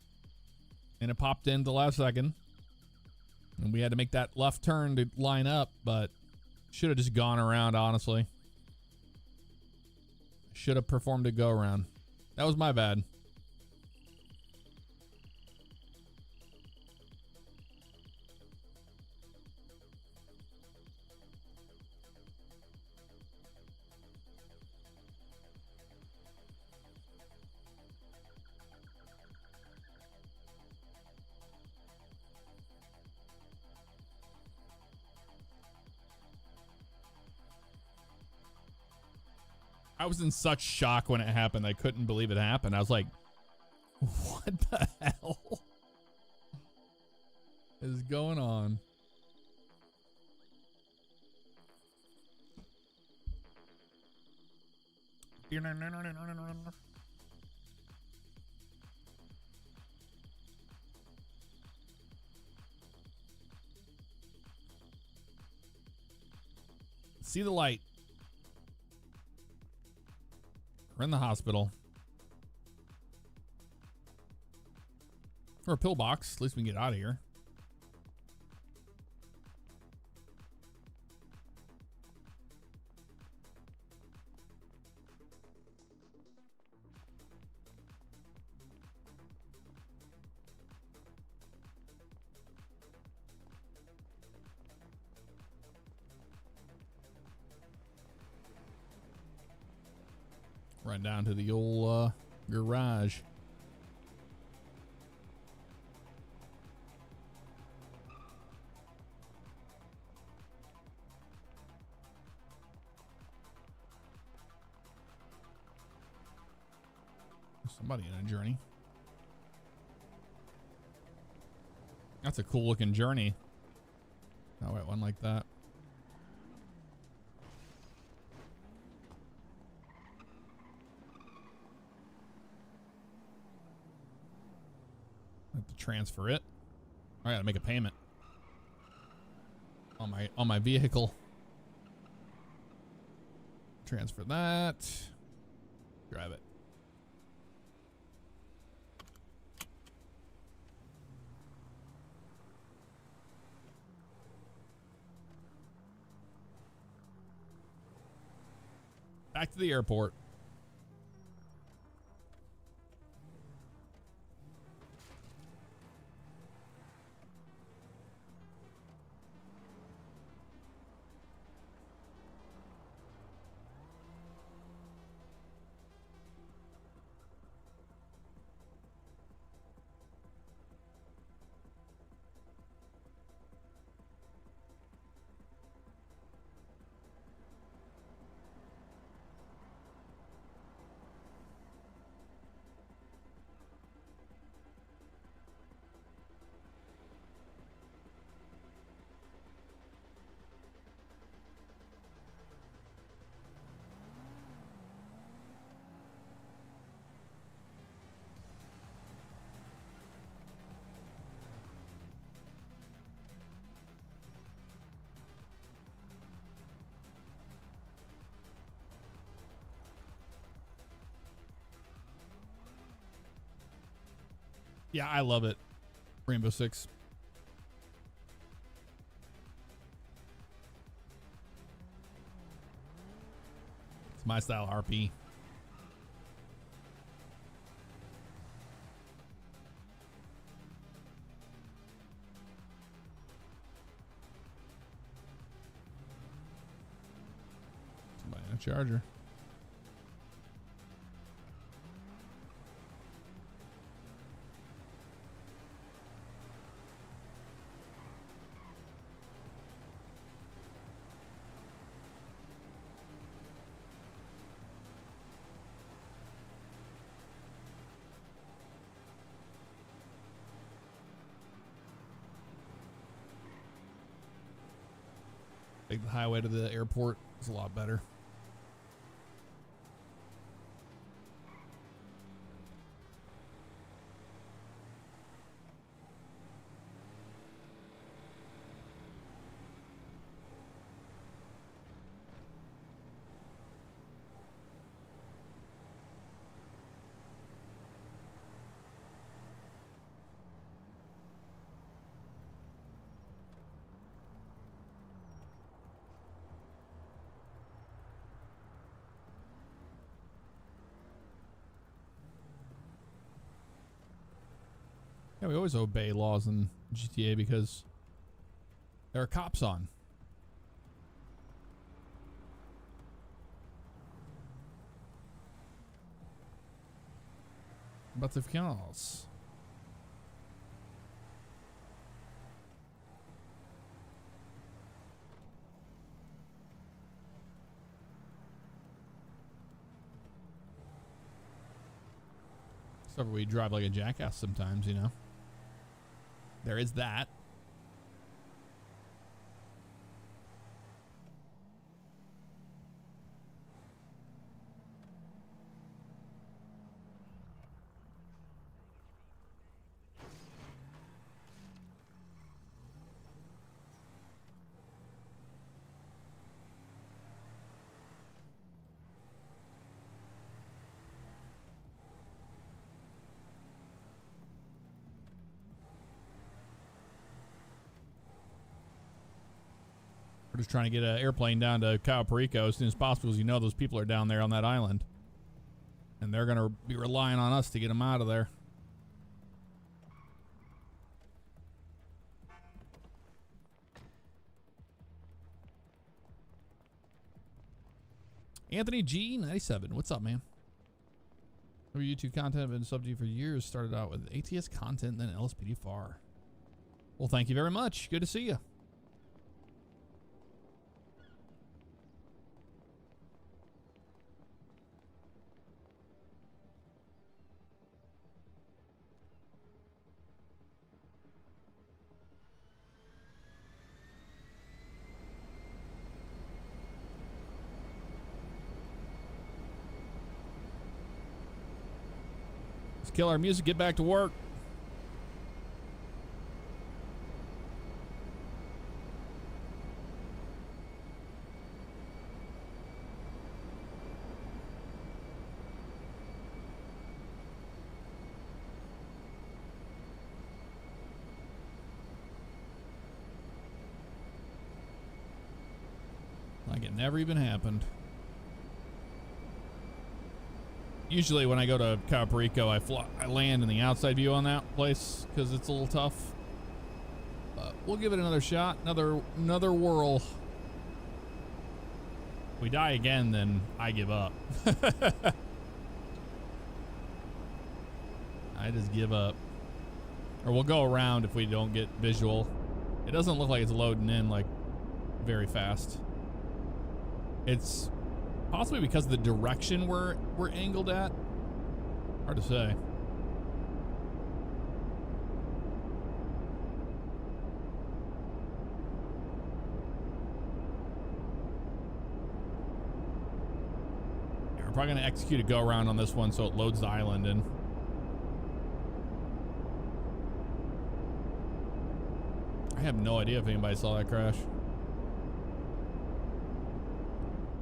[SPEAKER 1] and it popped in the last second. And we had to make that left turn to line up, but should have just gone around, honestly. Should have performed a go-around. That was my bad. I was in such shock when it happened. I couldn't believe it happened. I was like, what the hell is going on? See the light. We're in the hospital. Or a pillbox. At least we can get out of here. Run down to the old garage. Somebody in a journey. That's a cool looking journey. Oh, wait, one like that. I have to transfer it. I gotta make a payment on my vehicle. Transfer that. Drive it. Back to the airport. Yeah, I love it. Rainbow Six. It's my style RP. Somebody in a charger. Take the highway to the airport. It's a lot better. Yeah, we always obey laws in GTA because there are cops on. Butterflies. Except we drive like a jackass sometimes, you know. There is that. We're just trying to get an airplane down to Cayo Perico as soon as possible, because you know those people are down there on that island. And they're going to be relying on us to get them out of there. Anthony G97, what's up, man? Your YouTube content have been subject for years. Started out with ATS content, then LSPD FAR. Well, thank you very much. Good to see you. Kill our music, get back to work. Like it never even happened. Usually when I go to Cayo Perico, I land in the outside view on that place because it's a little tough. But we'll give it another shot, another whirl. If we die again, then I give up. I just give up. Or we'll go around if we don't get visual. It doesn't look like it's loading in like very fast. It's possibly because of the direction we're angled at. Hard to say. Yeah, we're probably going to execute a go around on this one so it loads the island in. I have no idea if anybody saw that crash.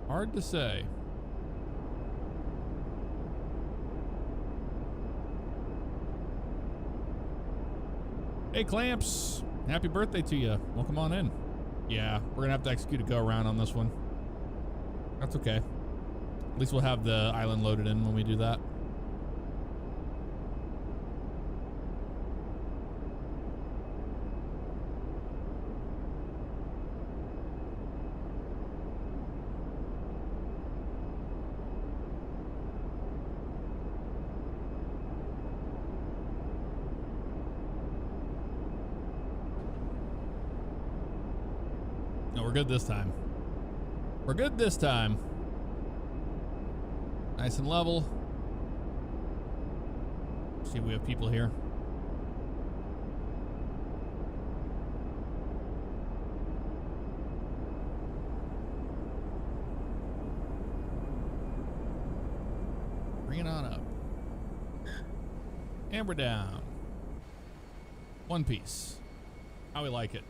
[SPEAKER 1] Hard to say. Hey, Clamps. Happy birthday to you. Welcome on in. Yeah, we're gonna have to execute a go around on this one. That's okay. At least we'll have the island loaded in when we do that. We're good this time. We're good this time. Nice and level. See if we have people here. Bring it on up. And we're down. One piece. How we like it.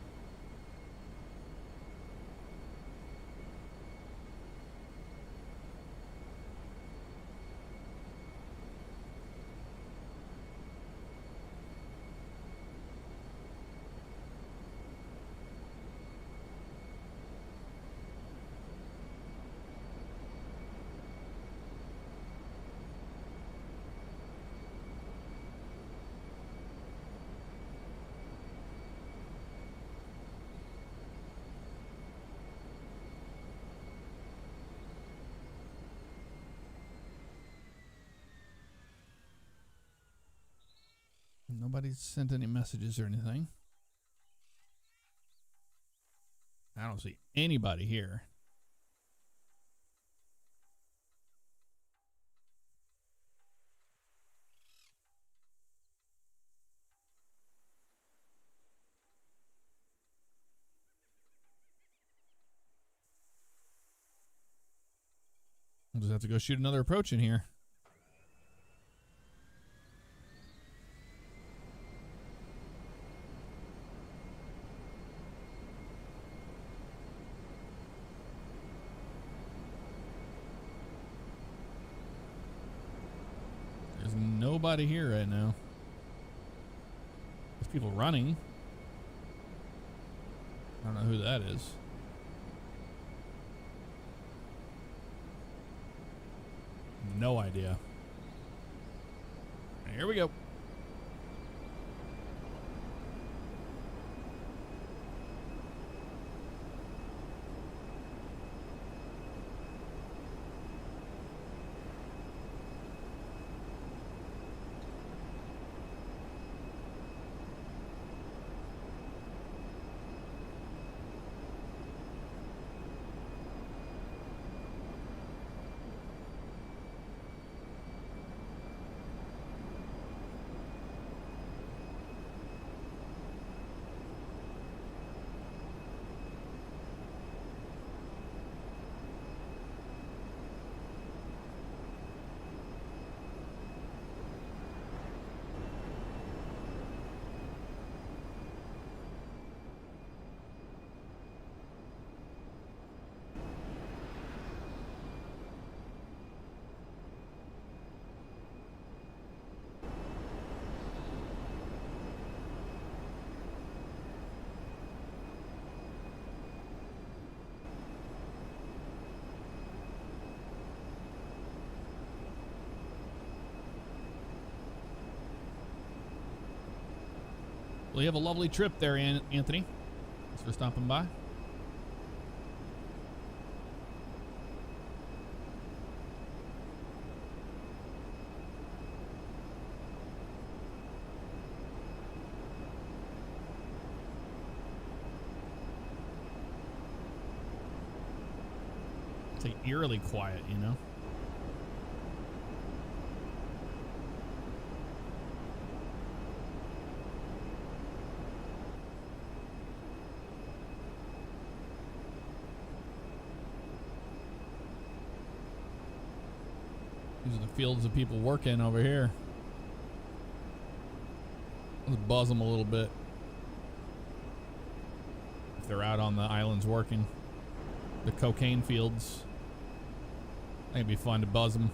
[SPEAKER 1] Nobody's sent any messages or anything. I don't see anybody here. We'll just have to go shoot another approach in here. There's nobody here right now. There's people running. I don't know who that is. No idea. Here we go. Well, you have a lovely trip there, Anthony. Thanks for stopping by. It's like eerily quiet, you know? These are the fields of people working over here. Let's buzz them a little bit. If they're out on the islands working. The cocaine fields. I think it'd be fun to buzz them.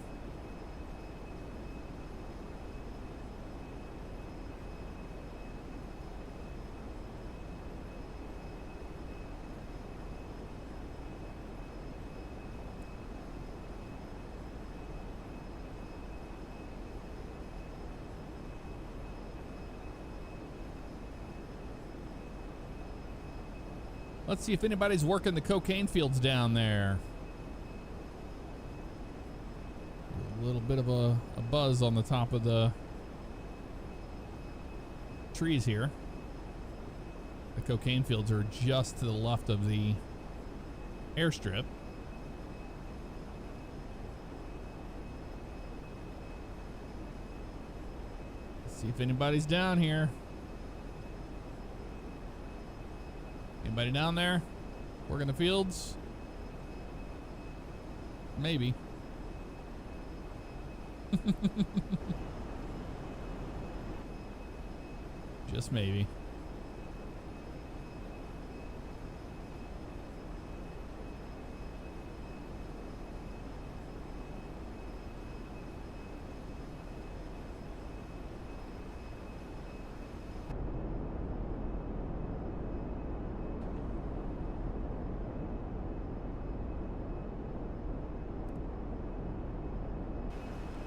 [SPEAKER 1] Let's see if anybody's working the cocaine fields down there. A little bit of a buzz on the top of the trees here. The cocaine fields are just to the left of the airstrip. Let's see if anybody's down here. Anybody down there? Working the fields? Maybe. Just maybe.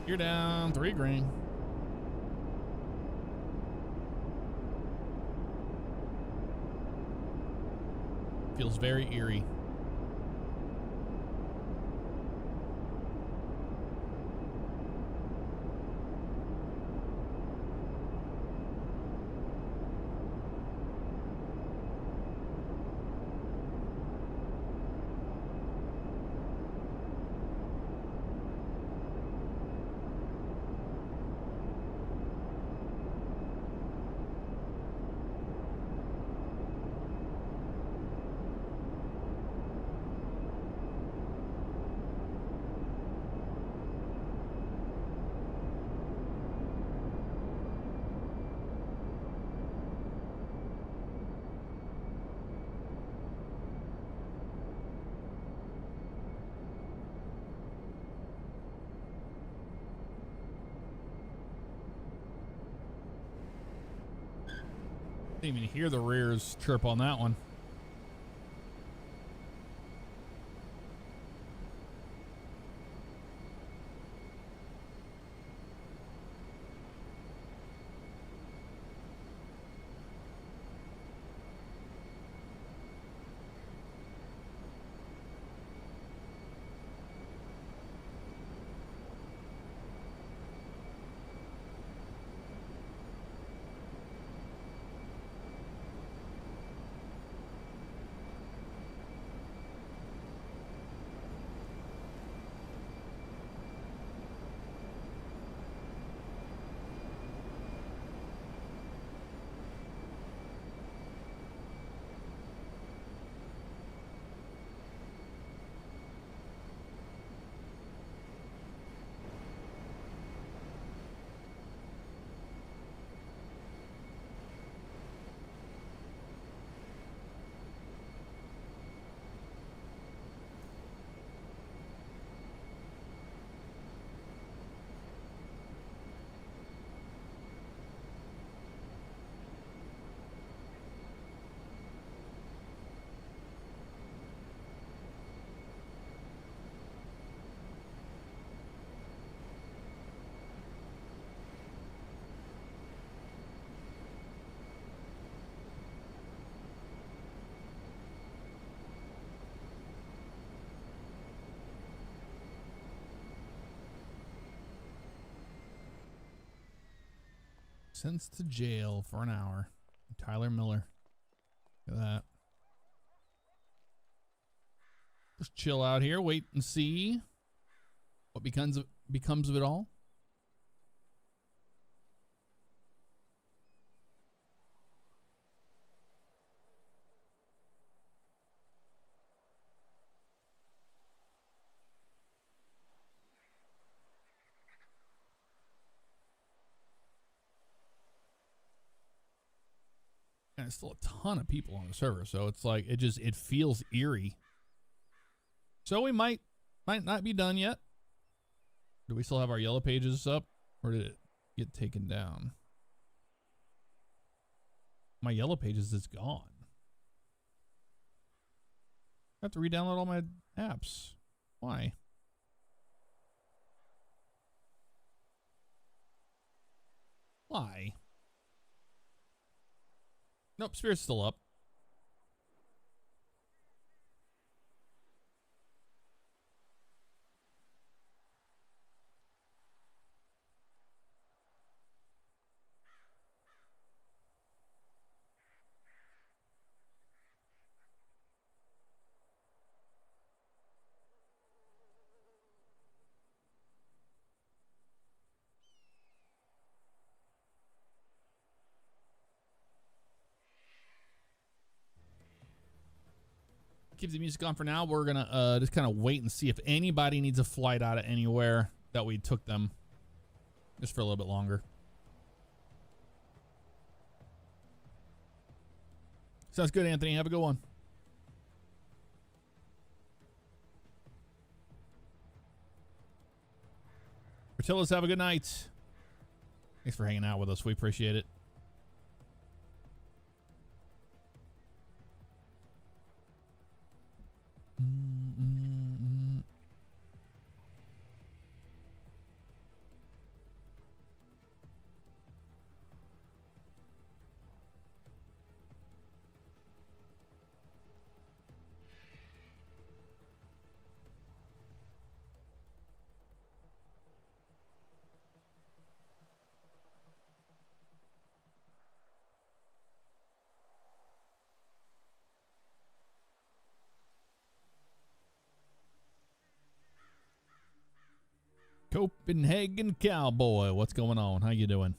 [SPEAKER 1] You're down 3 grand. Feels very eerie. Didn't even hear the rears chirp on that one. Sentenced to jail for an hour. Tyler Miller. Look at that. Just chill out here, wait and see what becomes of it all. And there's still a ton of people on the server, so it's like it feels eerie. So we might not be done yet. Do we still have our yellow pages up, or did it get taken down? My yellow pages is gone. I have to re-download all my apps. Why? Why? Nope, Spirit's still up. Keep the music on for now. We're gonna just kind of wait and see if anybody needs a flight out of anywhere that we took them, just for a little bit longer. Sounds good, Anthony. Have a good one. Portillo's, have a good night. Thanks for hanging out with us. We appreciate it. Copenhagen Cowboy, what's going on? How you doing?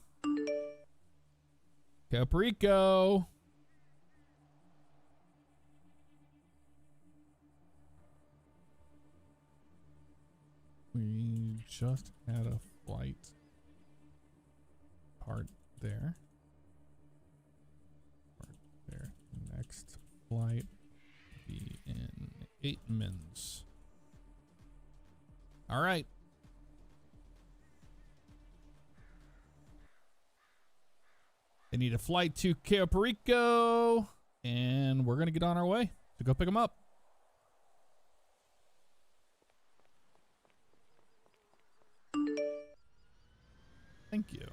[SPEAKER 1] Perico. We just had a flight part there. Part there. Next flight be in 8 minutes. All right. need a flight to Cayo Perico, and we're going to get on our way to go pick them up. Thank you.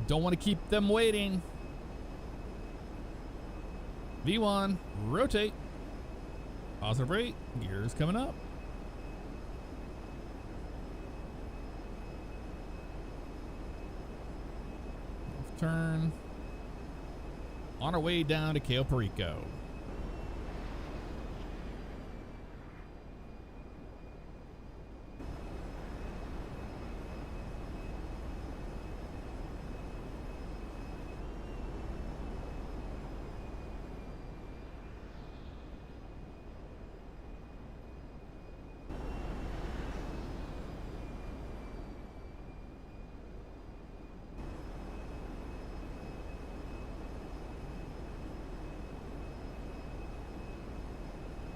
[SPEAKER 1] Don't want to keep them waiting. V1, rotate. Positive rate, gears coming up. Left turn. On our way down to Cayo Perico.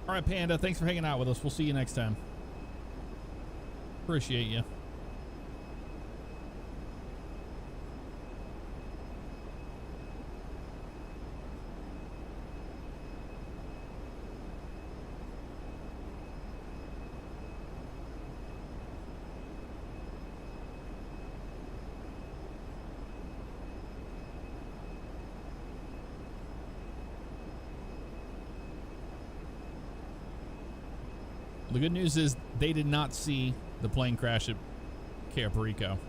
[SPEAKER 1] All right, Panda, thanks for hanging out with us. We'll see you next time. Appreciate you. The good news is they did not see the plane crash at Cayo Perico.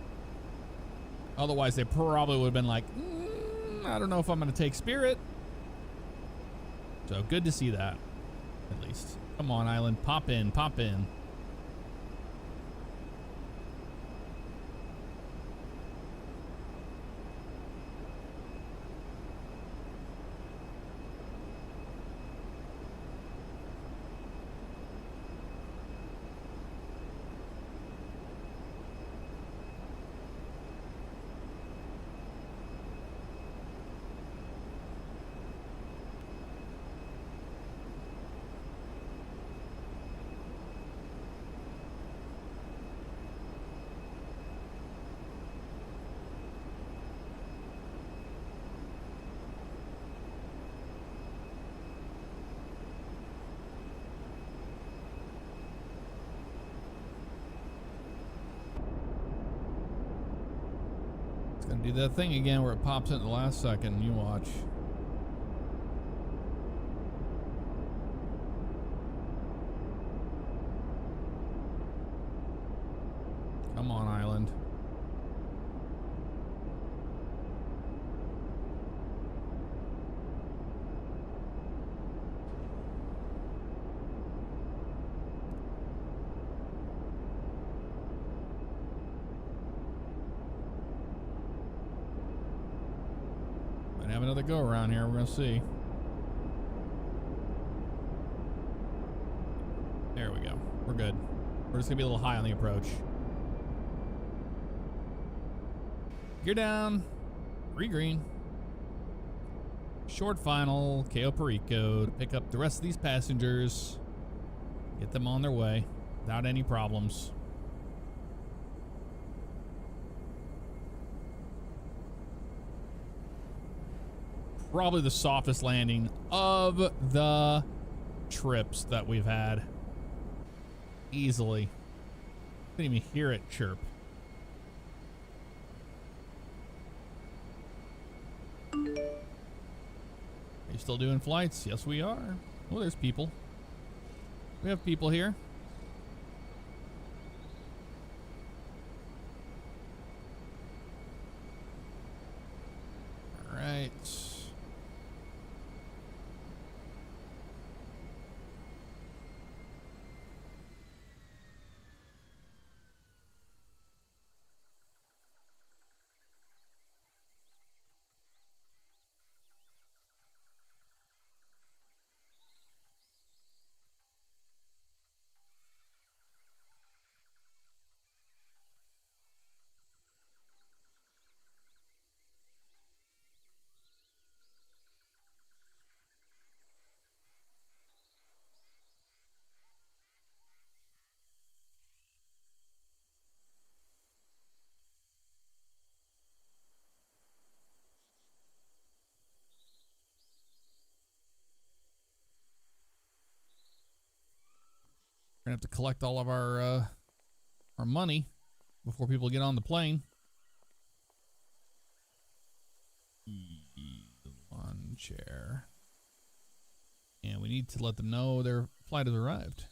[SPEAKER 1] Otherwise, they probably would have been like, I don't know if I'm going to take Spirit. So good to see that, at least. Come on, Island. Pop in, pop in. Gonna do that thing again where it pops in at the last second. You watch. Come on, Island. Have another go around here. We're gonna see. There we go. We're good. We're just gonna be a little high on the approach. Gear down. Re-green. Short final. Cayo Perico to pick up the rest of these passengers. Get them on their way without any problems. Probably the softest landing of the trips that we've had. Easily. Didn't even hear it chirp. Are you still doing flights? Yes, we are. Oh, there's people. We have people here. All right. have to collect all of our money before people get on the plane. Lawn chair. And we need to let them know their flight has arrived.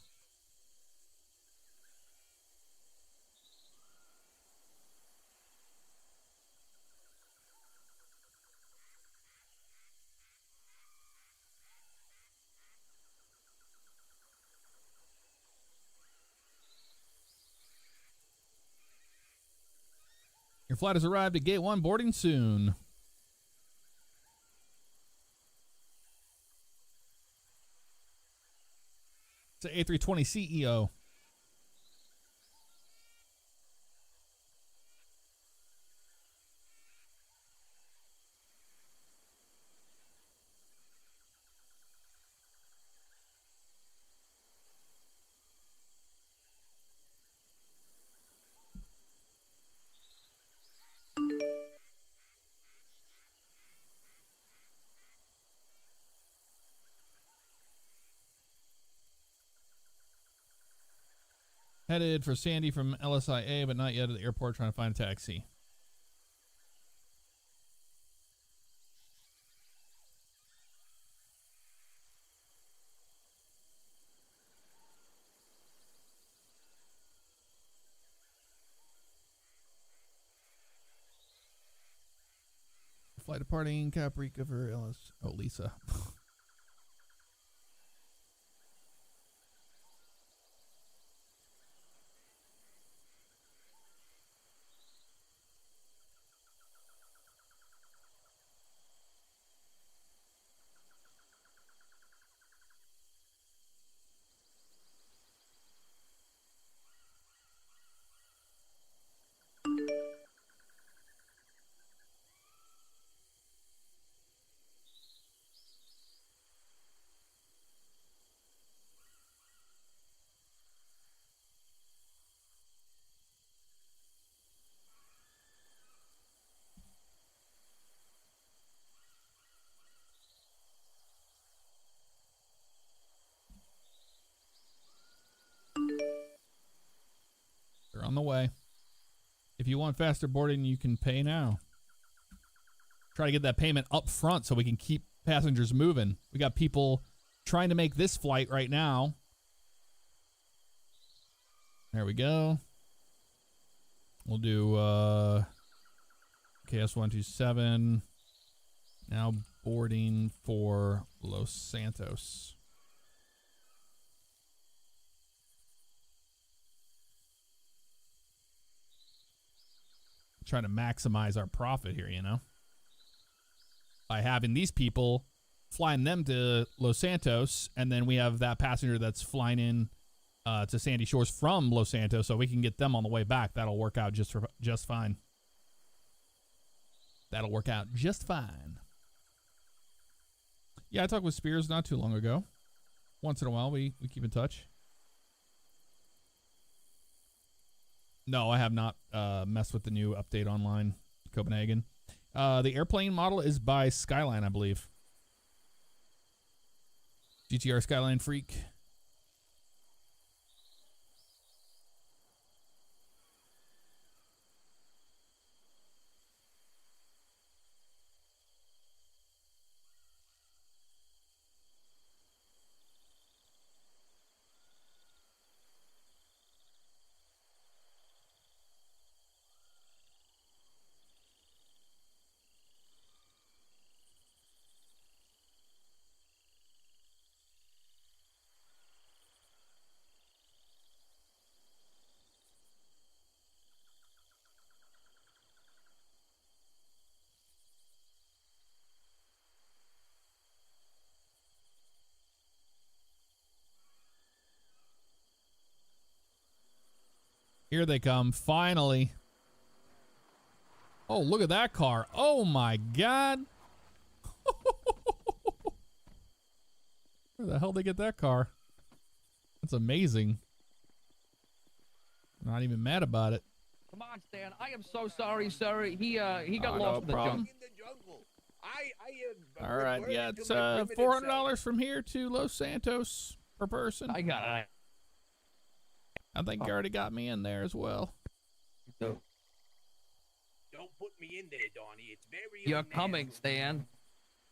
[SPEAKER 1] Your flight has arrived at Gate 1, boarding soon. It's an A320 CEO. Headed for Sandy from LSIA, but not yet at the airport, trying to find a taxi. Flight departing Perico for LS. Oh, Lisa. They're on the way. If you want faster boarding, you can pay now. Try to get that payment up front so we can keep passengers moving. We got people trying to make this flight right now. There we go. We'll do KS127. Now boarding for Los Santos. Trying to maximize our profit here, you know, by having these people flying them to Los Santos, and then we have that passenger that's flying in to Sandy Shores from Los Santos, so we can get them on the way back. That'll work out just fine. That'll work out just fine. Yeah, I talked with Spears not too long ago. Once in a while, we keep in touch. No, I have not messed with the new update online, Copenhagen. The airplane model is by Skyline, I believe. GTR Skyline Freak. Here they come, finally. Oh, look at that car. Oh my God. Where the hell did they get that car? That's amazing. Not even mad about it.
[SPEAKER 7] Come on, Stan. I am so sorry, sir. He got lost in the jungle.
[SPEAKER 1] All right, yeah, it's $400 from here to Los Santos per person.
[SPEAKER 7] I got it.
[SPEAKER 1] I think you already got me in there as well.
[SPEAKER 6] Don't put me in there, Donnie. It's very
[SPEAKER 7] You're
[SPEAKER 6] unnatural.
[SPEAKER 7] coming, Stan.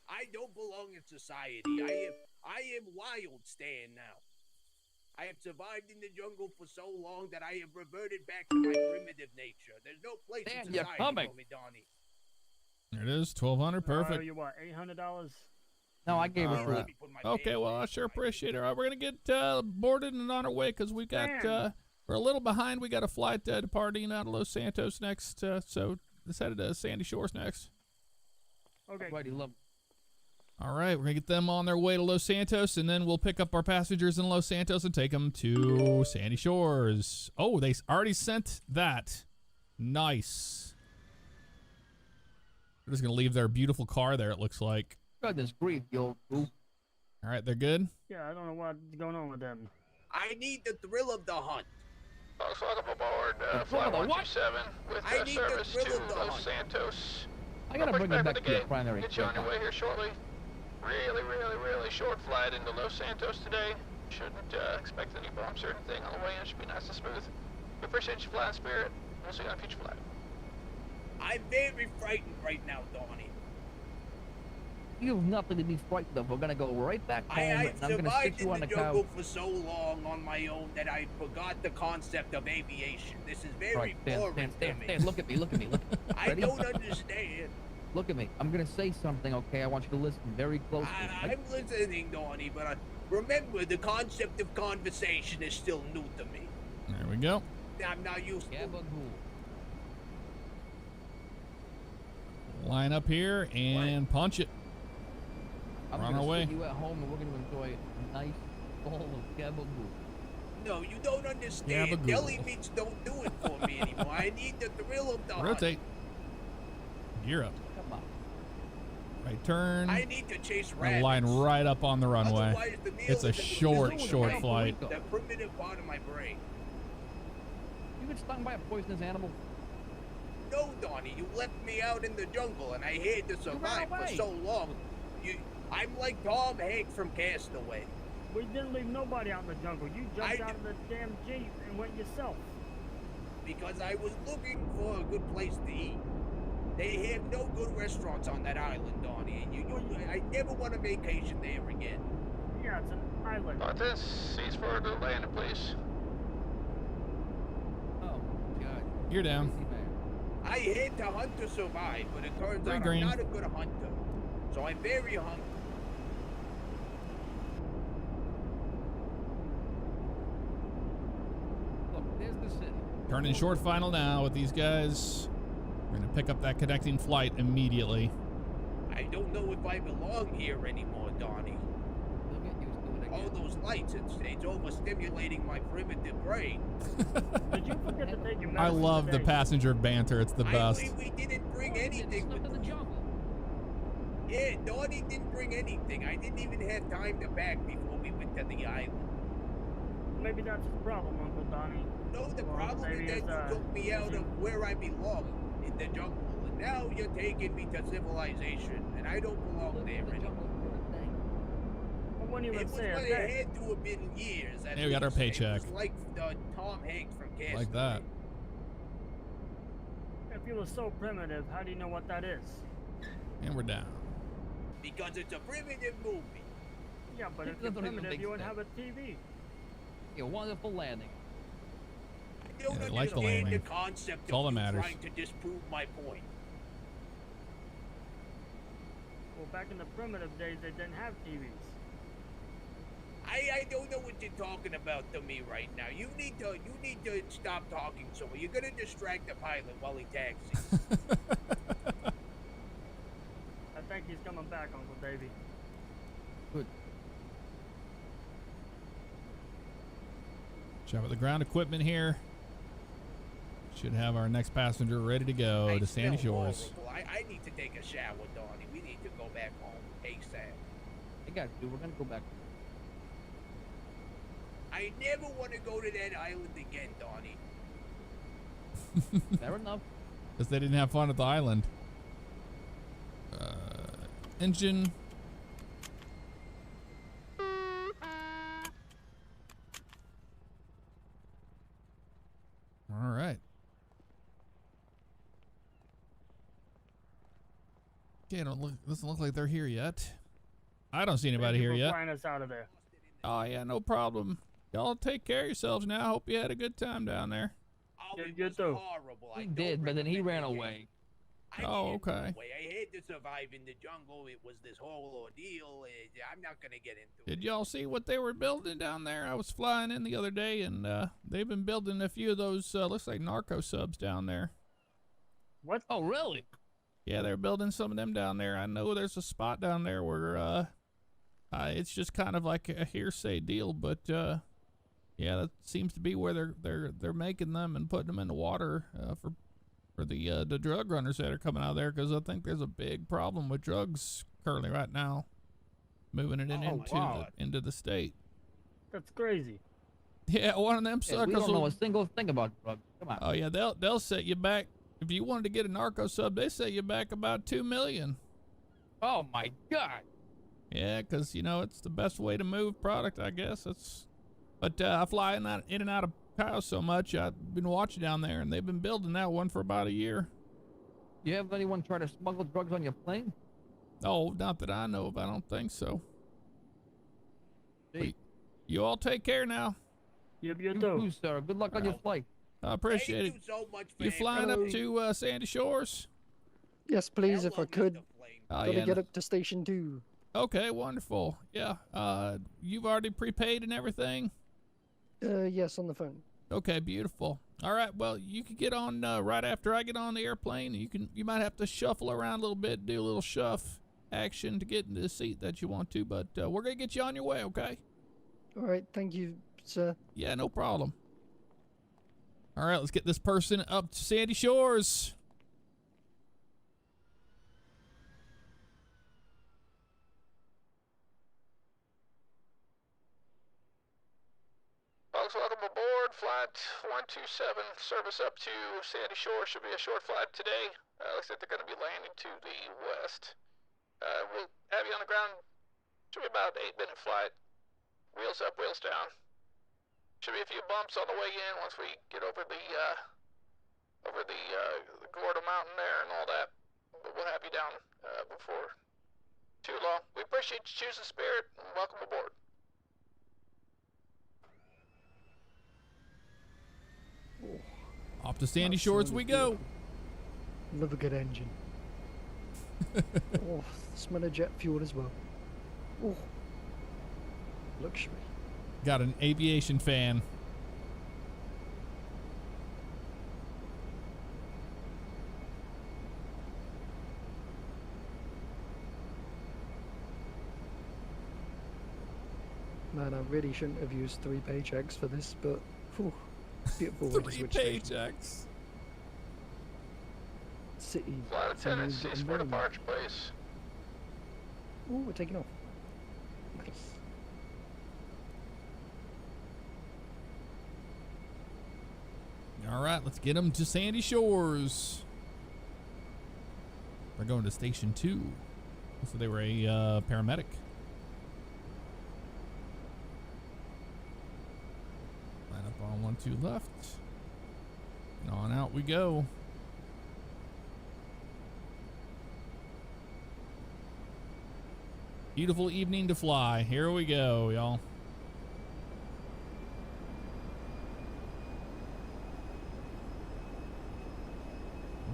[SPEAKER 6] I don't belong in society. I am wild, Stan, now. I have survived in the jungle for so long that I have reverted back to my primitive nature. There's no place
[SPEAKER 7] Stan,
[SPEAKER 6] in
[SPEAKER 7] you're
[SPEAKER 6] society
[SPEAKER 7] coming.
[SPEAKER 6] for me, Donnie.
[SPEAKER 1] There it is, 1,200, perfect.
[SPEAKER 8] You what? $800?
[SPEAKER 7] No, I gave
[SPEAKER 1] All
[SPEAKER 7] her
[SPEAKER 1] right.
[SPEAKER 7] that.
[SPEAKER 1] Okay, well, I sure appreciate it. All right, we're going to get boarded and on our way because we got,
[SPEAKER 8] Stan.
[SPEAKER 1] we're a little behind. We got a flight departing out of Los Santos next, so let's head to Sandy Shores next.
[SPEAKER 8] Okay.
[SPEAKER 7] Righty, love.
[SPEAKER 1] All right, we're going to get them on their way to Los Santos, and then we'll pick up our passengers in Los Santos and take them to Sandy Shores. Oh, they already sent that. Nice. They're just going to leave their beautiful car there, it looks like.
[SPEAKER 7] Goodness grief, you old goof.
[SPEAKER 1] All right, they're good?
[SPEAKER 8] Yeah, I don't know what's going on with them.
[SPEAKER 6] I need the thrill of the hunt.
[SPEAKER 5] Folks, welcome aboard
[SPEAKER 7] The
[SPEAKER 5] Flight
[SPEAKER 7] thrill of the what?
[SPEAKER 5] 127 with
[SPEAKER 6] I need the
[SPEAKER 5] service
[SPEAKER 6] thrill
[SPEAKER 5] to
[SPEAKER 6] of the
[SPEAKER 5] Los
[SPEAKER 6] hunt.
[SPEAKER 5] Santos.
[SPEAKER 7] I gotta
[SPEAKER 5] I'll
[SPEAKER 7] bring
[SPEAKER 5] push
[SPEAKER 7] it
[SPEAKER 5] back
[SPEAKER 7] back
[SPEAKER 5] at
[SPEAKER 7] to
[SPEAKER 5] the
[SPEAKER 7] your
[SPEAKER 5] gate.
[SPEAKER 7] primary.
[SPEAKER 5] Get you on your
[SPEAKER 7] quick.
[SPEAKER 5] way here shortly. Really short flight into Los Santos today. Shouldn't expect any bumps or anything on the way in. Should be nice and smooth. We appreciate you flying Spirit. We'll see you on a future flight.
[SPEAKER 6] I'm very frightened right now, Donnie.
[SPEAKER 7] You have nothing to be frightened of. We're gonna go right back home,
[SPEAKER 6] I've
[SPEAKER 7] and I'm gonna
[SPEAKER 6] survived
[SPEAKER 7] stick you
[SPEAKER 6] in
[SPEAKER 7] on
[SPEAKER 6] the
[SPEAKER 7] the
[SPEAKER 6] jungle
[SPEAKER 7] couch.
[SPEAKER 6] for so long on my own that I forgot the concept of aviation. This is very
[SPEAKER 7] Right,
[SPEAKER 6] foreign to
[SPEAKER 7] Stan,
[SPEAKER 6] me.
[SPEAKER 7] look at me, look at me, look.
[SPEAKER 6] I
[SPEAKER 7] Ready?
[SPEAKER 6] don't understand.
[SPEAKER 7] Look at me. I'm gonna say something, okay? I want you to listen very closely.
[SPEAKER 6] I'm listening, Donnie, but remember, the concept of conversation is still new to me.
[SPEAKER 1] There we go.
[SPEAKER 6] I'm not used to it.
[SPEAKER 1] Line up here and punch it.
[SPEAKER 7] I'm
[SPEAKER 1] We're on
[SPEAKER 7] gonna
[SPEAKER 1] our way.
[SPEAKER 7] sit you at home, and we're gonna enjoy a nice bowl of gabagoo.
[SPEAKER 6] No, you don't understand.
[SPEAKER 1] Gabagool.
[SPEAKER 6] Deli meats don't do it for me anymore. I need the thrill of the hunt.
[SPEAKER 1] Rotate. Gear up.
[SPEAKER 7] Come on.
[SPEAKER 1] Right turn.
[SPEAKER 6] I need to chase
[SPEAKER 1] We're gonna
[SPEAKER 6] rabbits.
[SPEAKER 1] line right up on the runway.
[SPEAKER 6] Otherwise, the meal
[SPEAKER 1] It's a
[SPEAKER 6] isn't
[SPEAKER 1] short
[SPEAKER 6] fulfilling
[SPEAKER 1] flight.
[SPEAKER 6] The primitive part of my brain.
[SPEAKER 7] You get stung by a poisonous animal?
[SPEAKER 6] No, Donnie, you left me out in the jungle, and I had to survive for
[SPEAKER 7] away.
[SPEAKER 6] so long. I'm like Tom Hanks from Castaway.
[SPEAKER 8] We didn't leave nobody out in the jungle. You jumped out of the damn Jeep and went yourself.
[SPEAKER 6] Because I was looking for a good place to eat. They have no good restaurants on that island, Donnie, and I never want a vacation there again.
[SPEAKER 8] Yeah, it's an island.
[SPEAKER 5] Martin, cease for the landing, please.
[SPEAKER 7] Oh, God.
[SPEAKER 1] You're down.
[SPEAKER 7] Crazy man.
[SPEAKER 6] I had to hunt to survive, but it turns
[SPEAKER 1] Very
[SPEAKER 6] out
[SPEAKER 1] green.
[SPEAKER 6] I'm not a good hunter. So I'm very hungry.
[SPEAKER 7] Look, there's the city.
[SPEAKER 1] Turning short final now with these guys. We're gonna pick up that connecting flight immediately.
[SPEAKER 6] I don't know if I belong here anymore, Donnie.
[SPEAKER 7] You'll get used to it
[SPEAKER 6] All
[SPEAKER 7] again.
[SPEAKER 6] those lights, it's overstimulating my primitive brain.
[SPEAKER 8] Did you forget to take your medicine
[SPEAKER 1] I love the
[SPEAKER 8] today?
[SPEAKER 1] passenger banter. It's the best.
[SPEAKER 6] We didn't bring
[SPEAKER 7] Oh, you did
[SPEAKER 6] anything
[SPEAKER 7] stuff
[SPEAKER 6] with
[SPEAKER 7] in the
[SPEAKER 6] us.
[SPEAKER 7] jungle.
[SPEAKER 6] Yeah, Donnie didn't bring anything. I didn't even have time to pack before we went to the island.
[SPEAKER 8] Maybe that's his problem, Uncle Donnie.
[SPEAKER 6] No, the
[SPEAKER 8] Well,
[SPEAKER 6] problem
[SPEAKER 8] maybe
[SPEAKER 6] is
[SPEAKER 8] it's,
[SPEAKER 6] that you took me out of where I belong, in the jungle. And now you're taking me to civilization, and I don't belong
[SPEAKER 7] Live
[SPEAKER 6] there
[SPEAKER 7] in the
[SPEAKER 6] anymore.
[SPEAKER 7] jungle for a day.
[SPEAKER 8] I wouldn't
[SPEAKER 6] It
[SPEAKER 8] even
[SPEAKER 6] was
[SPEAKER 8] say a
[SPEAKER 6] what it
[SPEAKER 8] day.
[SPEAKER 6] had to have been years. At
[SPEAKER 1] Hey, we got our
[SPEAKER 6] least.
[SPEAKER 1] paycheck.
[SPEAKER 6] It was like Tom Hanks from Castaway.
[SPEAKER 1] Like that.
[SPEAKER 8] If you were so primitive, how do you know what that is?
[SPEAKER 1] And we're down.
[SPEAKER 6] Because it's a primitive movie.
[SPEAKER 8] Yeah, but if
[SPEAKER 7] That
[SPEAKER 8] you're
[SPEAKER 7] doesn't even
[SPEAKER 8] primitive,
[SPEAKER 7] make
[SPEAKER 8] you wouldn't
[SPEAKER 7] sense.
[SPEAKER 8] have a TV.
[SPEAKER 7] A wonderful landing.
[SPEAKER 6] I don't
[SPEAKER 1] Yeah, like the
[SPEAKER 6] understand the
[SPEAKER 1] landing.
[SPEAKER 6] concept
[SPEAKER 1] It's all
[SPEAKER 6] of
[SPEAKER 1] that
[SPEAKER 6] you
[SPEAKER 1] matters.
[SPEAKER 6] trying to disprove my point.
[SPEAKER 8] Well, back in the primitive days, they didn't have TVs.
[SPEAKER 6] I don't know what you're talking about to me right now. You need to stop talking to me. You're gonna distract the pilot while he taxis.
[SPEAKER 8] I think he's coming back, Uncle Davy.
[SPEAKER 7] Good.
[SPEAKER 1] Check out the ground equipment here. Should have our next passenger ready to go
[SPEAKER 6] I
[SPEAKER 1] to Sandy
[SPEAKER 6] smell
[SPEAKER 1] Shores.
[SPEAKER 6] horrible. I need to take a shower, Donnie. We need to go back home ASAP.
[SPEAKER 7] I got you. We're gonna go back.
[SPEAKER 6] I never want to go to that island again, Donnie.
[SPEAKER 7] Fair enough.
[SPEAKER 1] Because they didn't have fun at the island. Engine. Okay, doesn't look like they're here yet. I don't see anybody
[SPEAKER 8] Thank you
[SPEAKER 1] here
[SPEAKER 8] for
[SPEAKER 1] yet.
[SPEAKER 8] flying us out of there.
[SPEAKER 1] Oh yeah, no problem. Y'all take care of yourselves now. Hope you had a good time down there.
[SPEAKER 6] Oh,
[SPEAKER 8] Yeah,
[SPEAKER 6] it
[SPEAKER 8] you
[SPEAKER 6] was
[SPEAKER 8] too.
[SPEAKER 6] horrible. I
[SPEAKER 7] He
[SPEAKER 6] don't
[SPEAKER 7] did, but then he ran
[SPEAKER 6] recommend it.
[SPEAKER 7] away.
[SPEAKER 6] I
[SPEAKER 1] Oh,
[SPEAKER 6] didn't run
[SPEAKER 1] okay.
[SPEAKER 6] away. I had to survive in the jungle. It was this whole ordeal. I'm not gonna get into
[SPEAKER 1] Did
[SPEAKER 6] it.
[SPEAKER 1] y'all see what they were building down there? I was flying in the other day, and they've been building a few of those looks like narco subs down there.
[SPEAKER 8] What?
[SPEAKER 7] Oh, really?
[SPEAKER 1] Yeah, they're building some of them down there. I know there's a spot down there where it's just kind of like a hearsay deal, but yeah, that seems to be where they're making them and putting them in the water for the drug runners that are coming out of there, because I think there's a big problem with drugs currently right now, moving it into the state.
[SPEAKER 8] That's crazy.
[SPEAKER 1] Yeah, one of them
[SPEAKER 7] Yeah,
[SPEAKER 1] suckers.
[SPEAKER 7] we don't know
[SPEAKER 1] will-
[SPEAKER 7] a single thing about drugs. Come on.
[SPEAKER 1] Oh yeah, they'll set you back if you wanted to get a narco sub. They set you back about $2 million.
[SPEAKER 7] Oh my God.
[SPEAKER 1] Yeah, because you know it's the best way to move product, I guess. But I fly in and out of Cayo so much. I've been watching down there, and they've been building that one for about a year.
[SPEAKER 7] You have anyone try to smuggle drugs on your plane?
[SPEAKER 1] Oh, not that I know of. I don't think so.
[SPEAKER 7] Gee.
[SPEAKER 1] You all take care now.
[SPEAKER 8] You
[SPEAKER 7] You
[SPEAKER 8] too.
[SPEAKER 7] too, sir. Good luck on your flight.
[SPEAKER 1] I appreciate
[SPEAKER 6] Thank
[SPEAKER 1] it.
[SPEAKER 6] you so much for
[SPEAKER 1] You flying up
[SPEAKER 6] answering.
[SPEAKER 1] to Sandy Shores?
[SPEAKER 9] Yes, please, if I
[SPEAKER 6] Hello,
[SPEAKER 9] could.
[SPEAKER 6] Mr. Flame.
[SPEAKER 1] Oh,
[SPEAKER 9] Gotta
[SPEAKER 1] yeah.
[SPEAKER 9] get up to station 2.
[SPEAKER 1] Okay, wonderful. Yeah. You've already prepaid and everything?
[SPEAKER 9] Yes, on the phone.
[SPEAKER 1] Okay, beautiful. All right, well, you can get on right after I get on the airplane. You might have to shuffle around a little bit, do a little shuff action to get into the seat that you want to, but we're gonna get you on your way, okay?
[SPEAKER 9] All right, thank you, sir.
[SPEAKER 1] Yeah, no problem. All right, let's get this person up to Sandy Shores.
[SPEAKER 5] Folks, welcome aboard. Flight 127, service up to Sandy Shore. Should be a short flight today. Looks like they're going to be landing to the west. We'll have you on the ground. Should be about an 8-minute flight. Wheels up, wheels down. Should be a few bumps on the way in once we get over the Gorda Mountain there and all that. But we'll have you down before too long. We appreciate you choosing Spirit, and welcome aboard.
[SPEAKER 1] Off to Sandy
[SPEAKER 9] That
[SPEAKER 1] Shores
[SPEAKER 9] sounded
[SPEAKER 1] we go.
[SPEAKER 9] beautiful. Love a good engine. Oh, smell of jet fuel as well. Oh, luxury.
[SPEAKER 1] Got an aviation fan.
[SPEAKER 9] Man, I really shouldn't have used 3 paychecks for this, but whew, beautiful way to
[SPEAKER 1] 3
[SPEAKER 9] switch stations.
[SPEAKER 1] paychecks.
[SPEAKER 9] City.
[SPEAKER 5] Flight attendant,
[SPEAKER 9] scenery,
[SPEAKER 5] cease for
[SPEAKER 9] environment.
[SPEAKER 5] departure, please.
[SPEAKER 9] Oh, we're taking off. Nice.
[SPEAKER 1] All right, let's get them to Sandy Shores. They're going to Station 2. So they were a paramedic. Line up on 1, 2 left. And on out we go. Beautiful evening to fly. Here we go, y'all.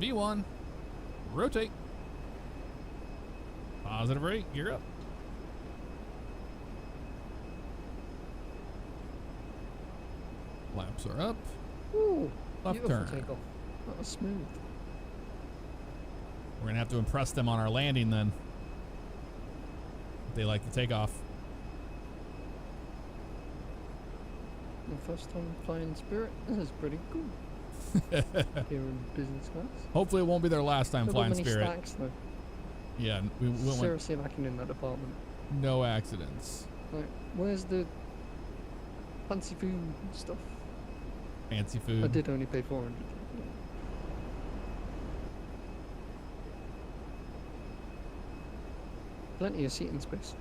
[SPEAKER 1] V1. Rotate. Positive rate. Gear up. Flaps are up.
[SPEAKER 9] Ooh,
[SPEAKER 1] Left
[SPEAKER 9] beautiful
[SPEAKER 1] turn.
[SPEAKER 9] takeoff. That was smooth.
[SPEAKER 1] We're going to have to impress them on our landing then. If they like to take off.
[SPEAKER 9] My first time flying Spirit. This is pretty cool. Here in business class.
[SPEAKER 1] Hopefully it won't be their last time
[SPEAKER 9] Not
[SPEAKER 1] flying
[SPEAKER 9] many
[SPEAKER 1] Spirit.
[SPEAKER 9] stacks, though.
[SPEAKER 1] Yeah, we went
[SPEAKER 9] Seriously lacking in that department.
[SPEAKER 1] no accidents.
[SPEAKER 9] Like, where's the fancy food stuff?
[SPEAKER 1] Fancy food.
[SPEAKER 9] I did only pay 400. Yeah. Plenty of seating space.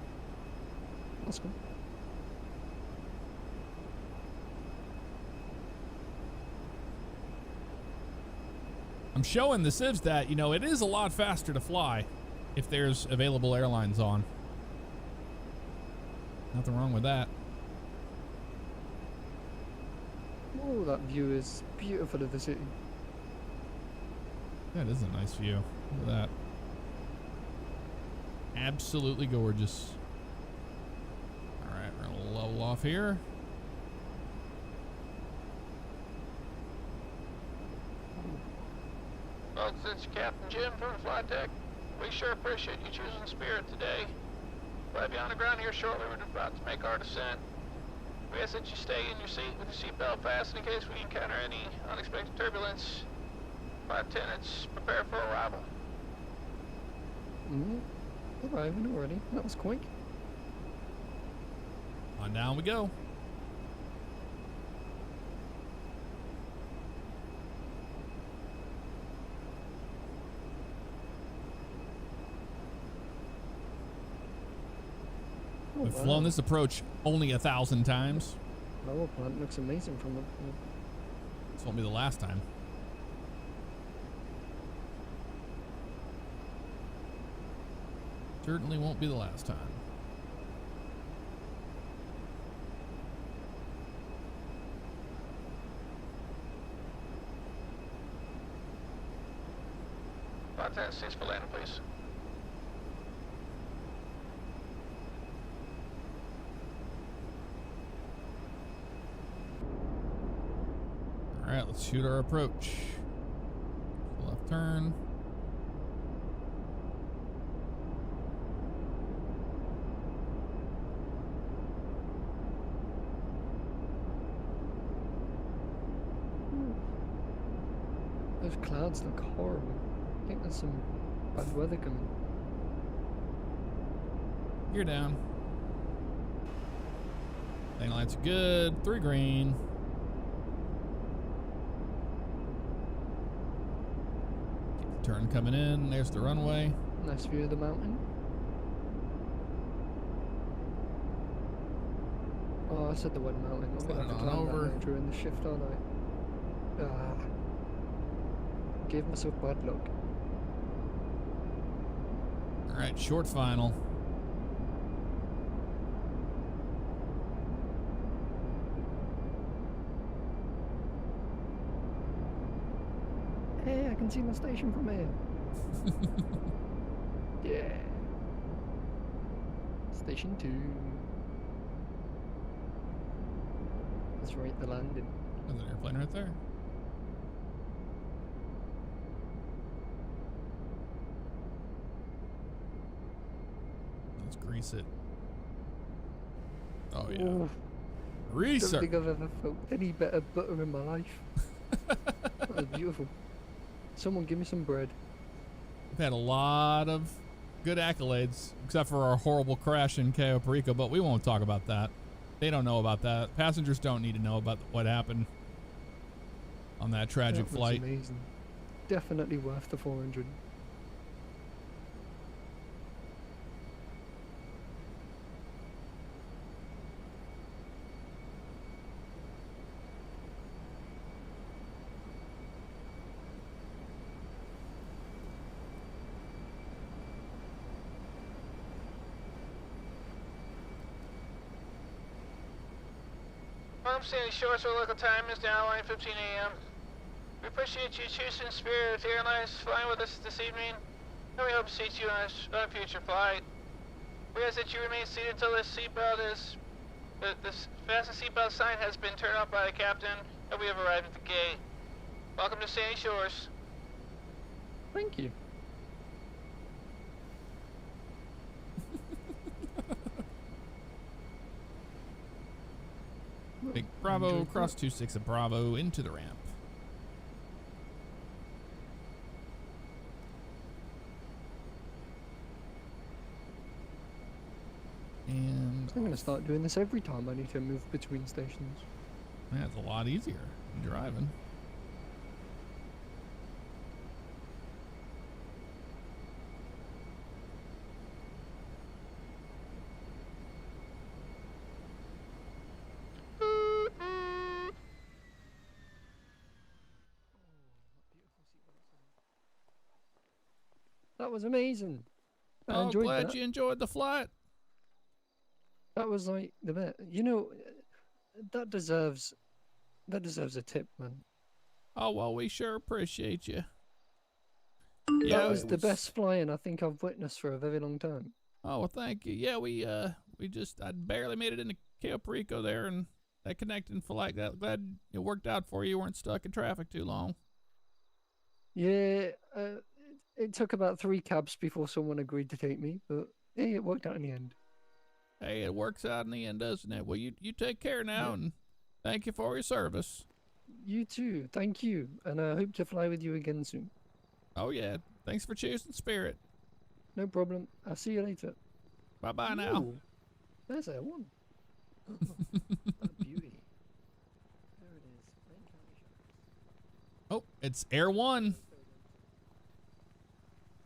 [SPEAKER 9] That's cool.
[SPEAKER 1] I'm showing the Civs that, you know, it is a lot faster to fly. if there's available airlines on. Nothing wrong with that.
[SPEAKER 10] Oh, that view is beautiful of the city.
[SPEAKER 1] That is a nice view. Look at that. Absolutely gorgeous. Alright, we're gonna level off here.
[SPEAKER 5] Well, this is Captain Jim from the flight deck. We sure appreciate you choosing Spirit today. We'll have you on the ground here shortly. We're about to make our descent. We ask that you stay in your seat with your seatbelt fastened in case we encounter any unexpected turbulence. Flight attendants, prepare for arrival.
[SPEAKER 10] Arriving already. That was quick.
[SPEAKER 1] On down we go. We've flown this approach only 1,000 times.
[SPEAKER 10] Power plant looks amazing from up here.
[SPEAKER 1] This won't be the last time. Certainly won't be the last time.
[SPEAKER 5] Flight attendant, 6 for landing, please.
[SPEAKER 1] All right, let's shoot our approach. Left turn.
[SPEAKER 10] Those clouds look horrible. I think there's some bad weather coming.
[SPEAKER 1] You're down. Lane lights are good. 3 green. Turn coming in. There's the runway.
[SPEAKER 10] Nice view of the mountain. Oh, I said the word mountain. I'm gonna have to
[SPEAKER 1] Sliding on
[SPEAKER 10] climb
[SPEAKER 1] over.
[SPEAKER 10] that now during the shift, aren't I? Gave myself bad luck.
[SPEAKER 1] All right, short final.
[SPEAKER 10] Hey, I can see my station from here. Yeah. Station 2. Let's rate the landing.
[SPEAKER 1] There's an airplane right there. Let's grease it. Oh yeah.
[SPEAKER 10] Ooh,
[SPEAKER 1] Grease
[SPEAKER 10] don't
[SPEAKER 1] her.
[SPEAKER 10] think I've ever felt any better butter in my life. That was beautiful. Someone give me some bread.
[SPEAKER 1] We've had a lot of good accolades, except for our horrible crash in Cayo, Perico, but we won't talk about that. They don't know about that. Passengers don't need to know about what happened on that tragic
[SPEAKER 10] That was
[SPEAKER 1] flight.
[SPEAKER 10] amazing. Definitely worth the 400.
[SPEAKER 5] From Sandy Shores, our local time is now 9:15 a.m. We appreciate you choosing Spirit Airlines flying with us this evening, and we hope to see you on a future flight. We ask that you remain seated until the seatbelt is... the fasten seatbelt sign has been turned off by the captain, and we have arrived at the gate. Welcome to Sandy Shores.
[SPEAKER 10] Thank you.
[SPEAKER 1] Big Bravo, cross 26 of Bravo into the ramp. And
[SPEAKER 10] I'm gonna start doing this every time I need to move between stations.
[SPEAKER 1] yeah, it's a lot easier than driving.
[SPEAKER 10] That was amazing. I
[SPEAKER 1] Oh,
[SPEAKER 10] enjoyed
[SPEAKER 1] glad
[SPEAKER 10] that.
[SPEAKER 1] you enjoyed the flight.
[SPEAKER 10] That was like the best. You know, that deserves a tip, man.
[SPEAKER 1] Oh, well, we sure appreciate you.
[SPEAKER 10] That
[SPEAKER 1] Yeah,
[SPEAKER 10] was
[SPEAKER 1] it
[SPEAKER 10] the best flying I think I've witnessed for a very long time.
[SPEAKER 1] Oh, well, thank you. Yeah, I barely made it into Cayo Perico there, and that connecting for like that. Glad it worked out for you. You weren't stuck in traffic too long.
[SPEAKER 10] Yeah, it took about 3 cabs before someone agreed to take me, but hey, it worked out in the end.
[SPEAKER 1] Hey, it works out in the end, doesn't it? Well, you take care now,
[SPEAKER 10] Yeah.
[SPEAKER 1] and thank you for your service.
[SPEAKER 10] You too, thank you, and I hope to fly with you again soon.
[SPEAKER 1] Oh, yeah. Thanks for choosing Spirit.
[SPEAKER 10] No problem. I'll see you later.
[SPEAKER 1] Bye-bye now.
[SPEAKER 10] Ooh, there's that one. That beauty. There it is. Main county sheriff.
[SPEAKER 1] Oh, it's Air One.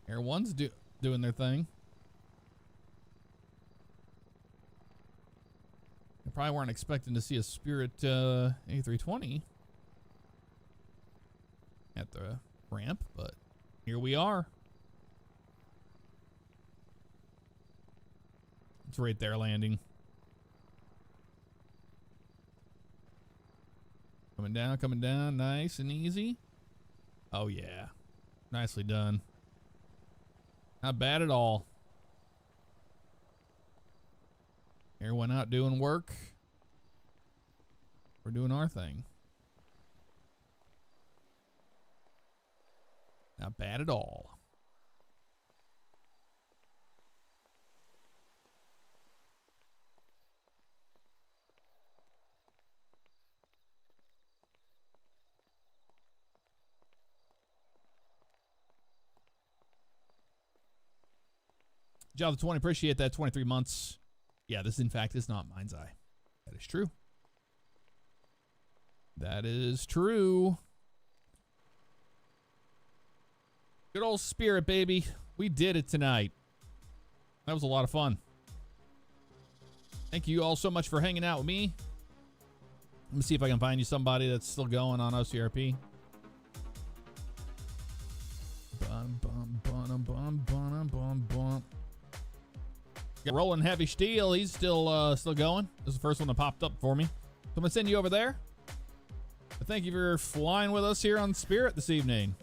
[SPEAKER 1] Air One's doing their thing. They probably weren't expecting to see a Spirit A320 at the ramp, but here we are. It's right there landing. Coming down, nice and easy. Oh yeah, nicely done. Not bad at all. Everyone out doing work. We're doing our thing. Not bad at all. Job the 20, appreciate that. 23 months. Yeah, this in fact is not Mind's Eye. That is true. That is true. Good old Spirit, baby. We did it tonight. That was a lot of fun. Thank you all so much for hanging out with me. Let me see if I can find you somebody that's still going on OCRP. Got Rolling Heavy Steel. He's still going. This is the first one that popped up for me. So I'm gonna send you over there. But thank you for flying with us here on Spirit this evening.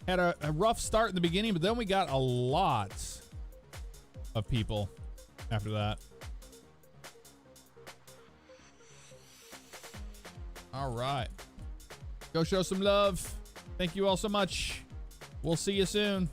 [SPEAKER 1] Had a rough start in the beginning, but then we got a lot of people after that. All right. Go show some love. Thank you all so much. We'll see you soon.